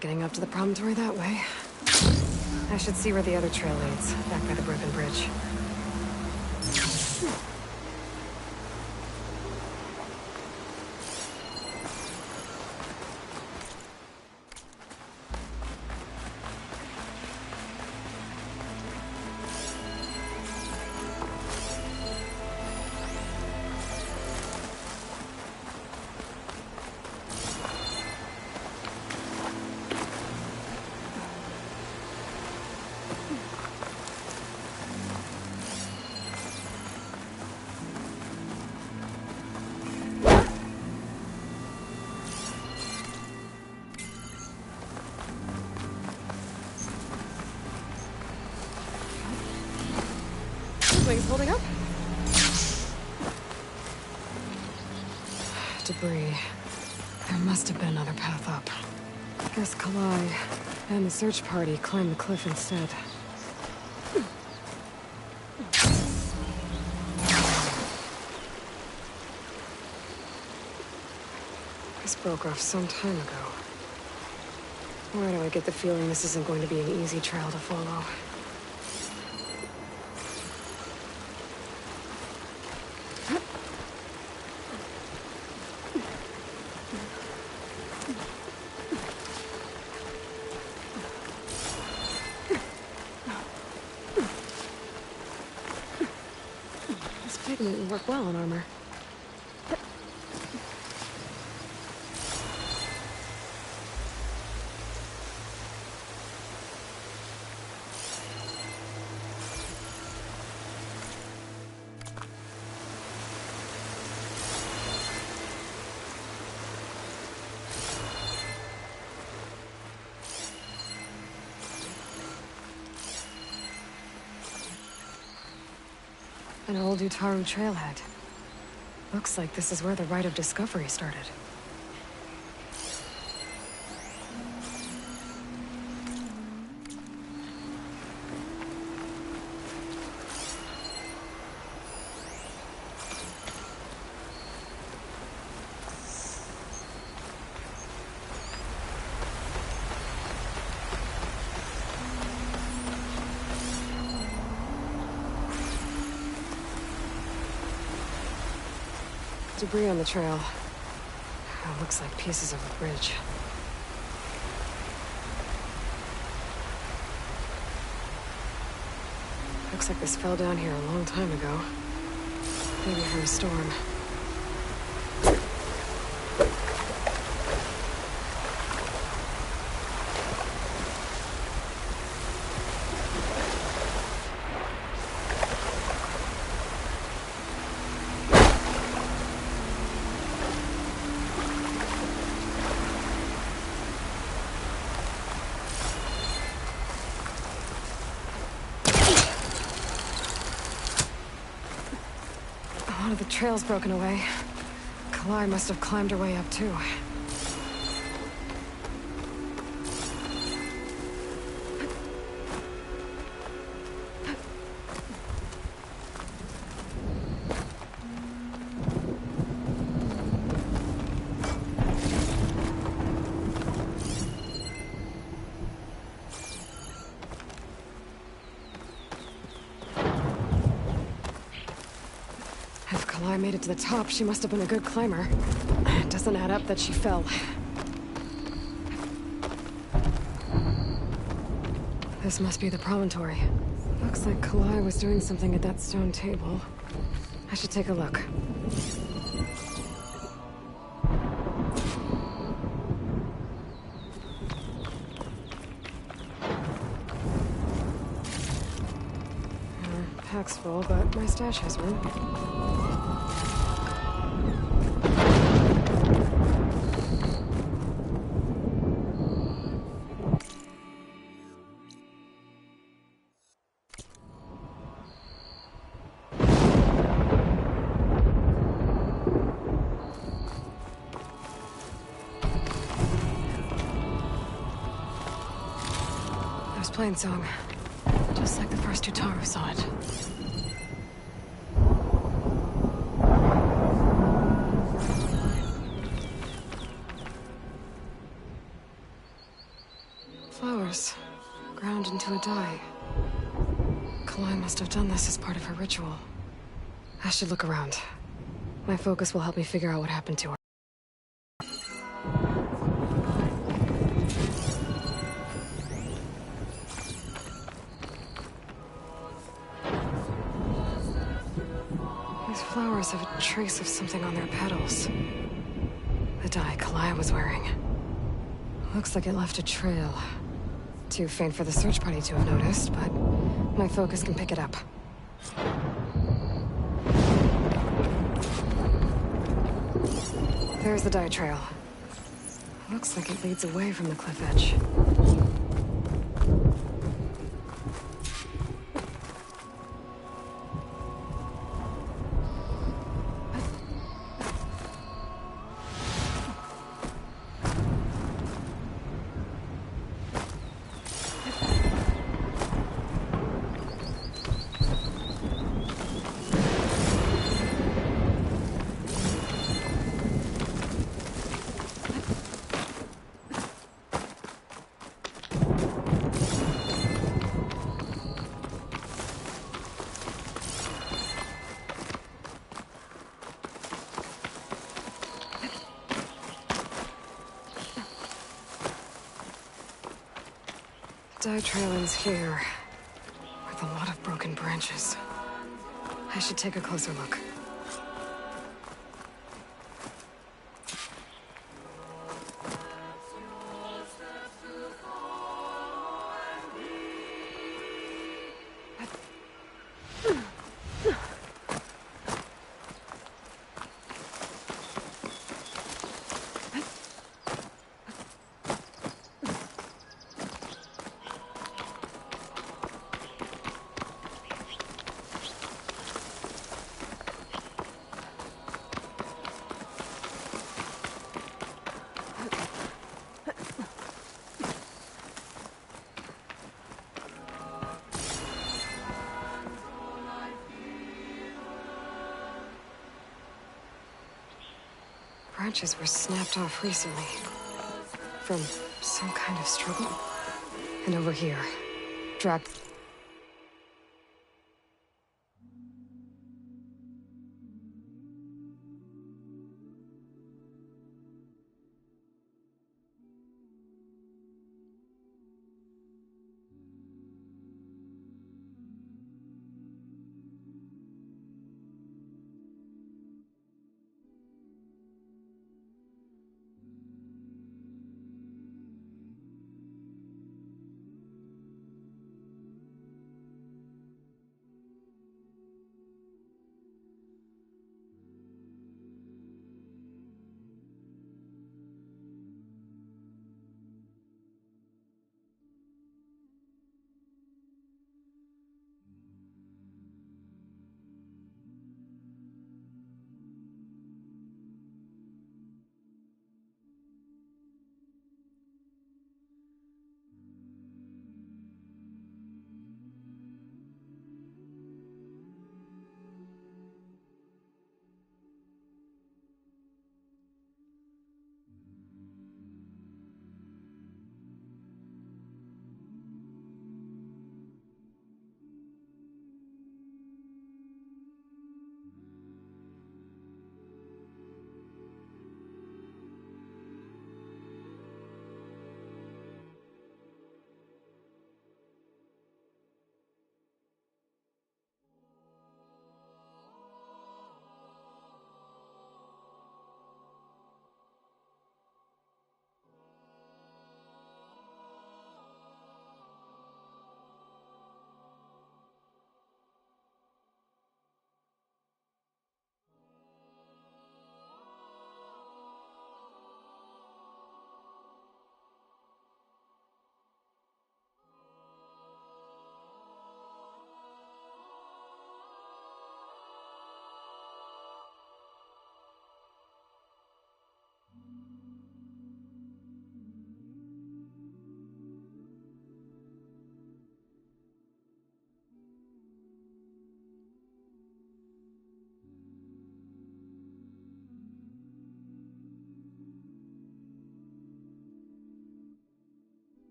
Speaker 4: Getting up to the promontory that way. I should see where the other trail leads, back by the broken bridge. Wings holding up? Debris. There must have been another path up. Guess Kalai and the search party climbed the cliff instead. This broke off some time ago. Why do I get the feeling this isn't going to be an easy trail to follow? This pigment would work well on armor. An old Utaru trailhead. Looks like this is where the Rite of Discovery started. Debris on the trail. It looks like pieces of a bridge. Looks like this fell down here a long time ago. Maybe from a storm. One of the trail's broken away. Kalai must have climbed her way up, too. If Kalai made it to the top, she must have been a good climber. It doesn't add up that she fell. This must be the promontory. Looks like Kalai was doing something at that stone table. I should take a look. Pack's full, but my stash has room. There's Plainsong. Just like the first Utaru saw it. Flowers, ground into a dye. Kalai must have done this as part of her ritual. I should look around. My focus will help me figure out what happened to her. These flowers have a trace of something on their petals. The dye Kalai was wearing. Looks like it left a trail. Too faint for the search party to have noticed, but my focus can pick it up. There's the dye trail. Looks like it leads away from the cliff edge. Dye trail ends here, with a lot of broken branches. I should take a closer look. Branches were snapped off recently. From some kind of struggle. And over here, dragged.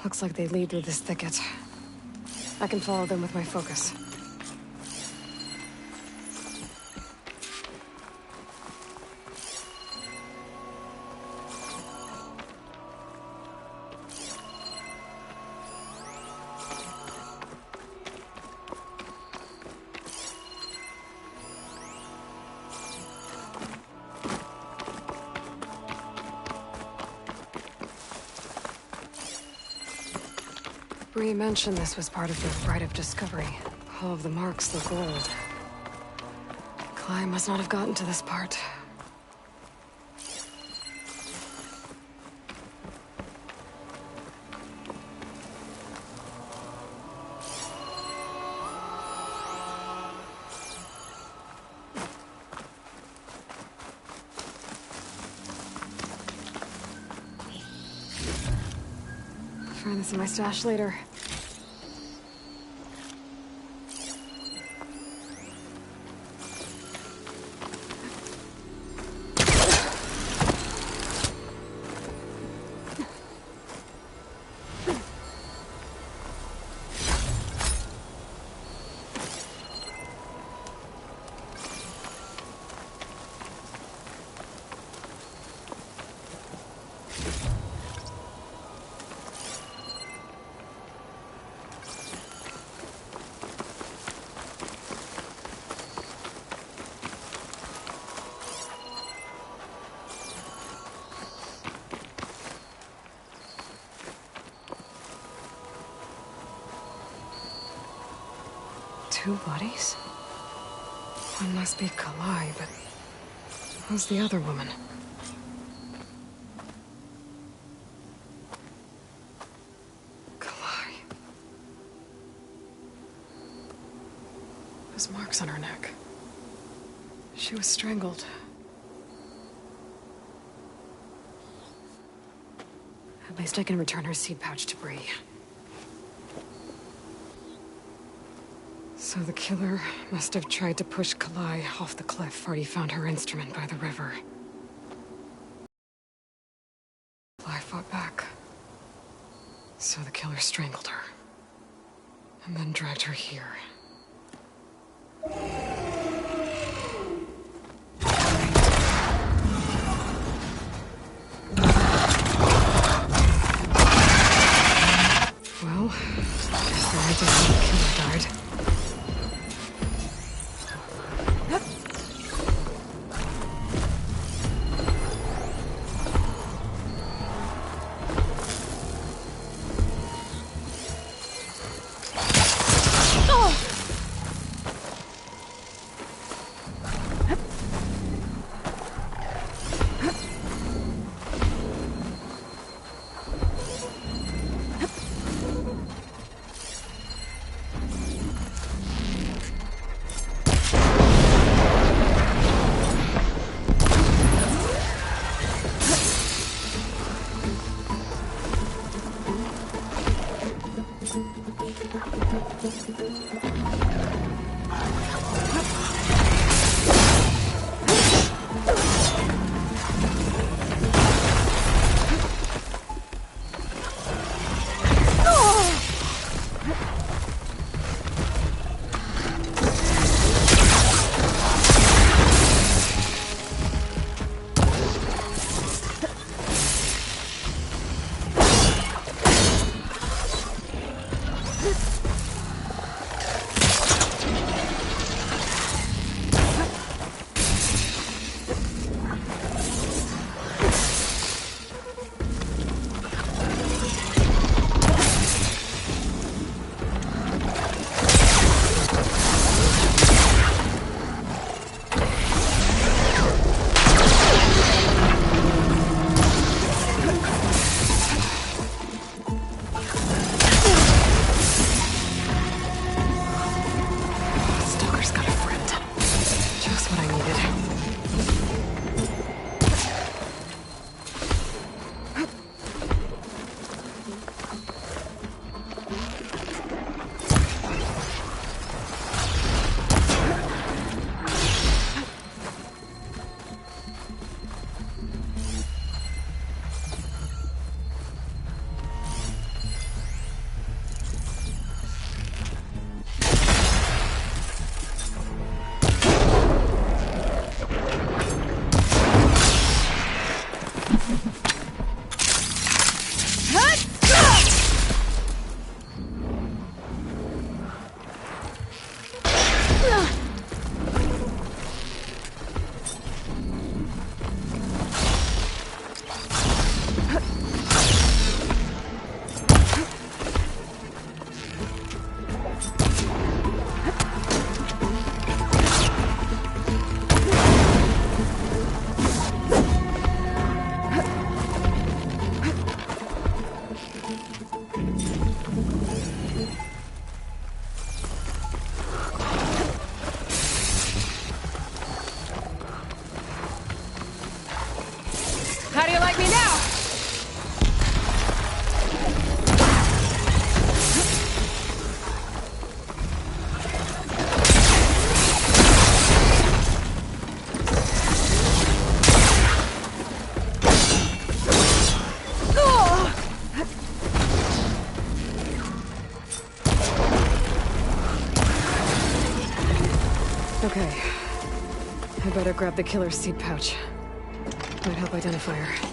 Speaker 4: Looks like they lead through this thicket. I can follow them with my focus. Bree mentioned this was part of the Rite of Discovery. All of the marks, the gold. Kalai must not have gotten to this part. Find this in my stash later. Two bodies? One must be Kalai, but who's the other woman? Kalai. Those marks on her neck. She was strangled. At least I can return her seed pouch to Bree. So the killer must have tried to push Kalai off the cliff where he found her instrument by the river. Kalai fought back. So the killer strangled her. And then dragged her here. Well, guess the idea of the killer died. How do you like me now? Okay. I better grab the killer's seed pouch. Might help identify her.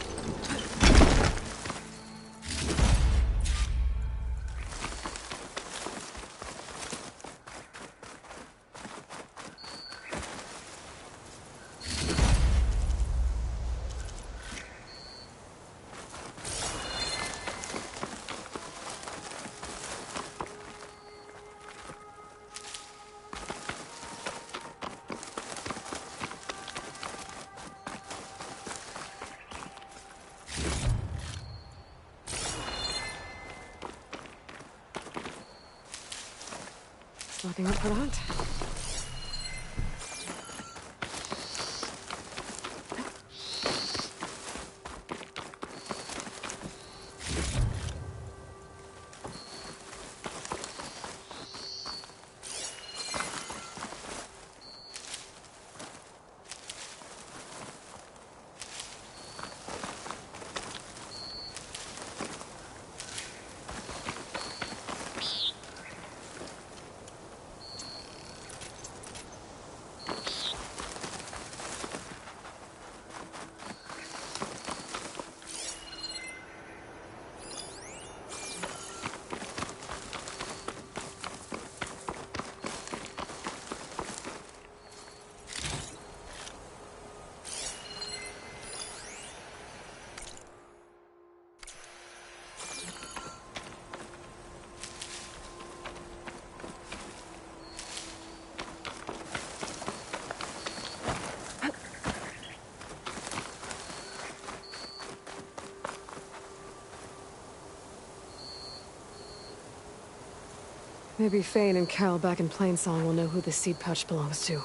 Speaker 4: Looking up for the hunt. Maybe Fane and Cal back in Plainsong will know who the seed pouch belongs to.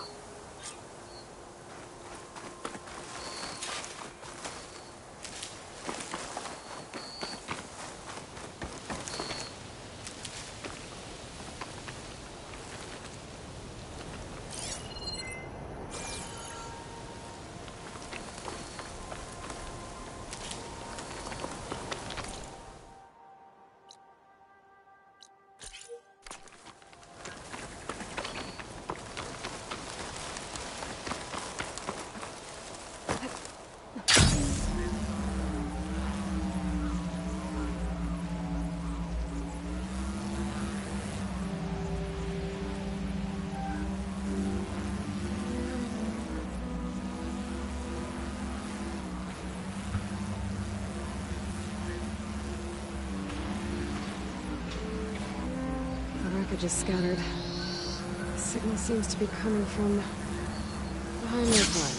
Speaker 4: Just scattered. The signal seems to be coming from behind those lines.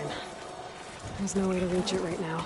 Speaker 4: line. There's no way to reach it right now.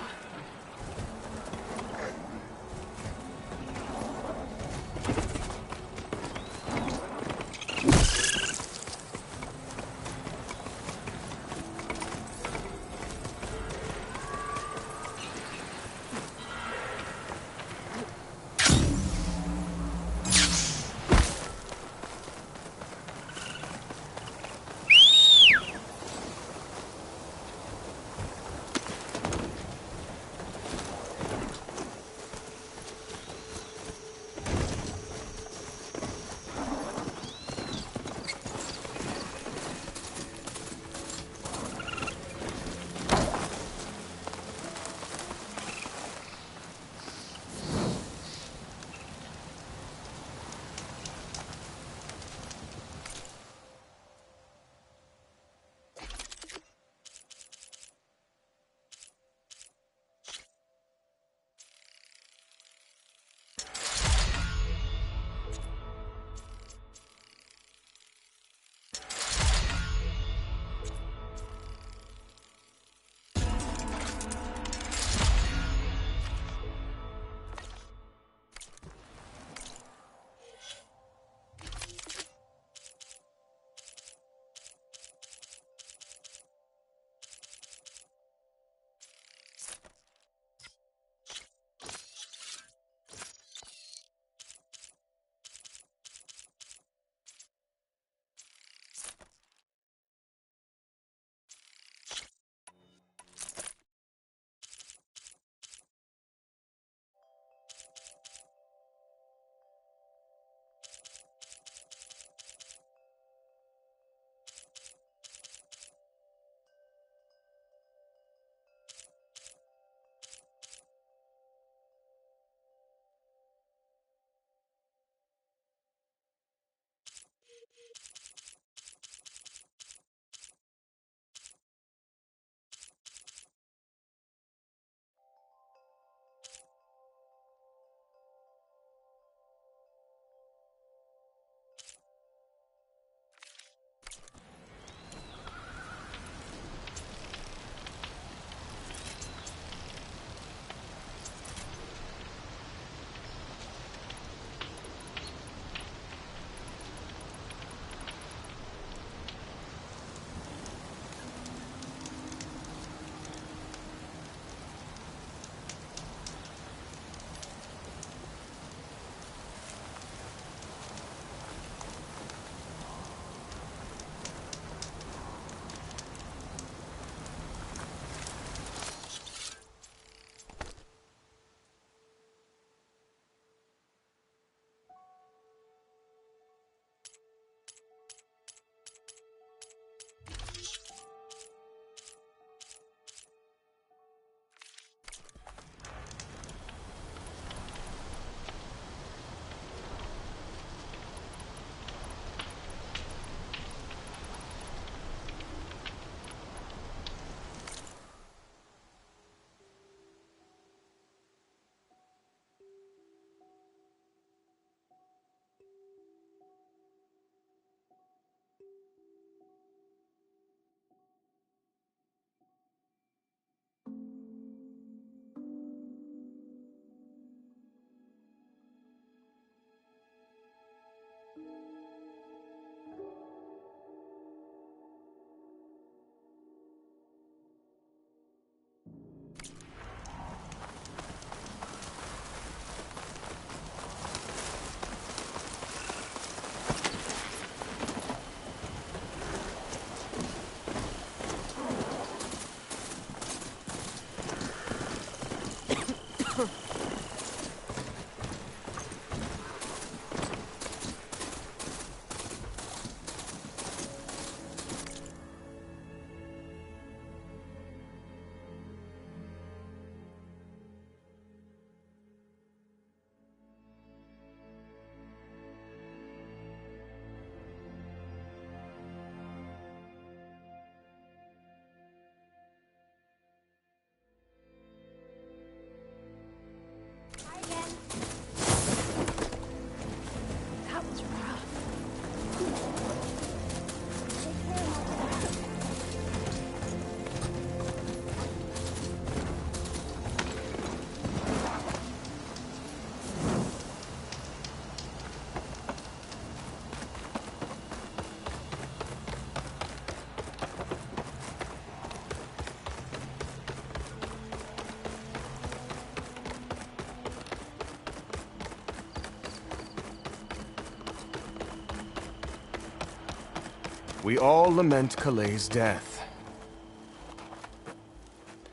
Speaker 3: We all lament Kalei's death.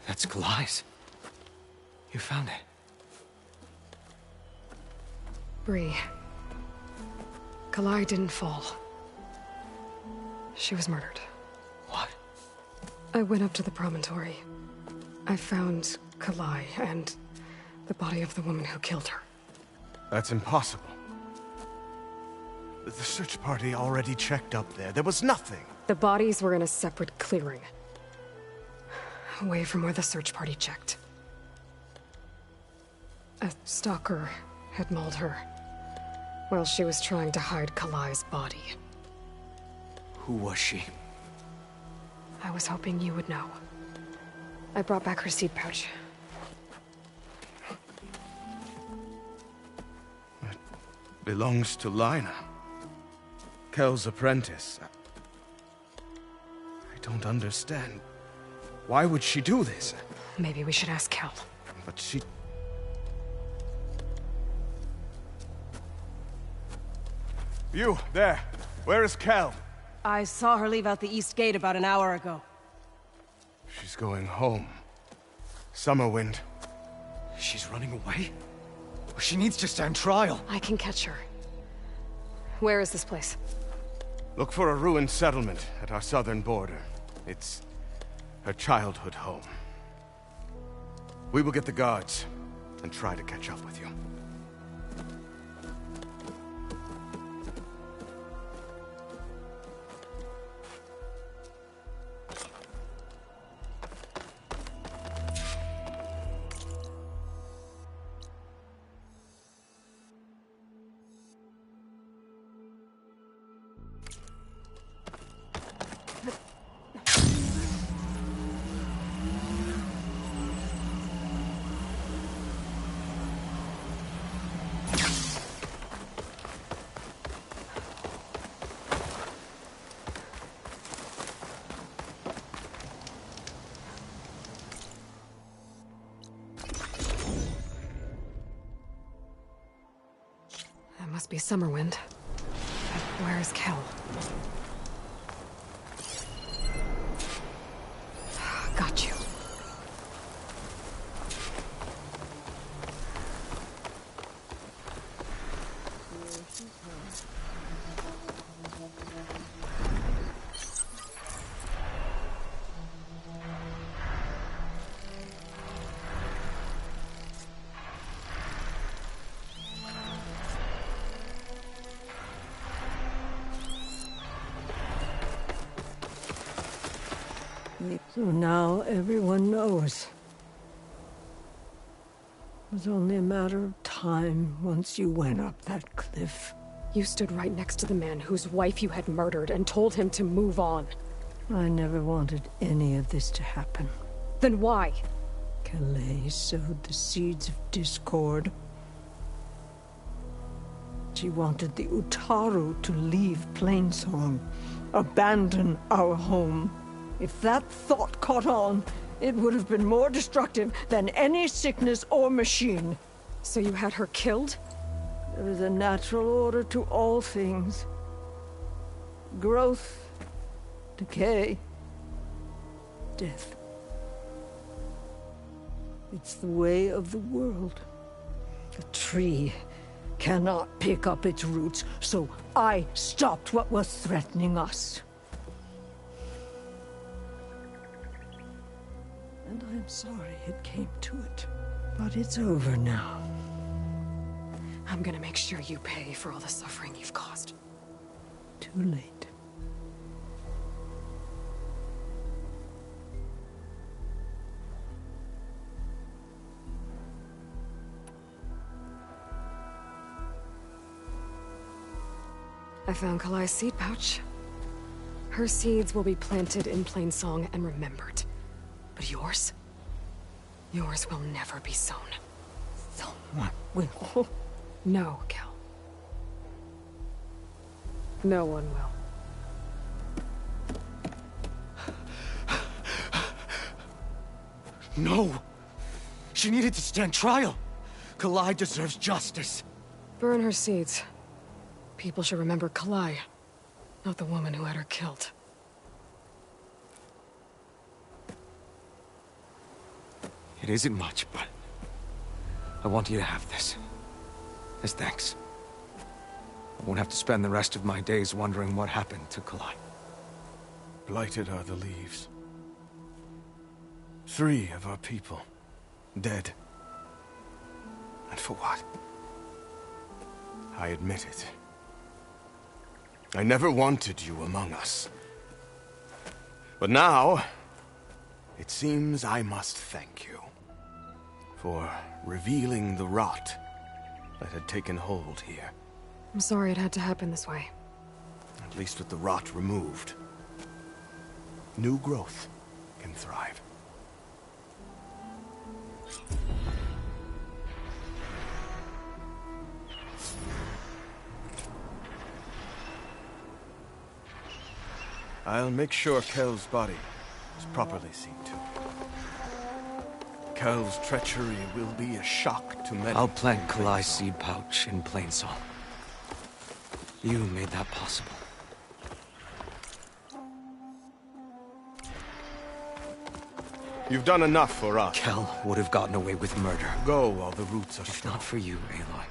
Speaker 2: That's Kalai's. You found it.
Speaker 4: Bree. Kalai didn't fall. She was murdered.
Speaker 2: What?
Speaker 4: I went up to the promontory. I found Kalai and the body of the woman who killed her.
Speaker 3: That's impossible. The search party already checked up there. There was nothing.
Speaker 4: The bodies were in a separate clearing. Away from where the search party checked. A stalker had mauled her while she was trying to hide Kalai's body.
Speaker 2: Who was she?
Speaker 4: I was hoping you would know. I brought back her seed pouch.
Speaker 3: It belongs to Lina. Kel's apprentice. I don't understand. Why would she do this?
Speaker 4: Maybe we should ask Kel.
Speaker 3: But she... You, there. Where is Kel?
Speaker 19: I saw her leave out the east gate about an hour ago.
Speaker 3: She's going home. Summerwind.
Speaker 2: She's running away? She needs to stand trial.
Speaker 4: I can catch her. Where is this place?
Speaker 3: Look for a ruined settlement at our southern border. It's her childhood home. We will get the guards and try to catch up with you.
Speaker 4: Must be Summerwind. But where is Kel? Got you.
Speaker 5: So now everyone knows. It was only a matter of time once you went up that cliff.
Speaker 4: You stood right next to the man whose wife you had murdered and told him to move on.
Speaker 5: I never wanted any of this to happen.
Speaker 4: Then why?
Speaker 5: Kalei sowed the seeds of discord. She wanted the Utaru to leave Plainsong, abandon our home. If that thought caught on, it would have been more destructive than any sickness or machine.
Speaker 4: So you had her killed?
Speaker 5: There is a natural order to all things. Growth, decay, death. It's the way of the world. A tree cannot pick up its roots, so I stopped what was threatening us. And I'm sorry it came to it. But it's over now.
Speaker 4: I'm gonna make sure you pay for all the suffering you've caused.
Speaker 5: Too late.
Speaker 4: I found Kalai's seed pouch. Her seeds will be planted in Plainsong and remembered. But yours? Yours will never be sown.
Speaker 5: Someone will.
Speaker 4: No, Kel. No one will.
Speaker 2: No! She needed to stand trial! Kalai deserves justice.
Speaker 4: Burn her seeds. People should remember Kalai, not the woman who had her killed.
Speaker 2: It isn't much, but I want you to have this. As thanks. I won't have to spend the rest of my days wondering what happened to Kalai.
Speaker 3: Blighted are the leaves. 3 of our people, dead. And for what? I admit it. I never wanted you among us. But now, it seems I must thank you for revealing the rot that had taken hold here.
Speaker 4: I'm sorry it had to happen this way.
Speaker 3: At least with the rot removed, new growth can thrive. I'll make sure Kel's body is properly seen to. Kel's treachery will be a shock to many.
Speaker 2: I'll plant Kalai's seed pouch in Plainsong. You made that possible.
Speaker 3: You've done enough for us.
Speaker 2: Kel would have gotten away with murder.
Speaker 3: Go while the roots are
Speaker 2: If not for you, Aloy.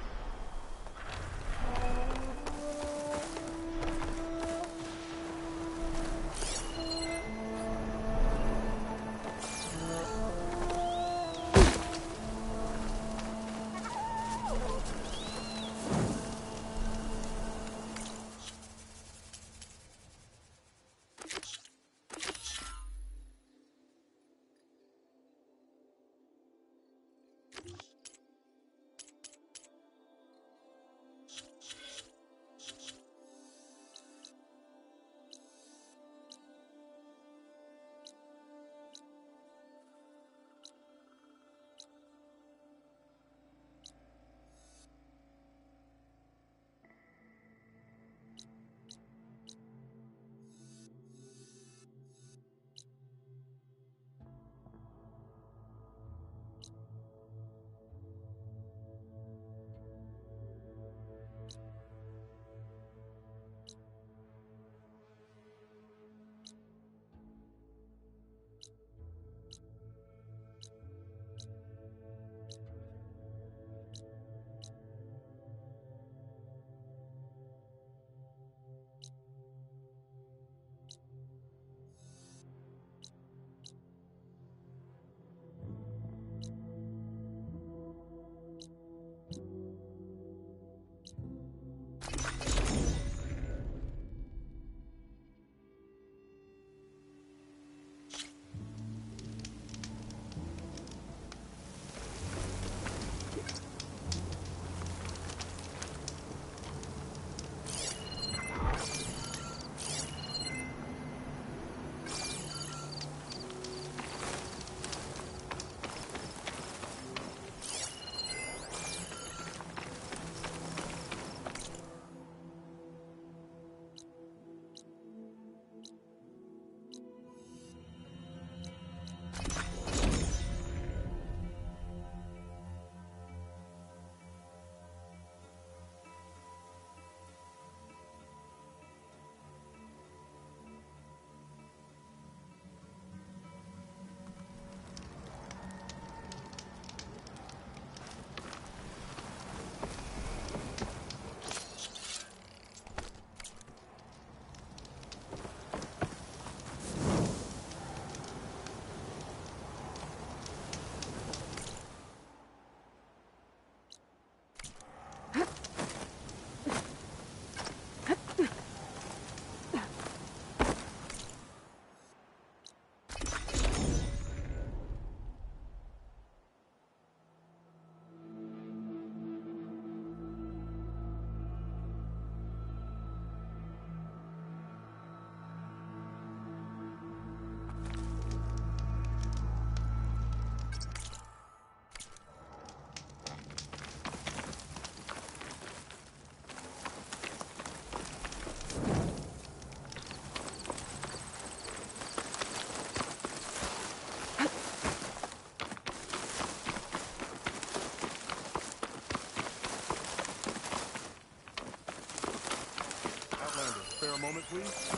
Speaker 3: Spare a moment, please.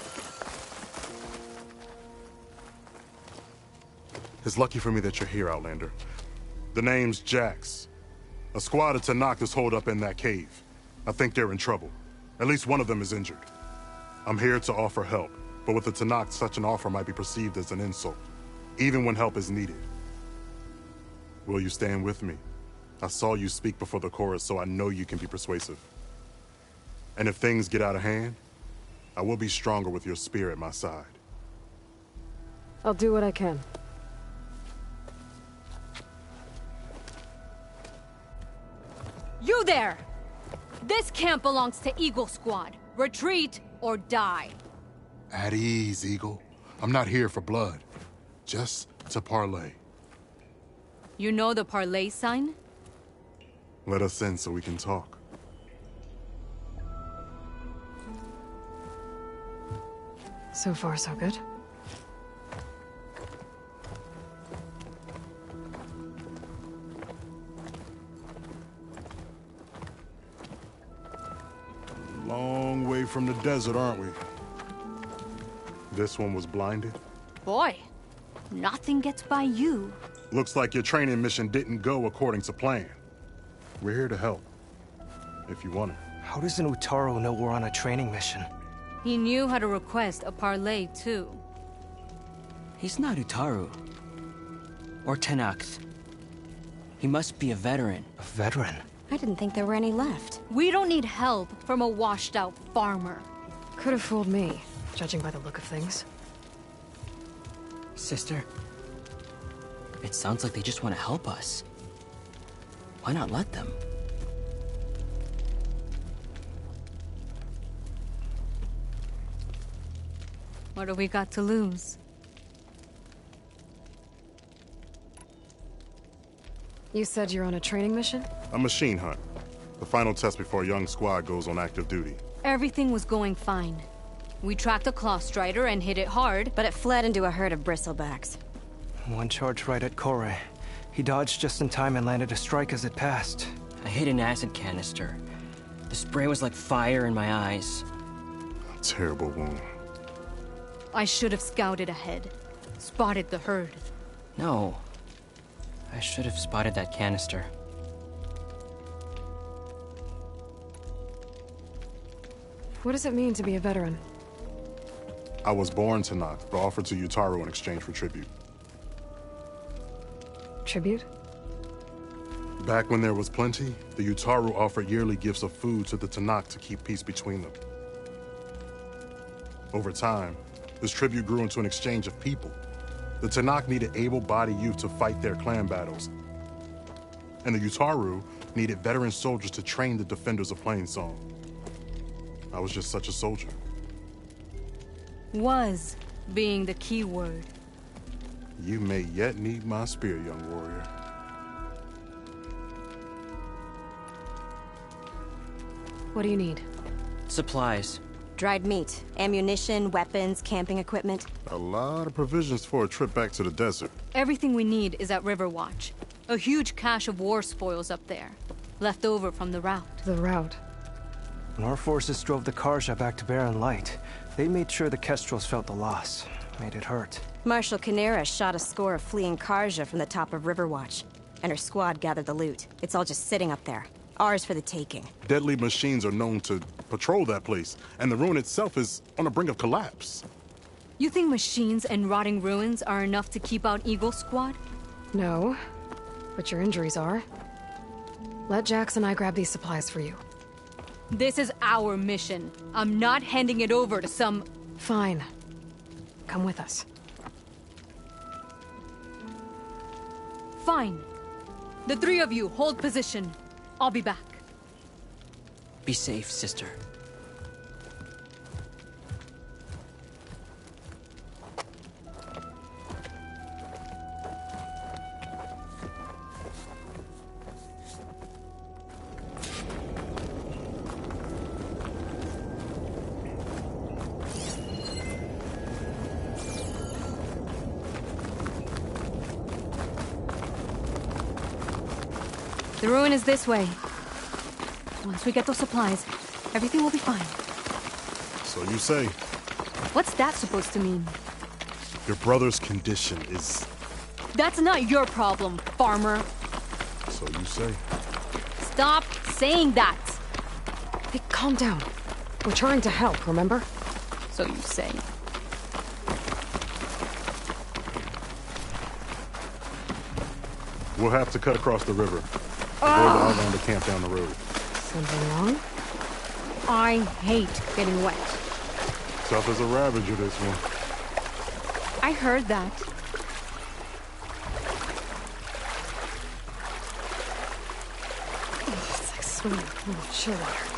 Speaker 20: It's lucky for me that you're here, Outlander. The name's Jax. A squad of Tenakth is holed up in that cave. I think they're in trouble. At least one of them is injured. I'm here to offer help, but with the Tenakth, such an offer might be perceived as an insult, even when help is needed. Will you stand with me? I saw you speak before the chorus, so I know you can be persuasive. And if things get out of hand, I will be stronger with your spear at my side.
Speaker 4: I'll do what I can.
Speaker 21: You there! This camp belongs to Eagle Squad. Retreat or die.
Speaker 20: At ease, Eagle. I'm not here for blood. Just to parlay.
Speaker 21: You know the parlay sign?
Speaker 20: Let us in so we can talk.
Speaker 4: So far, so good.
Speaker 20: Long way from the desert, aren't we? This one was blinded?
Speaker 21: Boy, nothing gets by you.
Speaker 20: Looks like your training mission didn't go according to plan. We're here to help, if you want it.
Speaker 15: How does an Utaru know we're on a training mission?
Speaker 21: He knew how to request a parlay, too.
Speaker 22: He's not Utaru. Or Tenakth. He must be a veteran.
Speaker 15: A veteran?
Speaker 21: I didn't think there were any left. We don't need help from a washed-out farmer.
Speaker 4: Could have fooled me, judging by the look of things.
Speaker 22: Sister, it sounds like they just want to help us. Why not let them?
Speaker 21: What do we got to lose?
Speaker 4: You said you're on a training mission?
Speaker 20: A machine hunt. The final test before a young squad goes on active duty.
Speaker 21: Everything was going fine. We tracked a claw strider and hit it hard, but it fled into a herd of bristlebacks.
Speaker 15: One charge right at Kore. He dodged just in time and landed a strike as it passed.
Speaker 22: I hit an acid canister. The spray was like fire in my eyes.
Speaker 20: A terrible wound.
Speaker 21: I should have scouted ahead. Spotted the herd.
Speaker 22: No. I should have spotted that canister.
Speaker 4: What does it mean to be a veteran?
Speaker 20: I was born Tenakth, but offered to Utaru in exchange for tribute.
Speaker 4: Tribute?
Speaker 20: Back when there was plenty, the Utaru offered yearly gifts of food to the Tenakth to keep peace between them. Over time, this tribute grew into an exchange of people. The Tenakth needed able-bodied youth to fight their clan battles. And the Utaru needed veteran soldiers to train the defenders of Plainsong. I was just such a soldier.
Speaker 21: Was being the key word.
Speaker 20: You may yet need my spear, young warrior.
Speaker 4: What do you need?
Speaker 22: Supplies.
Speaker 21: Dried meat, ammunition, weapons, camping equipment.
Speaker 20: A lot of provisions for a trip back to the desert.
Speaker 21: Everything we need is at Riverwatch. A huge cache of war spoils up there. Left over from the rout.
Speaker 4: The rout?
Speaker 15: When our forces drove the Karja back to Barren Light, they made sure the Kestrels felt the loss. Made it hurt.
Speaker 21: Marshal Canera shot a score of fleeing Karja from the top of Riverwatch. And her squad gathered the loot. It's all just sitting up there. Ours for the taking.
Speaker 20: Deadly machines are known to patrol that place, and the ruin itself is on the brink of collapse.
Speaker 21: You think machines and rotting ruins are enough to keep out Eagle Squad?
Speaker 4: No, but your injuries are. Let Jax and I grab these supplies for you.
Speaker 21: This is our mission. I'm not handing it over to some...
Speaker 4: Fine. Come with us.
Speaker 21: Fine. The three of you hold position. I'll be back.
Speaker 22: Be safe, sister.
Speaker 21: The ruin is this way. Once we get those supplies, everything will be fine.
Speaker 20: So you say.
Speaker 21: What's that supposed to mean?
Speaker 20: Your brother's condition is...
Speaker 21: That's not your problem, farmer.
Speaker 20: say.
Speaker 6: Stop saying that!
Speaker 4: Hey, calm down. We're trying to help, remember?
Speaker 6: So you say.
Speaker 20: We'll have to cut across the river. Avoid the Outlander camp down the road.
Speaker 4: Something wrong? I hate getting wet.
Speaker 20: Tough as a Ravager, this one.
Speaker 6: I heard that.
Speaker 4: It's like swimming in chill water.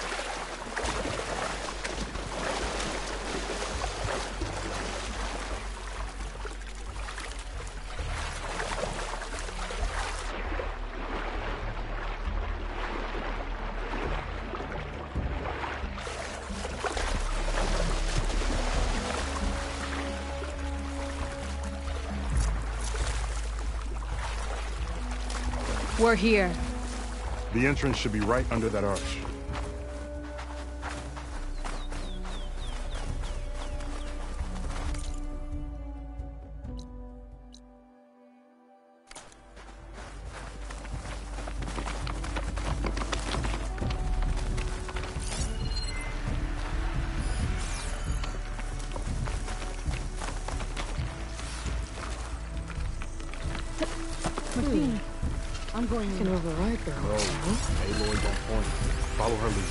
Speaker 6: We're here.
Speaker 20: The entrance should be right under that arch.
Speaker 4: I'm going to override girl.
Speaker 3: Aloy's on point. Follow her lead.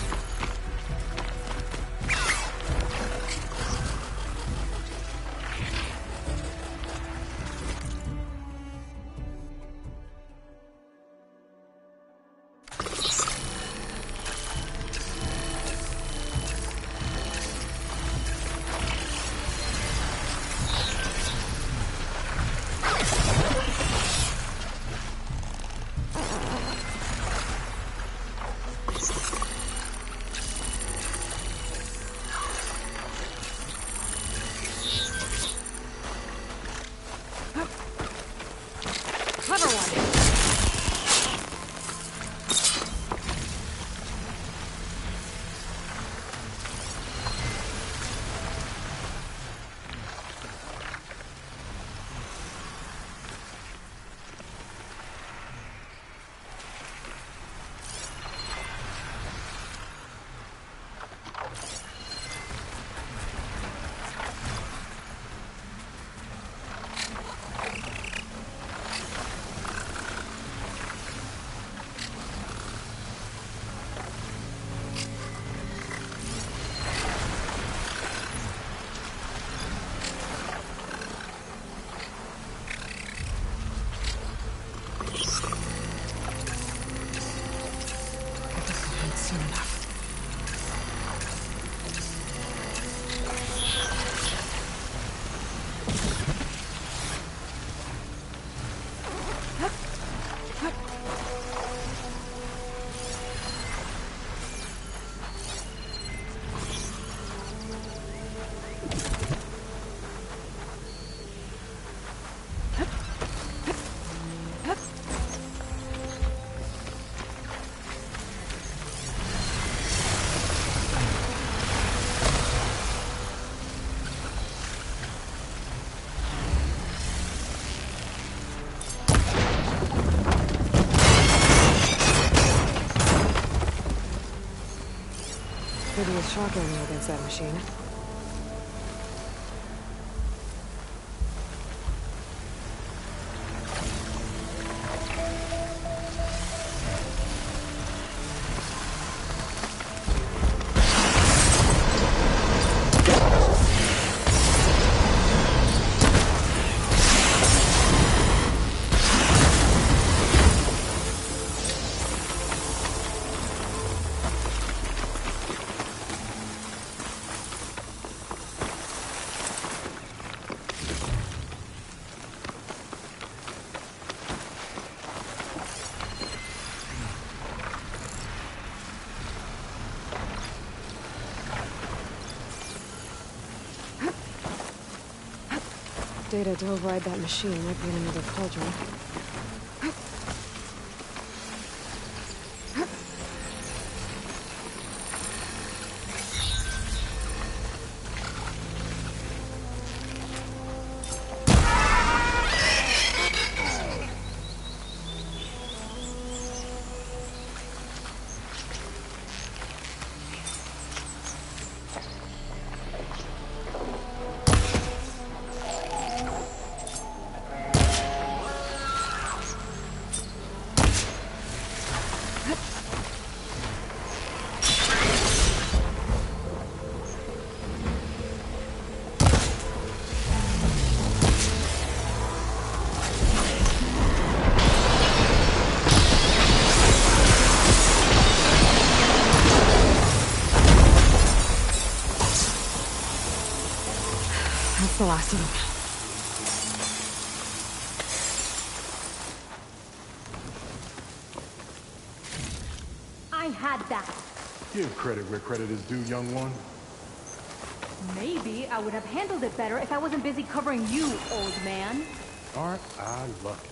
Speaker 4: Prettiest shock ammo against that machine. Data to override that machine might be in another cauldron. the last of them.
Speaker 10: I had that.
Speaker 20: Give credit where credit is due, young one.
Speaker 10: Maybe I would have handled it better if I wasn't busy covering you, old man.
Speaker 20: Aren't I lucky?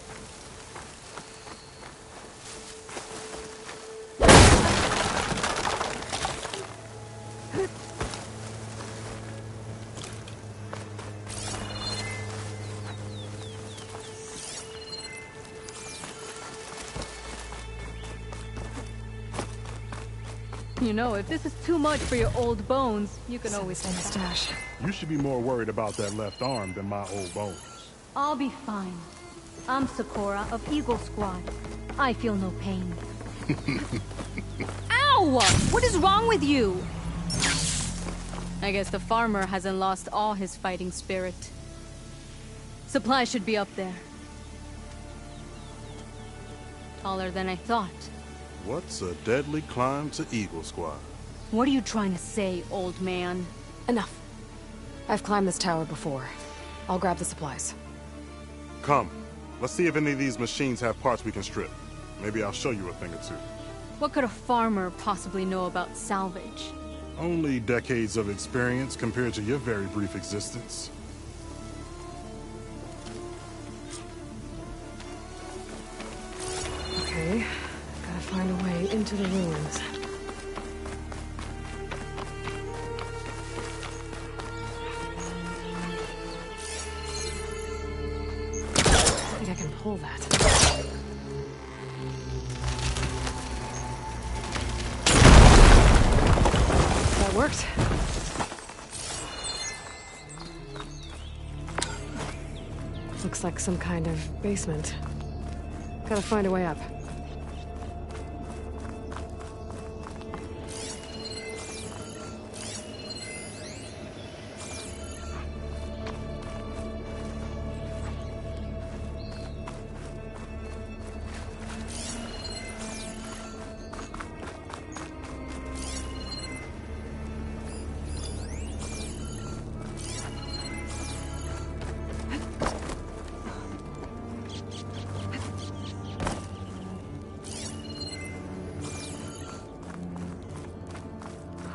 Speaker 10: You know, if this is too much for your old bones, you can always send
Speaker 4: stash.
Speaker 20: You should be more worried about that left arm than my old bones.
Speaker 10: I'll be fine. I'm Sakura of Eagle Squad. I feel no pain. Ow! What is wrong with you? I guess the farmer hasn't lost all his fighting spirit. Supplies should be up there. Taller than I thought.
Speaker 20: What's a deadly climb to Eagle Squad?
Speaker 10: What are you trying to say, old man?
Speaker 4: Enough. I've climbed this tower before. I'll grab the supplies.
Speaker 20: Come. Let's see if any of these machines have parts we can strip. Maybe I'll show you a thing or two.
Speaker 10: What could a farmer possibly know about salvage?
Speaker 20: Only decades of experience compared to your very brief existence.
Speaker 4: Okay. Find a way into the ruins. I think I can pull that. That worked. Looks like some kind of basement. Gotta find a way up.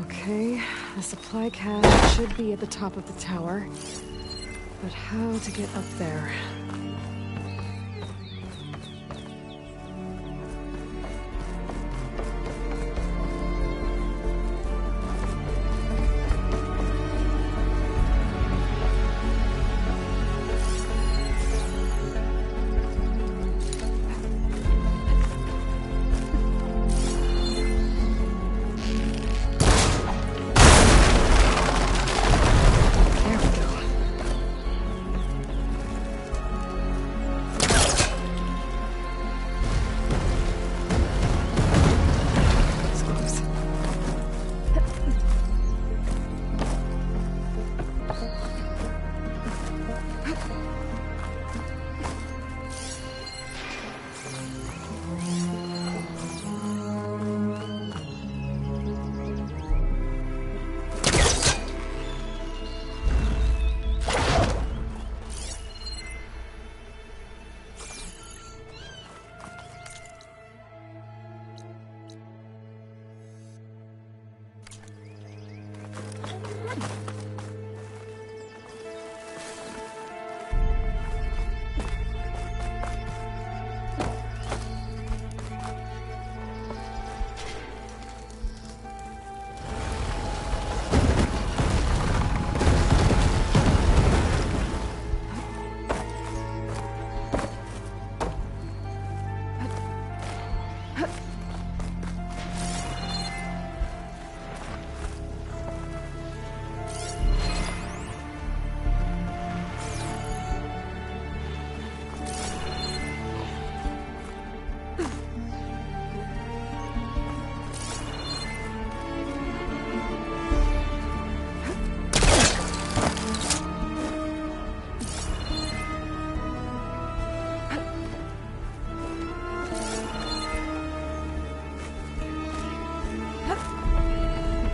Speaker 4: Okay, the supply cache should be at the top of the tower. But how to get up there?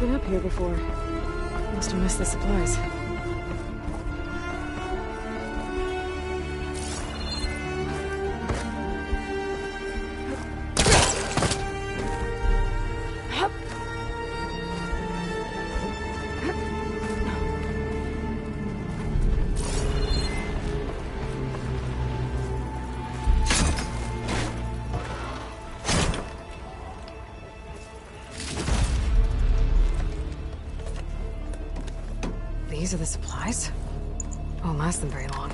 Speaker 4: Been up here before. Must have missed the supplies. These are the supplies? Won't last them very long.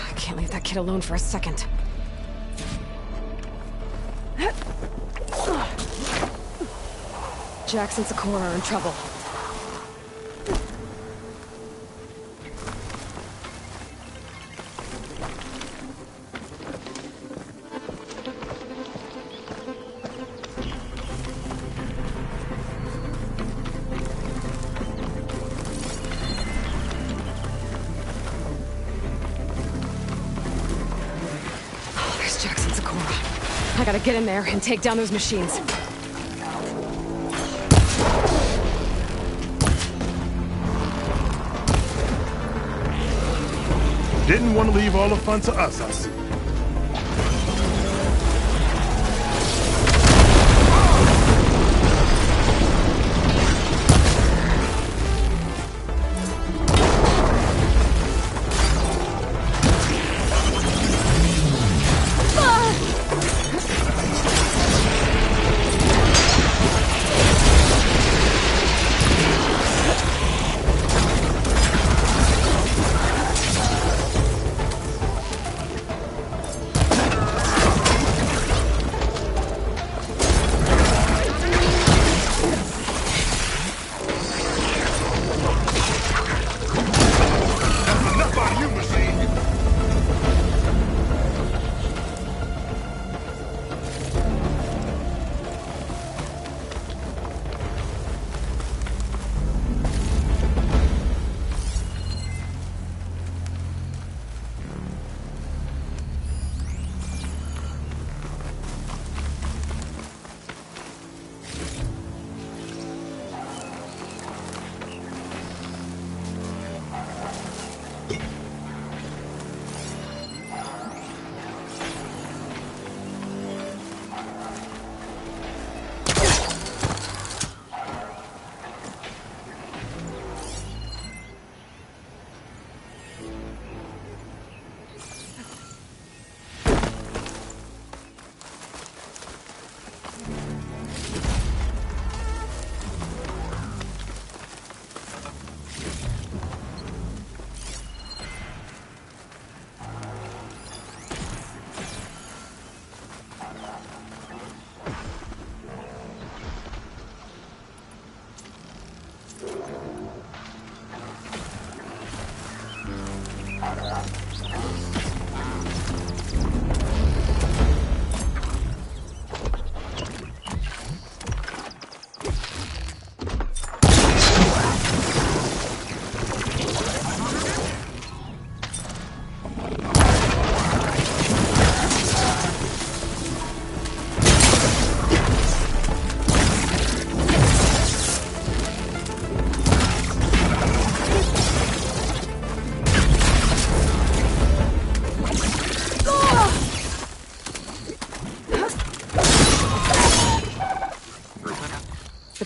Speaker 4: I can't leave that kid alone for a second. Jax and Sakura are in trouble. I gotta get in there and take down those machines.
Speaker 20: Didn't want to leave all the fun to us, I see.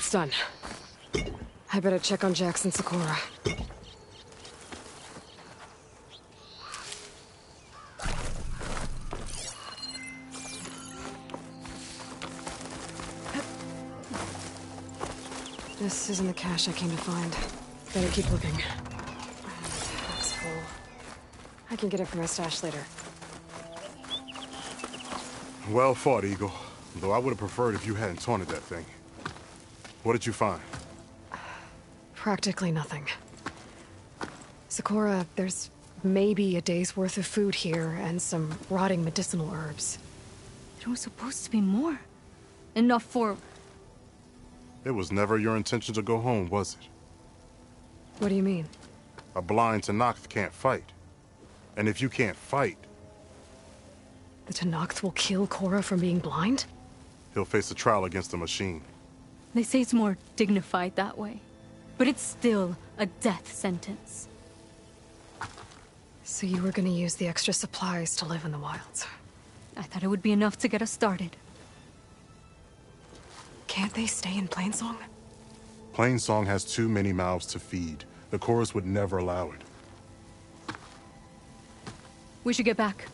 Speaker 4: It's done. I better check on Jax and Sakura. This isn't the cache I came to find. Better keep looking. That's full. I can get it from my stash later.
Speaker 20: Well fought, Eagle. Though I would have preferred if you hadn't taunted that thing. What did you find?
Speaker 4: Practically nothing. Sakura, there's maybe a day's worth of food here and some rotting medicinal herbs.
Speaker 10: There was supposed to be more. Enough for...
Speaker 20: It was never your intention to go home, was it?
Speaker 4: What do you mean?
Speaker 20: A blind Tenakth can't fight. And if you can't fight...
Speaker 4: The Tenakth will kill Korra from being blind?
Speaker 20: He'll face a trial against the machine.
Speaker 10: They say it's more dignified that way. But it's still a death sentence.
Speaker 4: So you were gonna use the extra supplies to live in the wilds?
Speaker 10: I thought it would be enough to get us started.
Speaker 4: Can't they stay in Plainsong?
Speaker 20: Plainsong has too many mouths to feed. The chorus would never allow it.
Speaker 10: We should get back.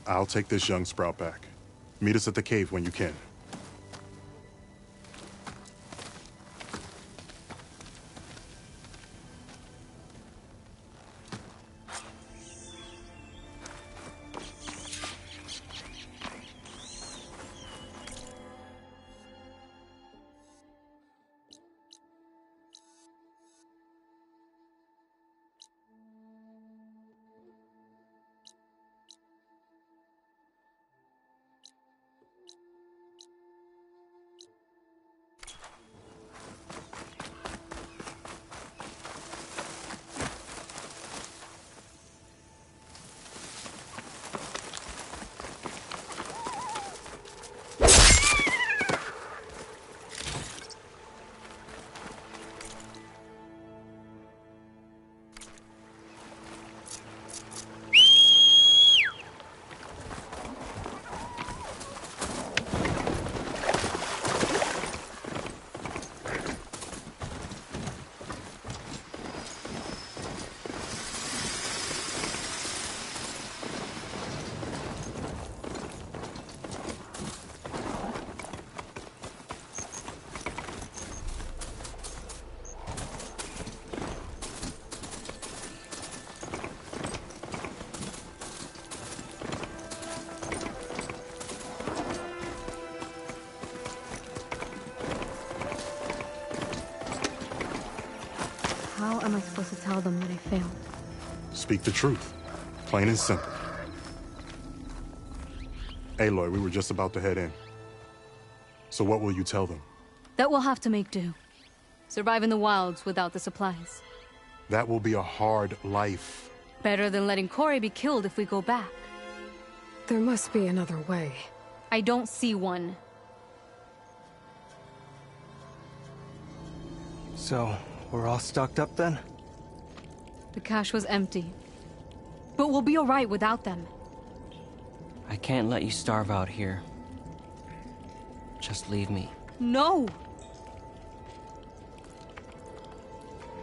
Speaker 20: I'll take this young sprout back. Meet us at the cave when you can.
Speaker 10: tell them that I failed.
Speaker 20: Speak the truth. Plain and simple. Aloy, we were just about to head in. So what will you tell them?
Speaker 10: That we'll have to make do. Survive in the wilds without the supplies.
Speaker 20: That will be a hard life.
Speaker 10: Better than letting Corey be killed if we go back.
Speaker 4: There must be another way.
Speaker 10: I don't see one.
Speaker 18: So, we're all stocked up then?
Speaker 10: The cache was empty. But we'll be alright without them.
Speaker 22: I can't let you starve out here. Just leave me.
Speaker 10: No!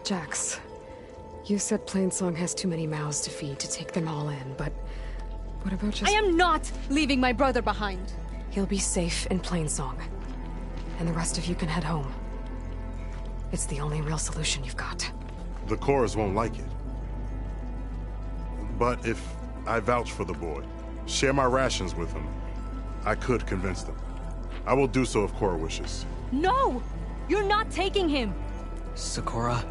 Speaker 4: Jax, you said Plainsong has too many mouths to feed to take them all in, but what about just—
Speaker 10: I am not leaving my brother behind!
Speaker 4: He'll be safe in Plainsong, and the rest of you can head home. It's the only real solution you've got.
Speaker 20: The Chorus won't like it. But if I vouch for the boy, share my rations with him, I could convince them. I will do so if Cora wishes.
Speaker 10: No! You're not taking him!
Speaker 22: Sakura,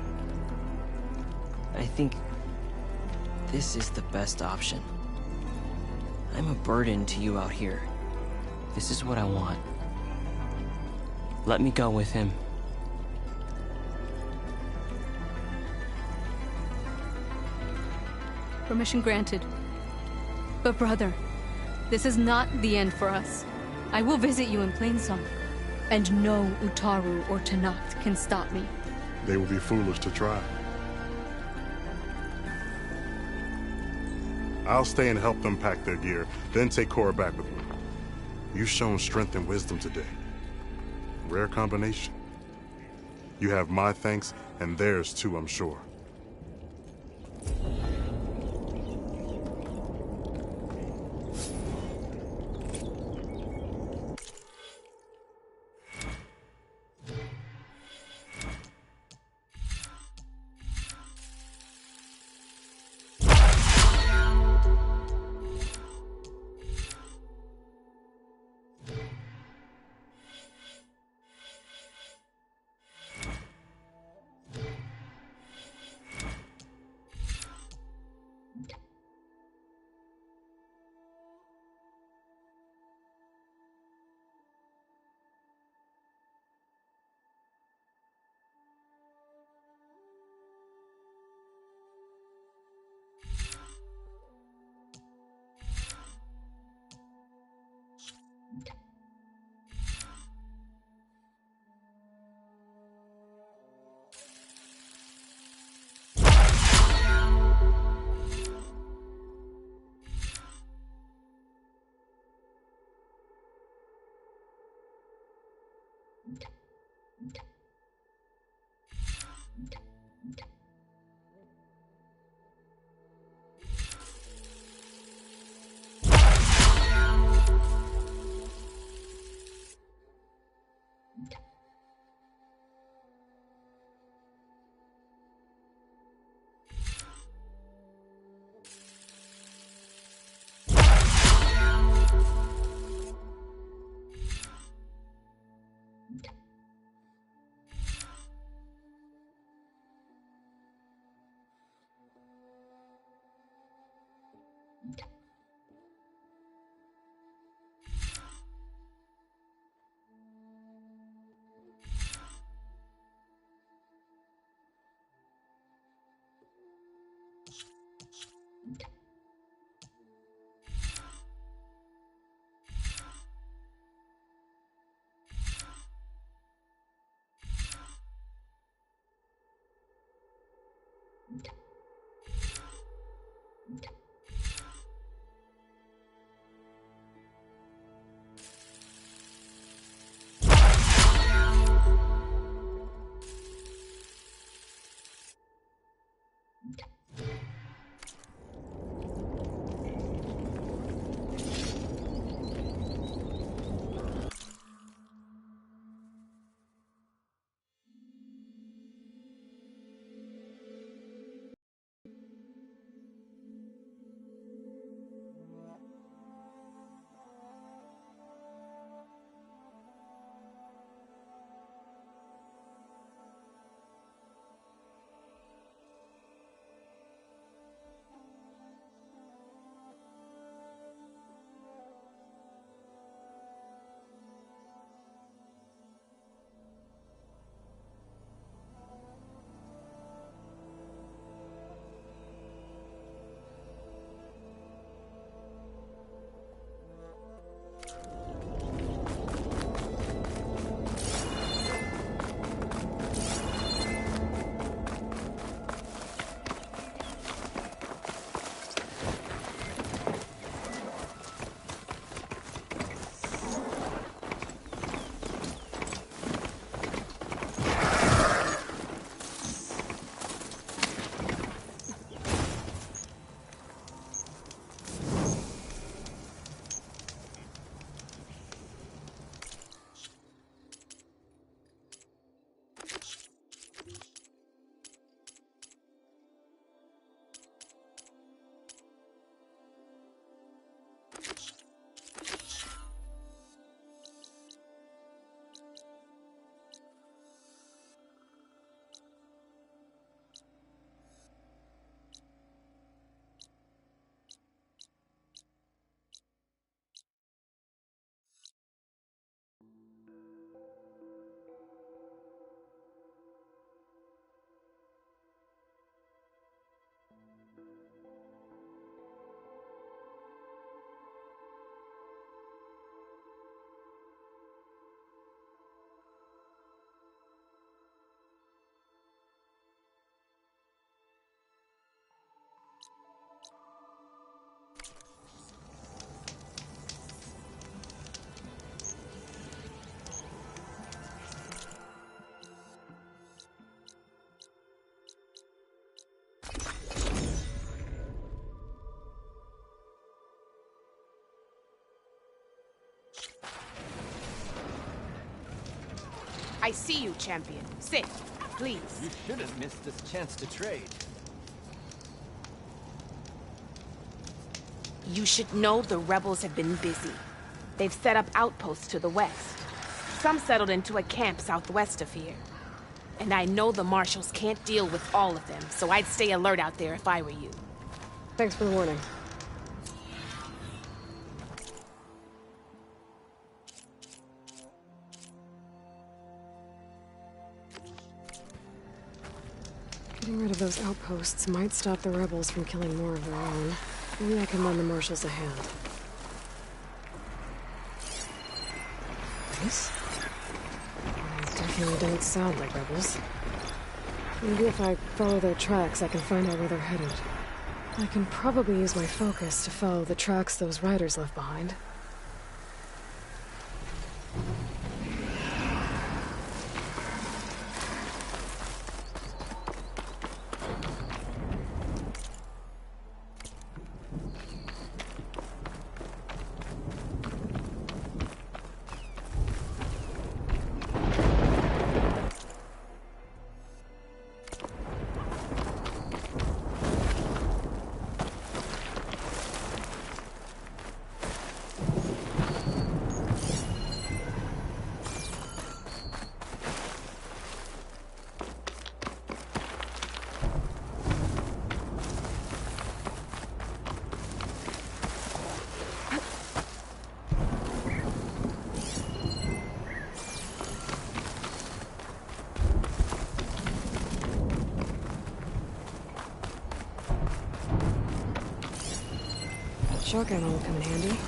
Speaker 22: I think this is the best option. I'm a burden to you out here. This is what I want. Let me go with him.
Speaker 10: Permission granted. But brother, this is not the end for us. I will visit you in Plainsong. And no Utaru or Tenakth can stop me.
Speaker 20: They will be foolish to try. I'll stay and help them pack their gear, then take Cora back with me. You've shown strength and wisdom today. Rare combination. You have my thanks, and theirs too, I'm sure.
Speaker 14: I see you, champion. Sit, please.
Speaker 11: You shouldn't miss this chance to trade.
Speaker 14: You should know the rebels have been busy. They've set up outposts to the west. Some settled into a camp southwest of here. And I know the marshals can't deal with all of them, so I'd stay alert out there if I were you.
Speaker 4: Thanks for the warning. Getting rid of those outposts might stop the rebels from killing more of their own. Maybe I can lend the marshals a hand. Nice. They definitely don't sound like rebels. Maybe if I follow their tracks, I can find out where they're headed. I can probably use my focus to follow the tracks those riders left behind. Shotgun will come in handy.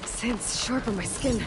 Speaker 4: Sand's sharp on my skin.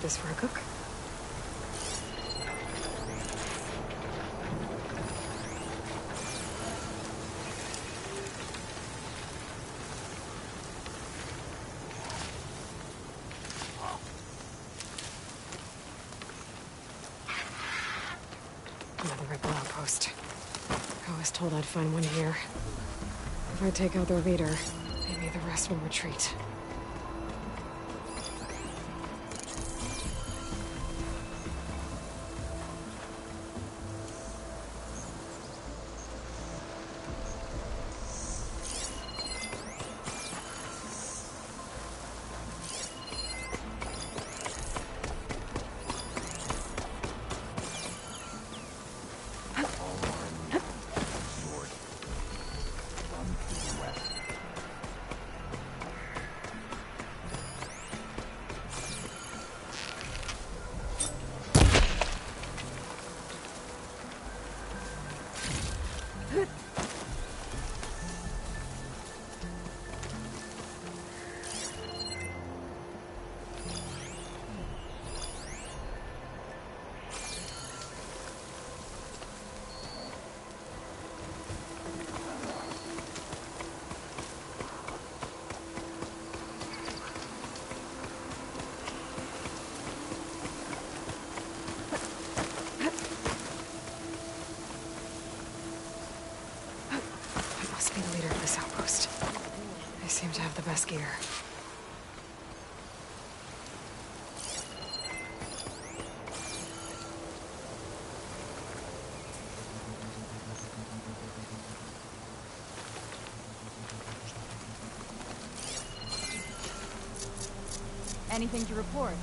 Speaker 4: Save this for a cook. Another rebel outpost. I was told I'd find one here. If I take out their leader, maybe the rest will retreat. Be the leader of this outpost. They seem to have the best gear.
Speaker 6: Anything to report?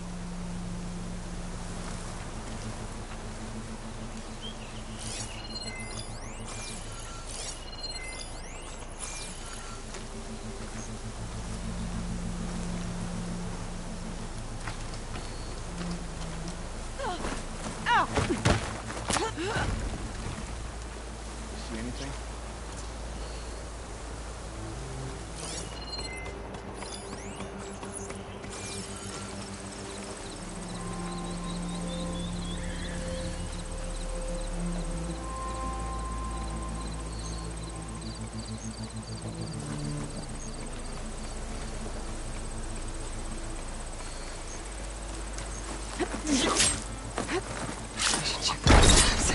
Speaker 11: See anything?
Speaker 4: I should check those tabs.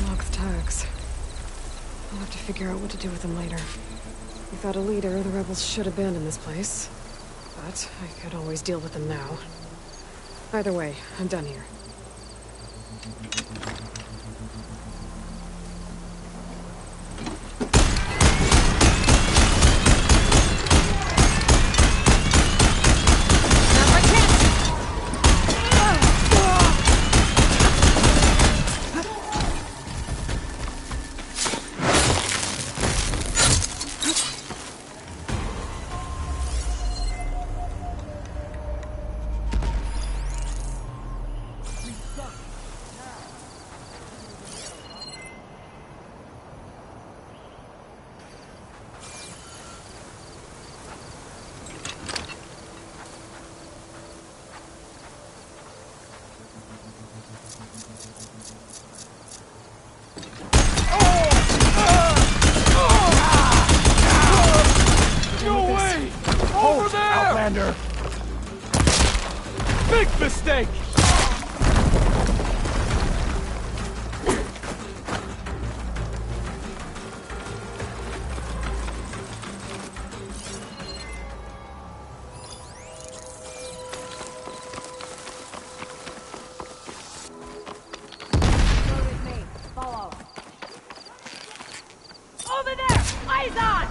Speaker 4: Locked tags. I'll have to figure out what to do with them later. Without a leader, the rebels should abandon this place. But I could always deal with them now. Either way, I'm done here.
Speaker 11: Outlander! Big mistake!
Speaker 14: Follow. Over there! Eyes on!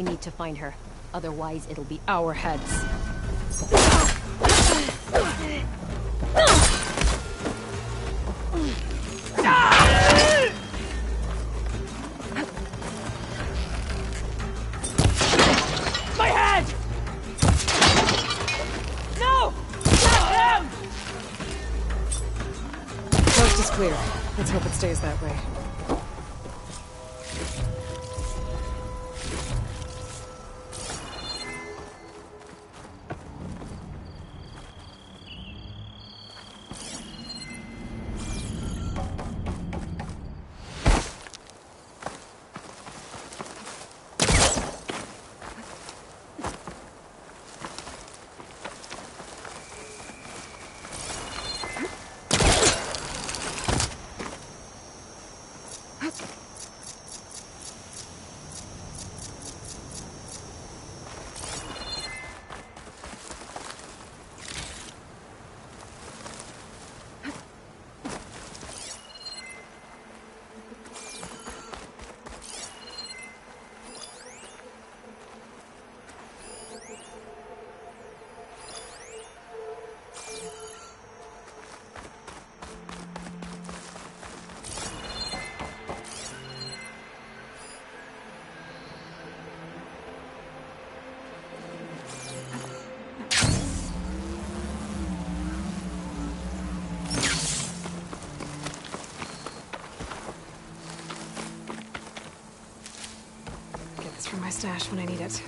Speaker 21: We need to find her. Otherwise, it'll be our heads.
Speaker 19: My head! No! Not him!
Speaker 4: Coast is clear. Let's hope it stays that way. Get this from my stash when I need it.